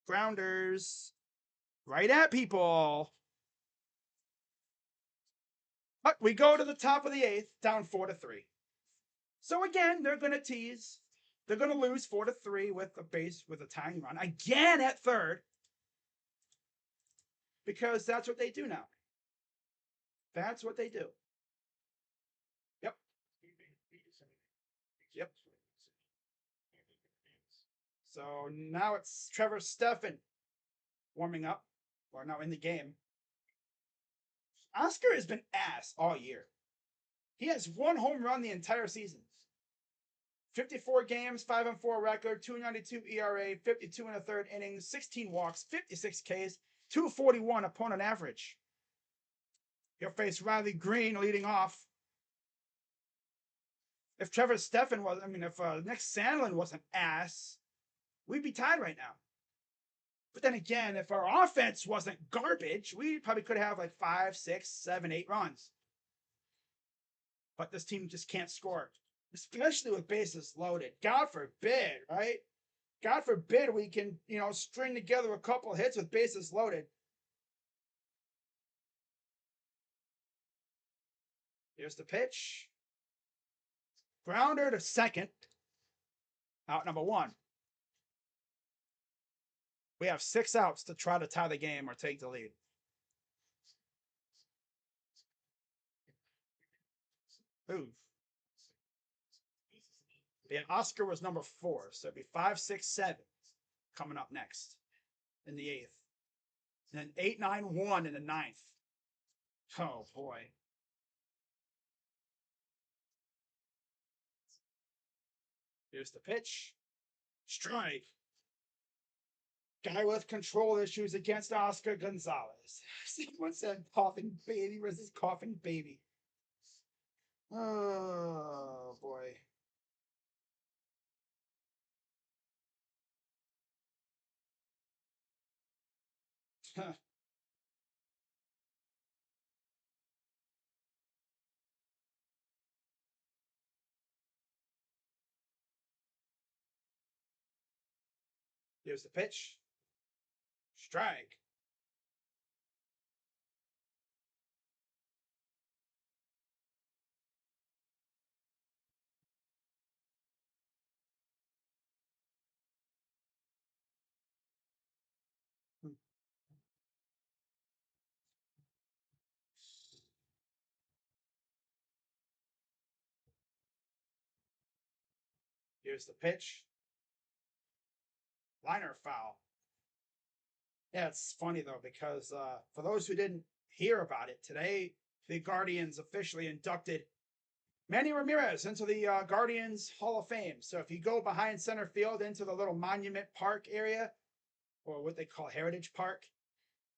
Grounders. Right at people. But we go to the top of the 8th, down 4-3. So again, they're going to tease. They're going to lose 4-3 with a tying run again at third, because that's what they do now. That's what they do. Yep. Yep. So now it's Trevor Stephan warming up, or now in the game. Oscar has been ass all year. He has 1 home run the entire season. 54 games, 5-4 record, 2.92 ERA, 52 and a third innings, 16 walks, 56 Ks, 241 opponent average. He'll face Riley Green leading off. If Trevor Stephan was, if Nick Sandlin wasn't ass, we'd be tied right now. But then again, if our offense wasn't garbage, we probably could have like 5, 6, 7, 8 runs. But this team just can't score, especially with bases loaded. God forbid, right? God forbid we can, string together a couple hits with bases loaded. Here's the pitch. Grounder to second. Out number 1. We have 6 outs to try to tie the game or take the lead. Ooh. Yeah, Oscar was number 4, so it'd be 5, 6, 7 coming up next in the 8th. And then 8, 9, 1 in the 9th. Oh, boy. Here's the pitch. Strike. Guy with control issues against Oscar Gonzalez. Someone said coughing baby versus coughing baby. Oh, boy. Here's the pitch. Strike. Here's the pitch. Liner foul. Yeah, it's funny though, because for those who didn't hear about it today, the Guardians officially inducted Manny Ramirez into the Guardians Hall of Fame. So if you go behind center field into the little Monument Park area, or what they call Heritage Park,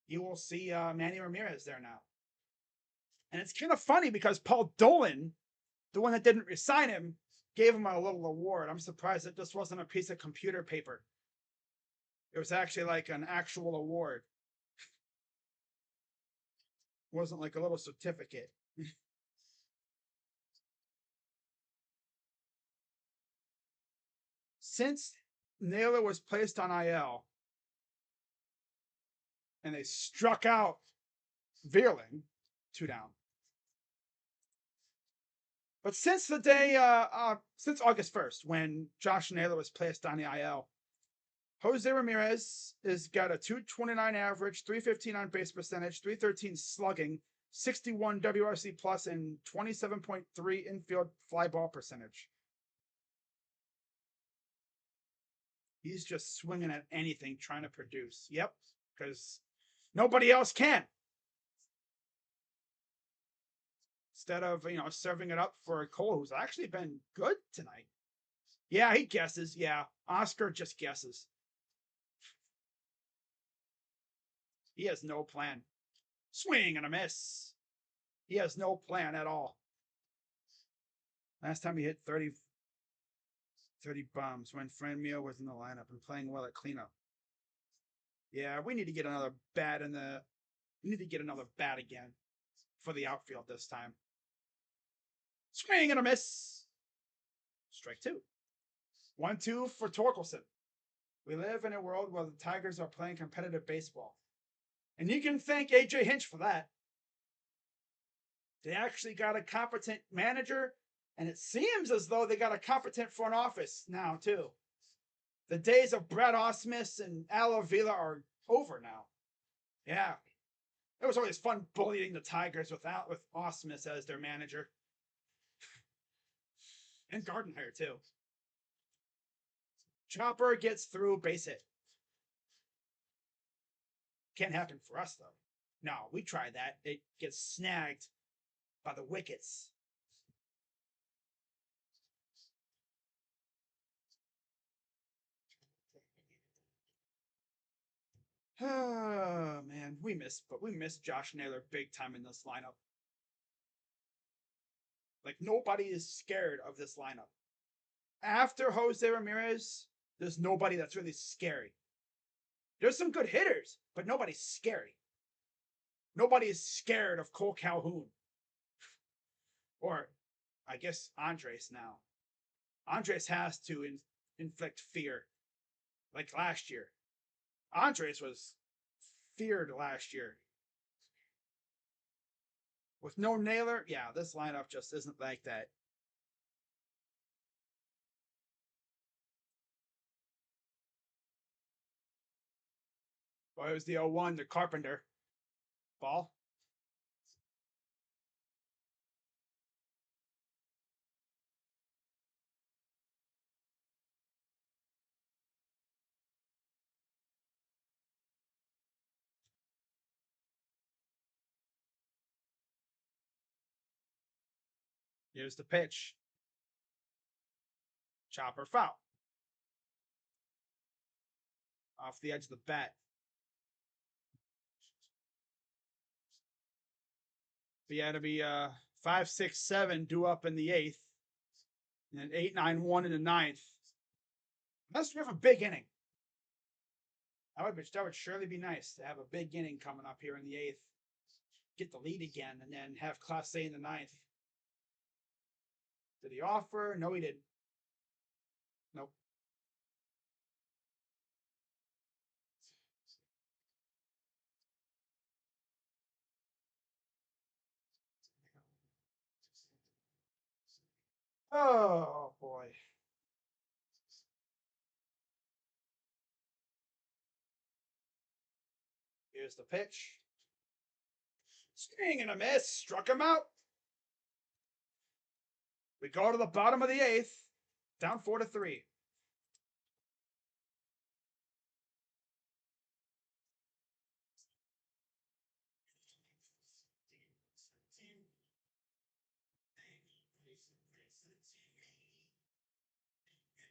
you will see Manny Ramirez there now. And it's kind of funny because Paul Dolan, the one that didn't resign him, gave him a little award. I'm surprised it just wasn't a piece of computer paper. It was actually like an actual award. It wasn't like a little certificate. Since Naylor was placed on IL and they struck out Vierling, 2 down. But since the day, since August 1st, when Josh Naylor was placed on the IL, Jose Ramirez has got a 229 average, 315 on base percentage, 313 slugging, 61 WRC plus, and 27.3 infield fly ball percentage. He's just swinging at anything, trying to produce. Yep, because nobody else can. Instead of, serving it up for Cole, who's actually been good tonight. Yeah, he guesses. Yeah, Oscar just guesses. He has no plan. Swing and a miss. He has no plan at all. Last time he hit 30 bombs when Franmil was in the lineup and playing well at cleanup. Yeah, we need to get another bat in the. We need to get another bat again for the outfield this time. Swing and a miss. Strike two. 1-2 for Torkelson. We live in a world where the Tigers are playing competitive baseball. And you can thank AJ Hinch for that. They actually got a competent manager, and it seems as though they got a competent front office now, too. The days of Brad Ausmus and Al Avila are over now. Yeah. It was always fun bullying the Tigers with Ausmus as their manager. And Gardenhire, too. Chopper gets through, base hit. Can't happen for us, though. No, we tried that. It gets snagged by the wickets. Oh, man. We miss Josh Naylor big time in this lineup. Like, nobody is scared of this lineup. After Jose Ramirez, there's nobody that's really scary. There's some good hitters, but nobody's scary. Nobody is scared of Cole Calhoun. Or, I guess, Andres now. Andres has to inflict fear. Like last year. Andres was feared last year. With no Naylor, yeah, this lineup just isn't like that. Well, it was the 0-1 to Carpenter. Ball. Here's the pitch. Chopper foul. Off the edge of the bat. He had to be 5, 6, 7 due up in the 8th. And then 8, 9, 1 in the 9th. Unless we have a big inning. That would surely be nice to have a big inning coming up here in the 8th. Get the lead again and then have Clase in the 9th. Did he offer? No, he didn't. Nope. Oh, boy. Here's the pitch. Swing and a miss. Struck him out. We go to the bottom of the 8th. Down 4-3.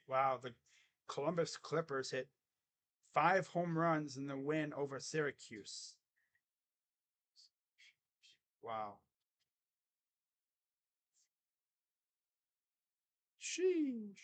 Wow, the Columbus Clippers hit 5 home runs in the win over Syracuse. Wow. Sheesh.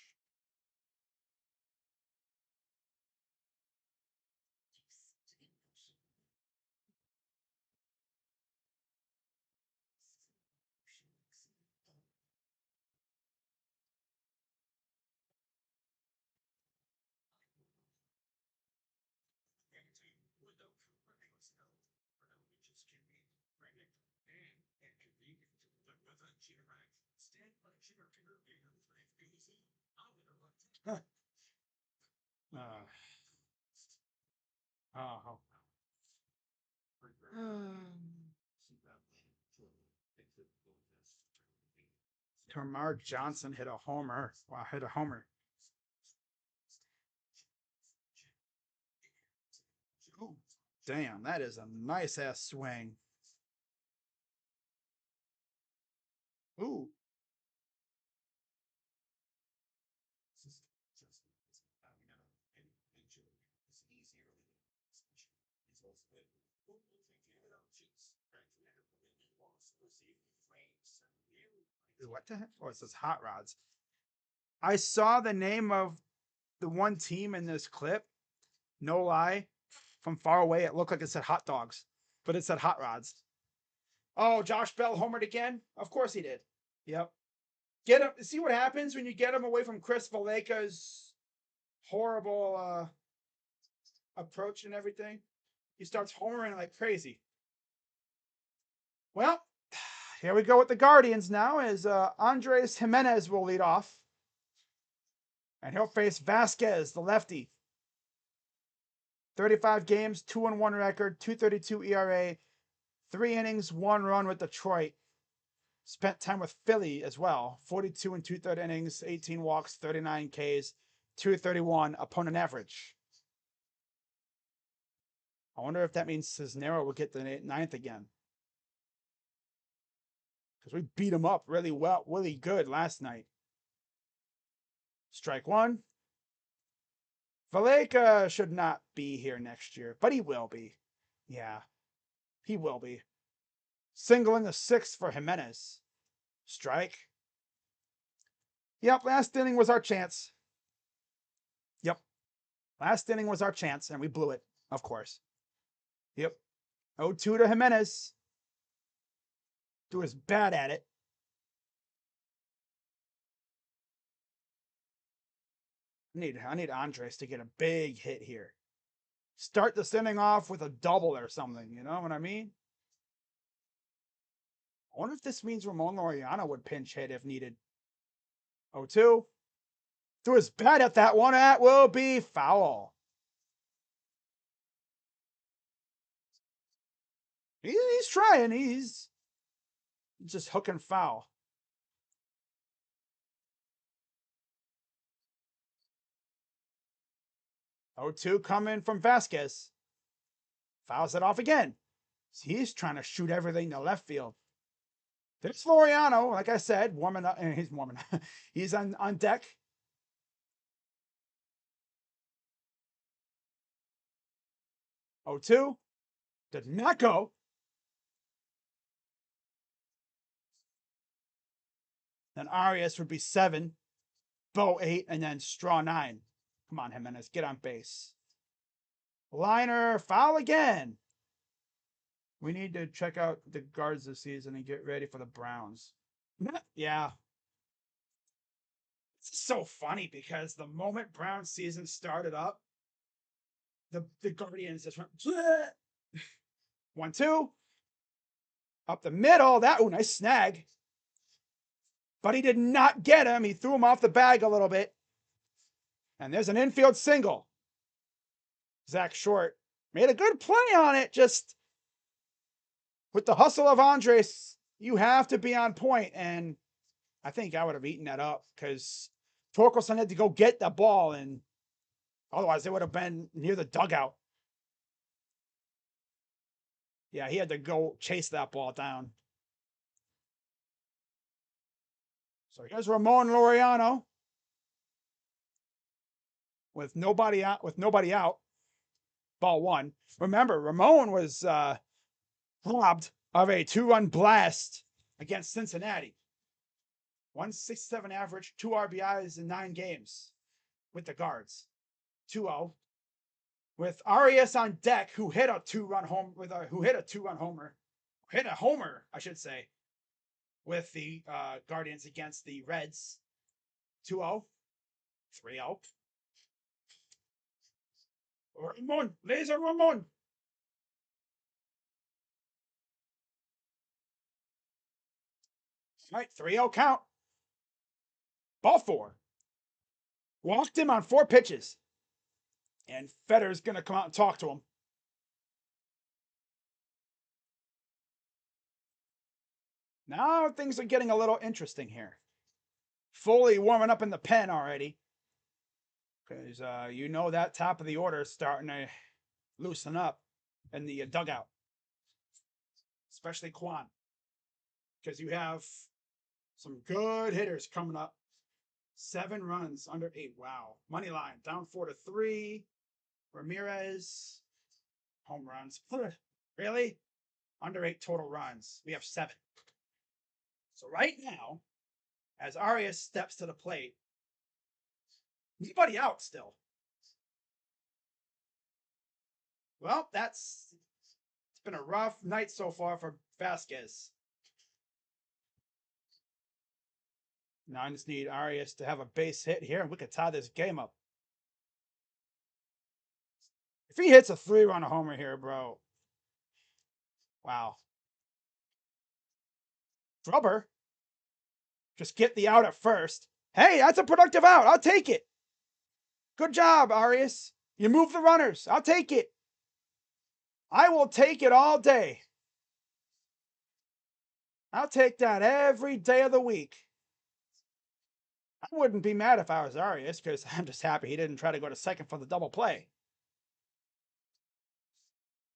Huh. Oh. Termarr Johnson hit a homer. Wow, hit a homer. Ooh, damn, that is a nice ass swing. Ooh. What the heck? Oh, it says Hot Rods. I saw the name of the one team in this clip. No lie. From far away, it looked like it said Hot Dogs, but it said Hot Rods. Oh, Josh Bell homered again? Of course he did. Yep. Get him. See what happens when you get him away from Chris Valleca's horrible approach and everything. He starts homering like crazy. Well, here we go with the Guardians now as Andres Jimenez will lead off. And he'll face Vasquez, the lefty. 35 games, 2-1 record, 2.32 ERA, 3 innings, 1 run with Detroit. Spent time with Philly as well. 42 and 2/3 innings, 18 walks, 39 Ks, 231 opponent average. I wonder if that means Cisnero will get the 9th again. Because we beat him up really well, really good last night. Strike one. Valleca should not be here next year, but he will be. Yeah, he will be. Single in the 6th for Jimenez. Strike. Yep, last inning was our chance. Yep. Last inning was our chance, and we blew it, of course. Yep. 0-2 to Jimenez. He was bad at it. I need Andres to get a big hit here. Start this inning off with a double or something, you know what I mean? I wonder if this means Ramon Laureano would pinch hit if needed. 0-2. Threw his bat at that one. That will be foul. He's trying. He's just hooking foul. Oh, 2 coming from Vasquez. Fouls it off again. He's trying to shoot everything to left field. There's Laureano, like I said, warming up, and he's warming up. He's on deck. 0-2. Did not go. Then Arias would be 7. Bo 8, and then Straw 9. Come on, Jimenez, get on base. Liner, foul again. We need to check out the guards this season and get ready for the Browns. Yeah. It's so funny because the moment Browns season started up, the Guardians just went 1-2. Up the middle. Nice snag. But he did not get him. He threw him off the bag a little bit. And there's an infield single. Zach Short made a good play on it. Just with the hustle of Andres, you have to be on point. And I think I would have eaten that up because Torkelson had to go get the ball. And otherwise, they would have been near the dugout. Yeah, he had to go chase that ball down. So here's Ramon Laureano with nobody out. Ball 1. Remember, Ramon was robbed of a 2-run blast against Cincinnati. 167 average, 2 RBIs in 9 games with the guards. 2-0. With Arias on deck, who hit a 2-run homer. Hit a homer, I should say, with the Guardians against the Reds. 2-0. 3-0. Ramon, Laser Ramon. All right, 3-0 count. Ball 4. Walked him on 4 pitches. And Fetter's going to come out and talk to him. Now things are getting a little interesting here. Foley warming up in the pen already. Because you know that top of the order is starting to loosen up in the dugout. Especially Kwan. Because you have some good hitters coming up. 7 runs under 8. Wow. Money line down 4-3. Ramirez. Home runs. Really? Under 8 total runs. We have 7. So right now, as Arias steps to the plate, anybody out still? Well, it's been a rough night so far for Vasquez. Now I just need Arias to have a base hit here, and we could tie this game up. If he hits a 3-run homer here, bro. Wow. Drubber. Just get the out at first. Hey, that's a productive out. I'll take it. Good job, Arias. You move the runners. I'll take it. I will take it all day. I'll take that every day of the week. I wouldn't be mad if I was Arias, because I'm just happy he didn't try to go to second for the double play.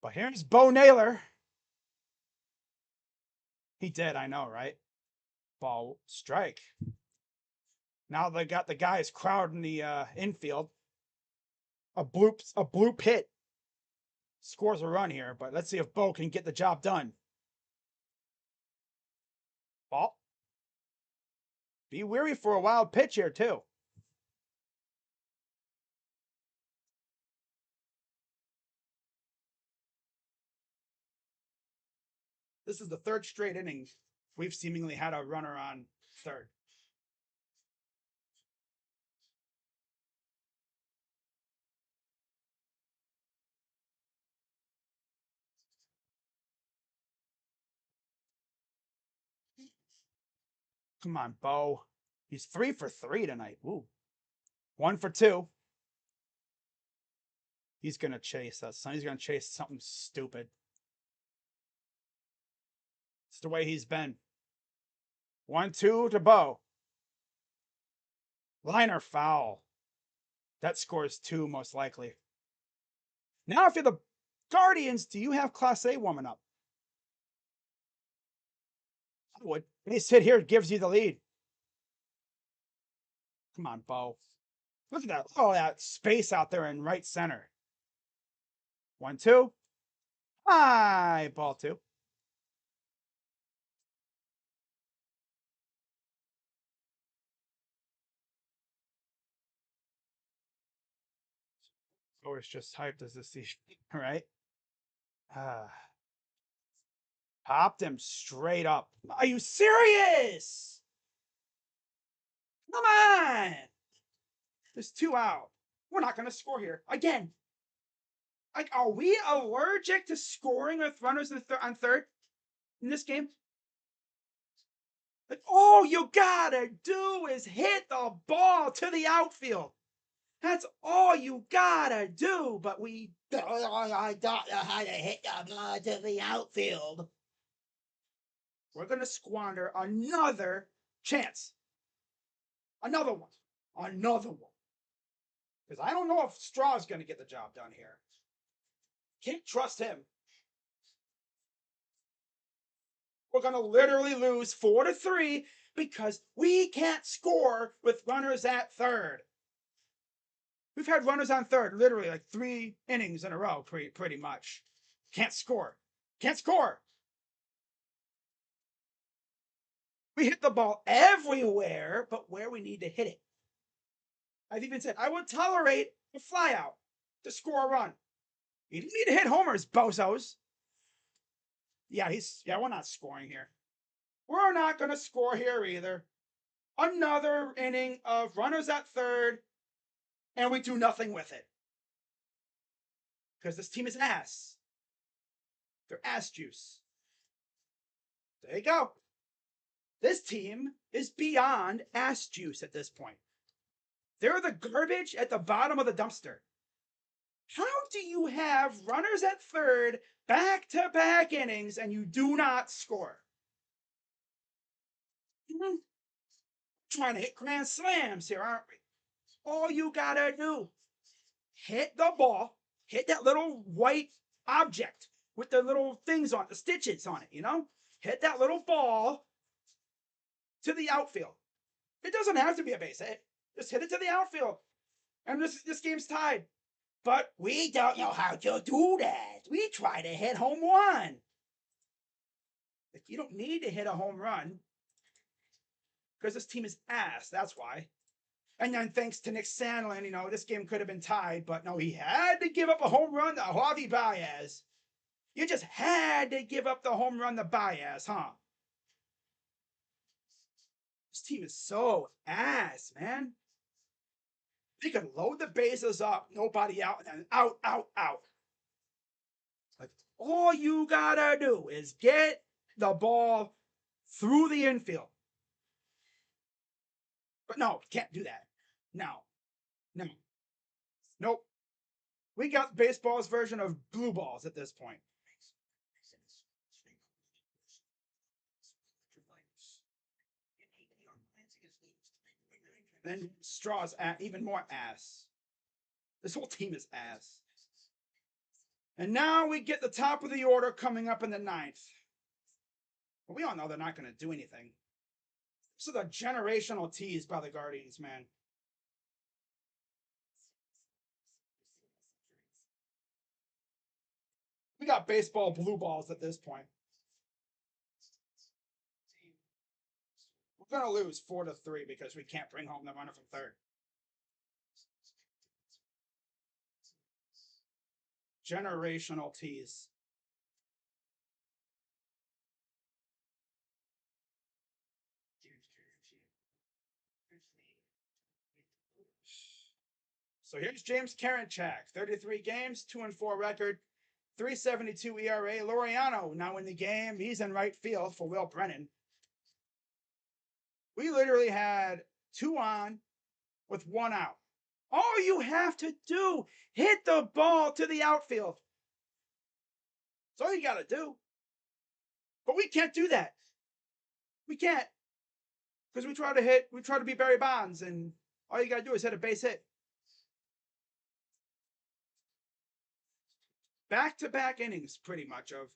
But here's Bo Naylor. He did, I know, right? Ball strike. Now they got the guys crowding the infield. A bloop hit scores a run here, but let's see if Bo can get the job done. Ball. Be weary for a wild pitch here, too. This is the third straight inning we've seemingly had a runner on third. Come on, Bo. He's 3 for 3 tonight. Ooh. 1 for 2. He's going to chase us. He's going to chase something stupid. It's the way he's been. 1-2 to Bo. Liner foul. That scores 2 most likely. Now if you're the Guardians, do you have Class A warming up? I would. Base hit here gives you the lead. Come on, Bo. Look at that. Oh, that space out there in right center. 1-2. High, ball 2. Oh, it's just hyped as this season, right? Popped him straight up. Are you serious? Come on. There's 2 out. We're not going to score here again. Like, are we allergic to scoring with runners on third in this game? Like, all you gotta do is hit the ball to the outfield. That's all you gotta do. But I don't know how to hit the ball to the outfield. We're gonna squander another chance. Another one. Because I don't know if Straw's gonna get the job done here. Can't trust him. We're going to literally lose 4-3 because we can't score with runners at third. We've had runners on third literally like 3 innings in a row, pretty much. Can't score. Can't score. We hit the ball everywhere, but where we need to hit it. I've even said I would tolerate a flyout to score a run. You need to hit homers, bozos. Yeah, we're not scoring here. We're not going to score here either. Another inning of runners at third, and we do nothing with it. Because this team is ass. They're ass juice. There you go. This team is beyond ass juice at this point. They're the garbage at the bottom of the dumpster. How do you have runners at third, back-to-back innings, and you do not score? Trying to hit grand slams here, aren't we? All you gotta do, hit the ball, hit that little white object with the little things on, the stitches on it, Hit that little ball to the outfield. It doesn't have to be a base hit. Just hit it to the outfield. And this game's tied. But we don't know how to do that. We try to hit home run. Like, you don't need to hit a home run because this team is ass. That's why. And then thanks to Nick Sandlin, this game could have been tied, but no, he had to give up a home run to Javi Baez. You just had to give up the home run to Baez, huh? This team is so ass, man. They could load the bases up, nobody out, and then out, out, out. Like, all you gotta do is get the ball through the infield. But no, can't do that. No. Nope. We got baseball's version of blue balls at this point. Then Straw's even more ass. This whole team is ass. And now we get the top of the order coming up in the ninth. But we all know they're not going to do anything. This is a generational tease by the Guardians, man. We got baseball blue balls at this point. We're going to lose 4-3 because we can't bring home the runner from third. Generational tease. So here's James Karinchak, 33 games, 2-4 record, 3.72 ERA. Laureano now in the game. He's in right field for Will Brennan. We literally had 2 on with 1 out. All you have to do, hit the ball to the outfield. That's all you got to do. But we can't do that. We can't. Because we try to be Barry Bonds, and all you got to do is hit a base hit. Back-to-back innings, pretty much, of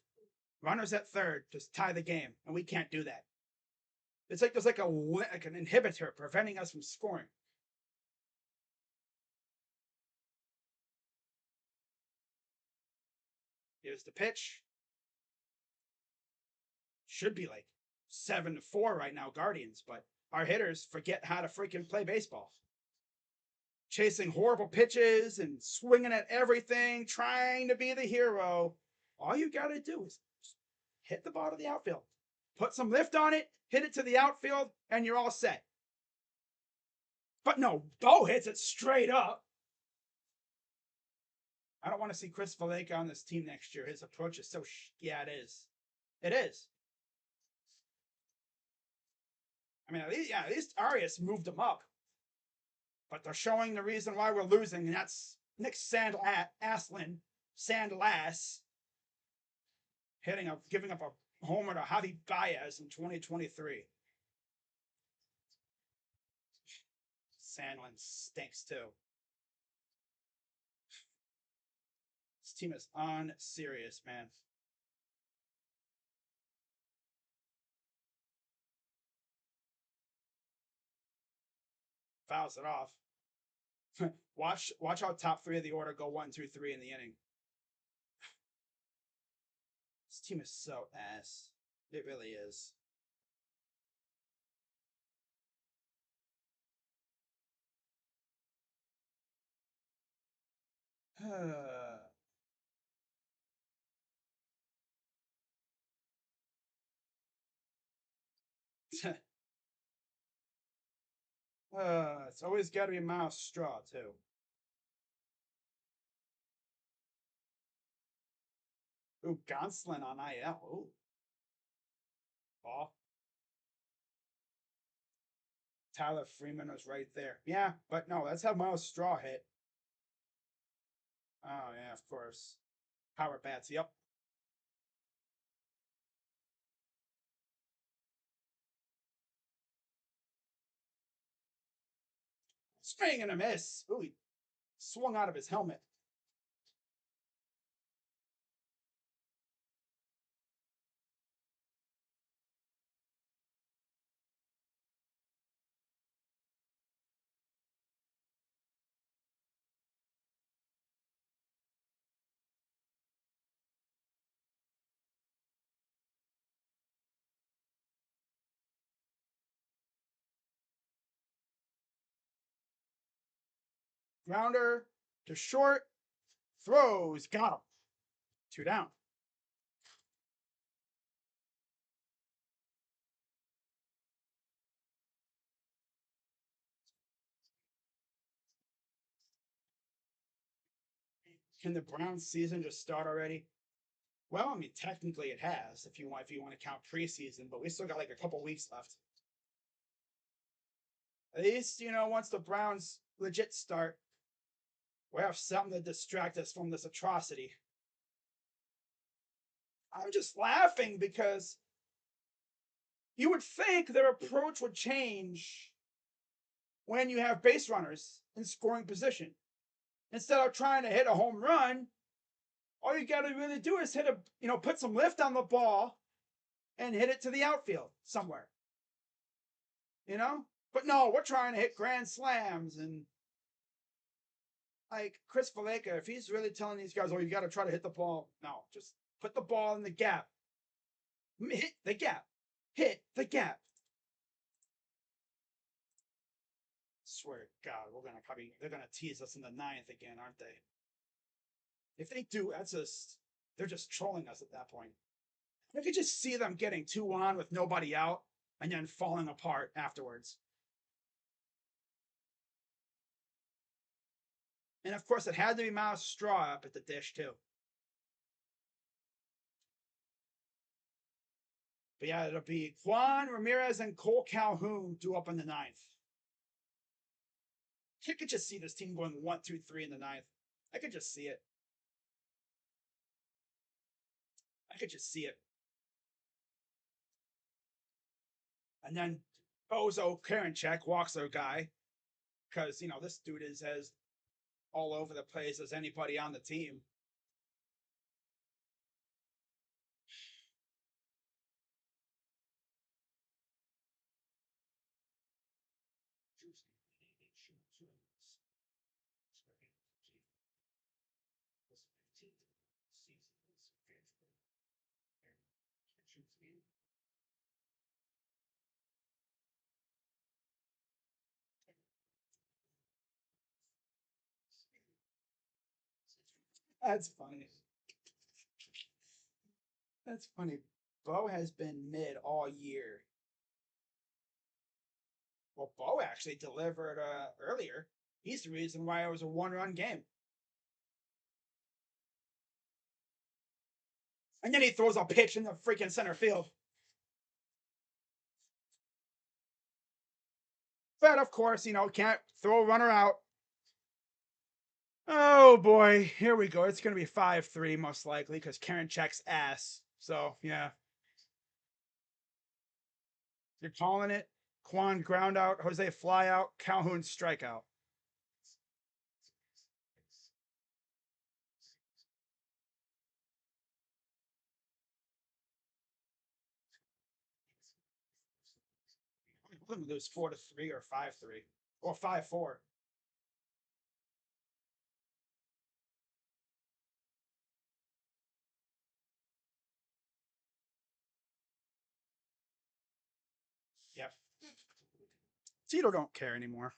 runners at third to tie the game, and we can't do that. It's like there's like an inhibitor preventing us from scoring. Here's the pitch. Should be like 7-4 right now, Guardians, but our hitters forget how to freaking play baseball. Chasing horrible pitches and swinging at everything, trying to be the hero. All you got to do is hit the ball to the outfield. Put some lift on it, hit it to the outfield, and you're all set. But no, Bo hits it straight up. I don't want to see Chris Valaika on this team next year. His approach is so yeah, it is. It is. I mean, at least Arias moved him up. But they're showing the reason why we're losing, and that's Nick Sandlass giving up a homer to Javi Baez in 2023. Sandlin stinks too. This team is unserious, man. Fouls it off. Watch how top 3 of the order go 1, 2, 3 in the inning. This team is so ass. It really is. It's always got to be Miles Straw, too. Ooh, Gonsolin on IL. Ooh. Ball. Tyler Freeman was right there. Yeah, but no, that's how Miles Straw hit. Oh, yeah, of course. Power bats, yep. Swing and a miss. Ooh, he swung out of his helmet. Grounder to short. Throws. Got him. 2 down. Can the Browns season just start already? Well, I mean, technically it has, if you want to count preseason, but we still got like a couple weeks left. At least, once the Browns legit start, we have something to distract us from this atrocity. I'm just laughing because you would think their approach would change when you have base runners in scoring position. Instead of trying to hit a home run, all you got to really do is put some lift on the ball and hit it to the outfield somewhere. But no, we're trying to hit grand slams. And like Chris Valaika, if he's really telling these guys, oh, you got to try to hit the ball, no, just put the ball in the gap. Hit the gap. Hit the gap. Swear to God, they're gonna tease us in the 9th again, aren't they? If they do, they're just trolling us at that point. I could just see them getting 2 on with nobody out and then falling apart afterwards. And of course, it had to be Miles Straw up at the dish too. But yeah, it'll be Juan Ramirez and Cole Calhoun due up in the 9th. I could just see this team going 1, 2, 3 in the 9th. I could just see it. I could just see it. And then Bozo Karinchak walks their guy. Because, this dude is as all over the place as anybody on the team. That's funny. That's funny. Bo has been mid all year. Well, Bo actually delivered earlier. He's the reason why it was a 1-run game. And then he throws a pitch in the freaking center field. But of course, can't throw a runner out. Oh boy, here we go. It's going to be 5-3 most likely because Karinchak's ass. So, yeah. You're calling it? Quan ground out, Jose fly out, Calhoun strikeout. We're going to lose 4-3 or 5-3 or 5-4. Yep. Tito don't care anymore.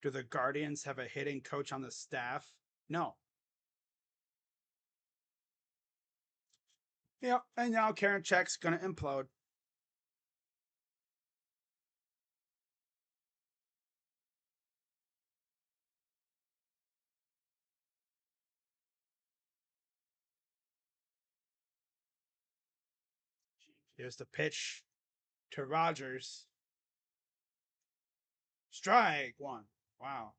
Do the Guardians have a hitting coach on the staff? No. Yep, and now Karinchak's going to implode. Here's the pitch to Rogers. Strike 1. Wow.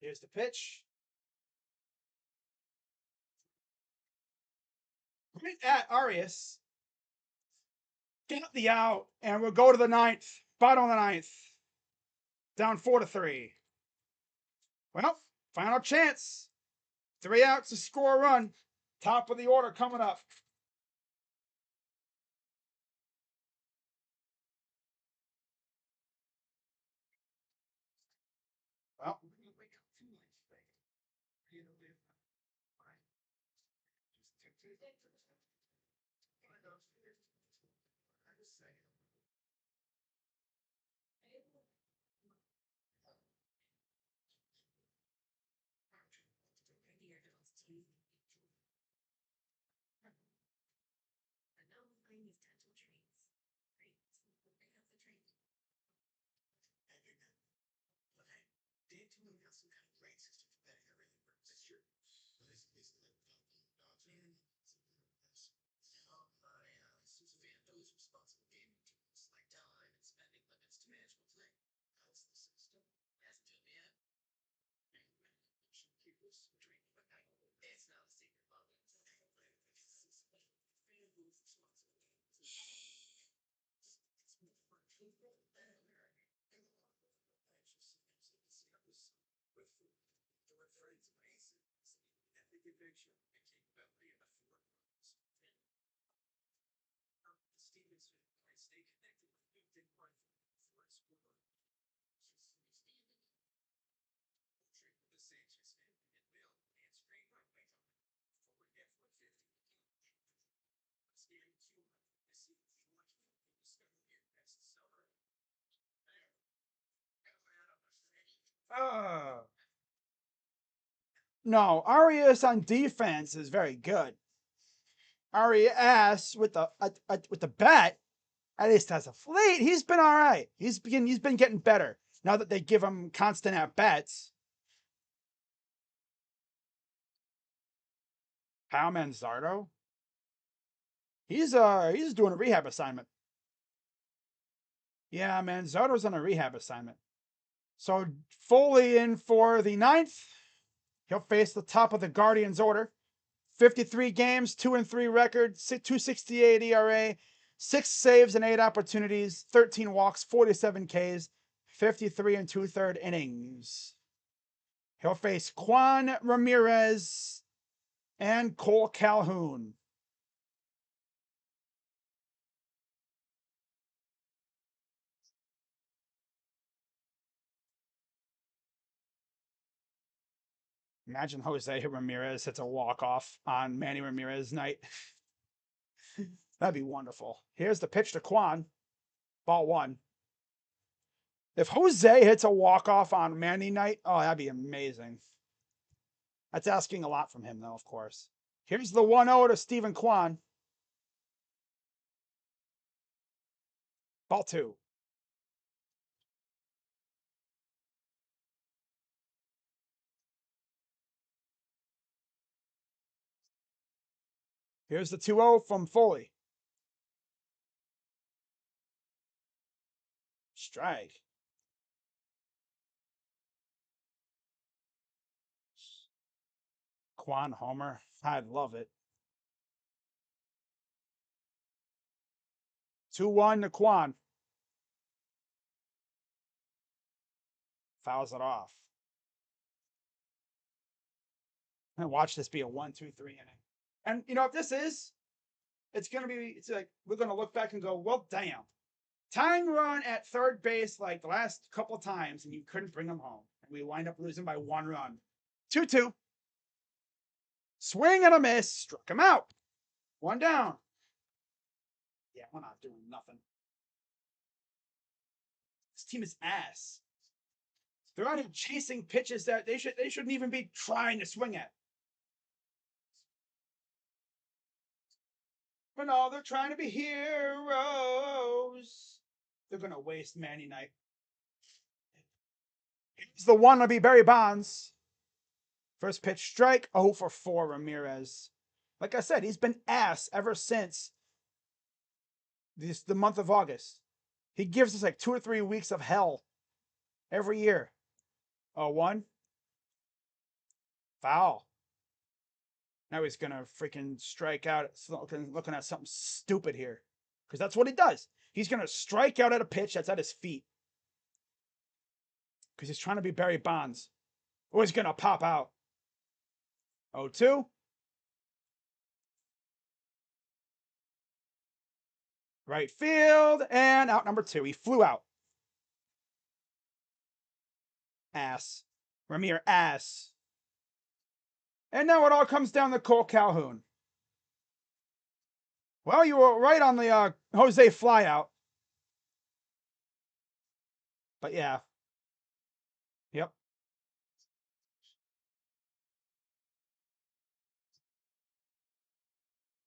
Here's the pitch. Right at Arias. Get the out, and we'll go to the 9th. Bottom of the 9th. Down 4-3. Well, final chance. 3 outs to score a run. Top of the order coming up. No, Arias on defense is very good. Arias with the bat at least has a fleet. He's been all right. He's been getting better now that they give him constant at bats. Kyle Manzardo, he's doing a rehab assignment. Yeah, Manzardo's on a rehab assignment. So Foley in for the 9th. He'll face the top of the Guardians order. 53 games, 2-3 record, 268 ERA, 6 saves and 8 opportunities, 13 walks, 47 Ks, 53 and 2/3 innings. He'll face Juan Ramirez and Cole Calhoun. Imagine Jose Ramirez hits a walk-off on Manny Ramirez night. That'd be wonderful. Here's the pitch to Juan. Ball 1. If Jose hits a walk-off on Manny night, oh, that'd be amazing. That's asking a lot from him, though, of course. Here's the 1-0 to Stephen Kwan. Ball 2. Here's the 2-0 from Foley. Strike. Kwan homer. I'd love it. 2-1 to Kwan. Fouls it off. And watch this be a 1-2-3 inning. And you know what this is? It's like we're gonna look back and go, well, damn. Tying run at third base like the last couple times, and you couldn't bring them home. And we wind up losing by 1 run. 2-2. Swing and a miss. Struck him out. 1 down. Yeah, we're not doing nothing. This team is ass. They're out here chasing pitches that they shouldn't even be trying to swing at. But no, they're trying to be heroes. They're gonna waste Manny night. He's the wannabe Barry Bonds. First pitch strike. 0 for 4 Ramirez. Like I said, he's been ass ever since the month of August. He gives us like 2 or 3 weeks of hell every year. 0-1. Foul. Now he's gonna freaking strike out. Looking at something stupid here, because that's what he does. He's gonna strike out at a pitch that's at his feet, because he's trying to be Barry Bonds. Or he's gonna pop out. 0-2. Right field and out number 2. He flew out. Ass. Ramir ass. And now it all comes down to Cole Calhoun. Well, you were right on the Jose flyout. But yeah. Yep.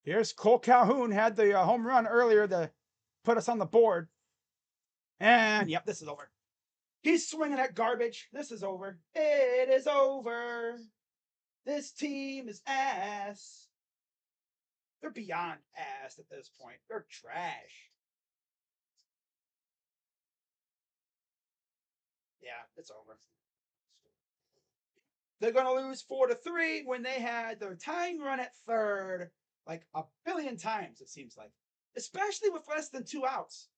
Here's Cole Calhoun had the home run earlier to put us on the board. And yep, this is over. He's swinging at garbage. This is over. It is over. This team is ass. They're beyond ass at this point. They're trash. Yeah, it's over. They're going to lose 4-3 when they had their tying run at third like a billion times, it seems like, especially with less than 2 outs.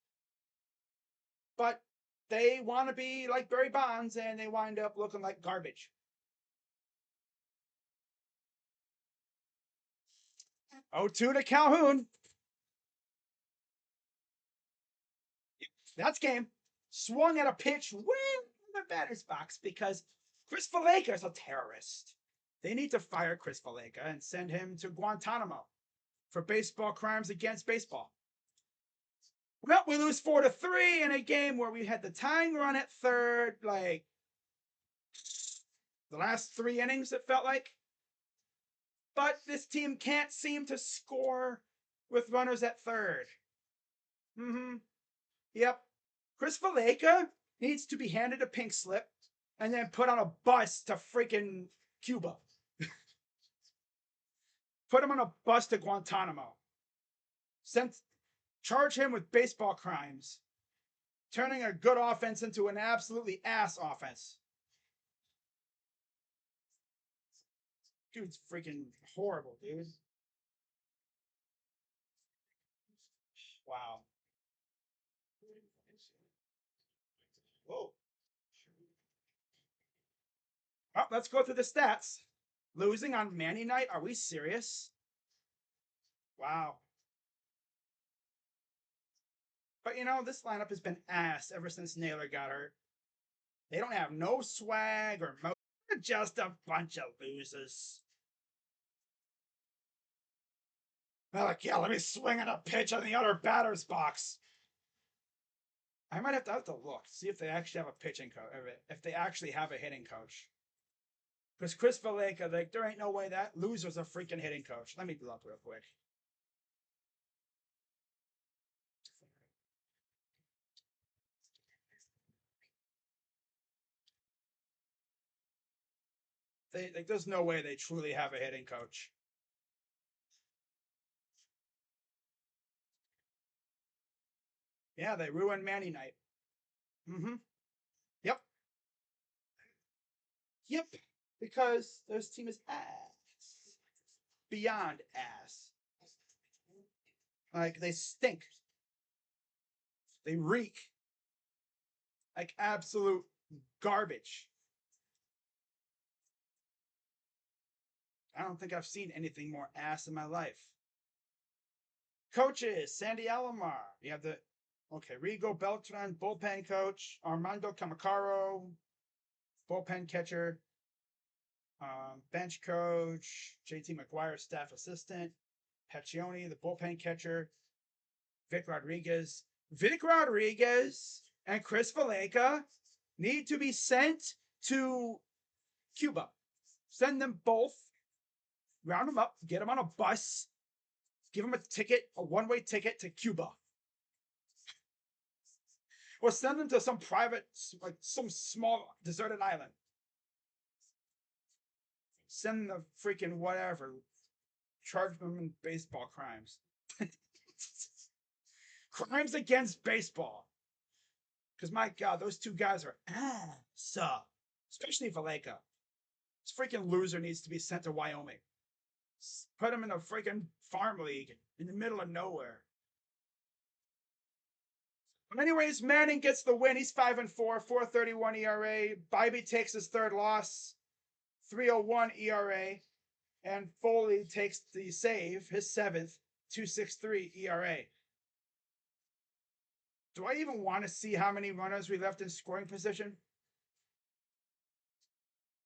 But they want to be like Barry Bonds and they wind up looking like garbage. 0-2 to Calhoun. That's game. Swung at a pitch way in the batter's box because Chris Valaika is a terrorist. They need to fire Chris Valaika and send him to Guantanamo for baseball crimes against baseball. Well, we lose 4-3 in a game where we had the tying run at third, like the last 3 innings, it felt like. But this team can't seem to score with runners at third. Yep. Chris Valaika needs to be handed a pink slip and then put on a bus to freaking Cuba. Put him on a bus to Guantanamo. Charge him with baseball crimes, turning a good offense into an absolutely ass offense. Dude's freaking horrible, dude. Wow. Whoa. Oh, let's go through the stats. Losing on Manny night? Are we serious? Wow. But you know, this lineup has been ass ever since Naylor got hurt. They don't have no swag or mo. They're just a bunch of losers. They're like, yeah, let me swing at a pitch on the other batter's box. I might have to look, see if they actually have a pitching coach, if they actually have a hitting coach. Because Chris Valaika, like, there ain't no way that loser's a freaking hitting coach. Let me look real quick. There's no way they truly have a hitting coach. Yeah, they ruined Manny night. Yep. Yep. Because this team is ass. Beyond ass. Like, they stink. They reek. Like absolute garbage. I don't think I've seen anything more ass in my life. Coaches, Sandy Alomar. You have the Rigo Beltran, bullpen coach, Armando Camacaro, bullpen catcher, bench coach, JT McGuire, staff assistant, Paccioni, the bullpen catcher, Vic Rodriguez. Vic Rodriguez and Chris Valaika need to be sent to Cuba. Send them both, round them up, get them on a bus, give them a ticket, a one-way ticket to Cuba. Or send them to some private, like some small deserted island. Send them the freaking whatever. Charge them in baseball crimes. Crimes against baseball. Because my God, those 2 guys are ass. Especially Valaika. This freaking loser needs to be sent to Wyoming. Put him in a freaking farm league in the middle of nowhere. But anyways, Manning gets the win. He's 5-4, 4.31 ERA. Bibee takes his 3rd loss, 3.01 ERA. And Foley takes the save, his 7th, 2.63 ERA. Do I even want to see how many runners we left in scoring position?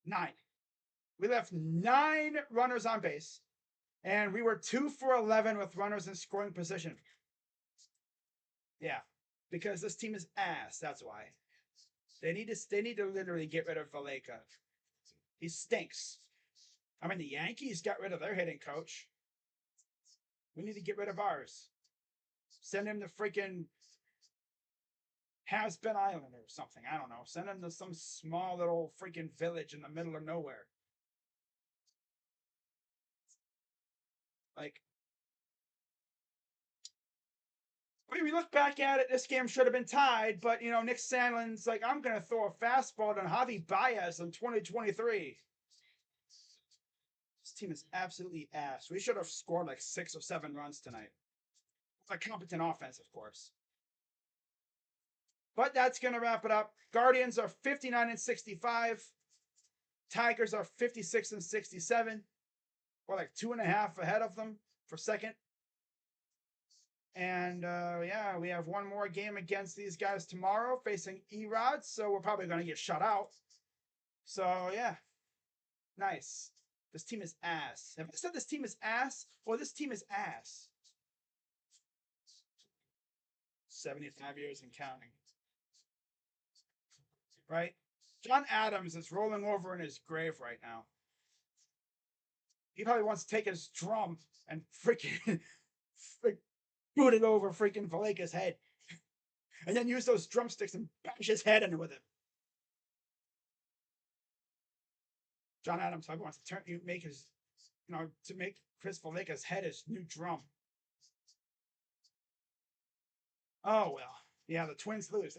9. We left 9 runners on base And we were 2 for 11 with runners in scoring position. Yeah, because this team is ass. That's why. They need to literally get rid of Valaika. He stinks. I mean, the Yankees got rid of their hitting coach. We need to get rid of ours. Send him to freaking Has-Been Island or something. I don't know. Send him to some small little freaking village in the middle of nowhere. Like, I mean, we look back at it, this game should have been tied, but, you know, Nick Sandlin's like, I'm going to throw a fastball to Javi Baez in 2023. This team is absolutely ass. We should have scored like 6 or 7 runs tonight. It's a competent offense, of course. But that's going to wrap it up. Guardians are 59 and 65. Tigers are 56 and 67. We're like 2.5 ahead of them for second. And yeah, we have one more game against these guys tomorrow facing Erod. So we're probably going to get shut out. So yeah, nice. This team is ass. Have I said this team is ass? Well, this team is ass. 75 years and counting. Right? John Adams is rolling over in his grave right now. He probably wants to take his drum and freaking boot it over freaking Valaika's head. And then use those drumsticks and bash his head in with it. John Adams probably wants to make his, to make Chris Valaika's head his new drum. Oh, well. Yeah, the Twins lose.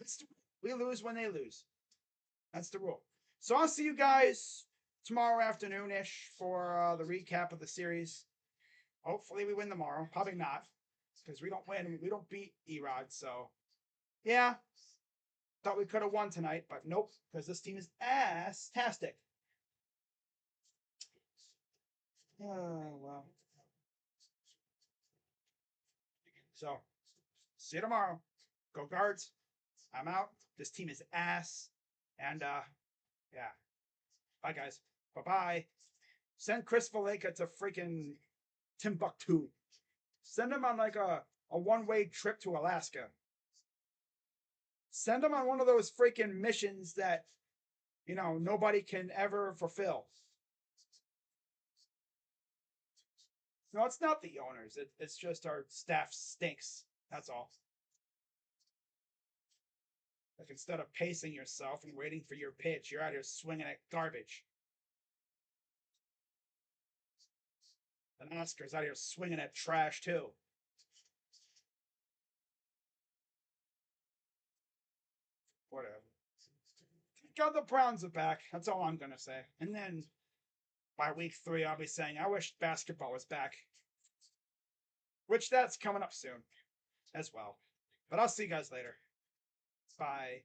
We lose when they lose. That's the rule. So I'll see you guys tomorrow afternoon-ish for the recap of the series. Hopefully we win tomorrow. Probably not, because we don't win. We don't beat Erod. So, yeah. Thought we could have won tonight, but nope, because this team is ass-tastic. Oh, well. So, see you tomorrow. Go Guards. I'm out. This team is ass. And, yeah. Bye, guys. Bye-bye. Send Chris Valaika to freaking Timbuktu. Send him on like a one-way trip to Alaska. Send him on one of those freaking missions that, nobody can ever fulfill. No, it's not the owners. It's just our staff stinks. That's all. Like, instead of pacing yourself and waiting for your pitch, you're out here swinging at garbage. And Oscar's out here swinging at trash, too. Whatever. Thank God the Browns are back. That's all I'm going to say. And then by week 3, I'll be saying, I wish basketball was back. Which that's coming up soon as well. But I'll see you guys later. Bye.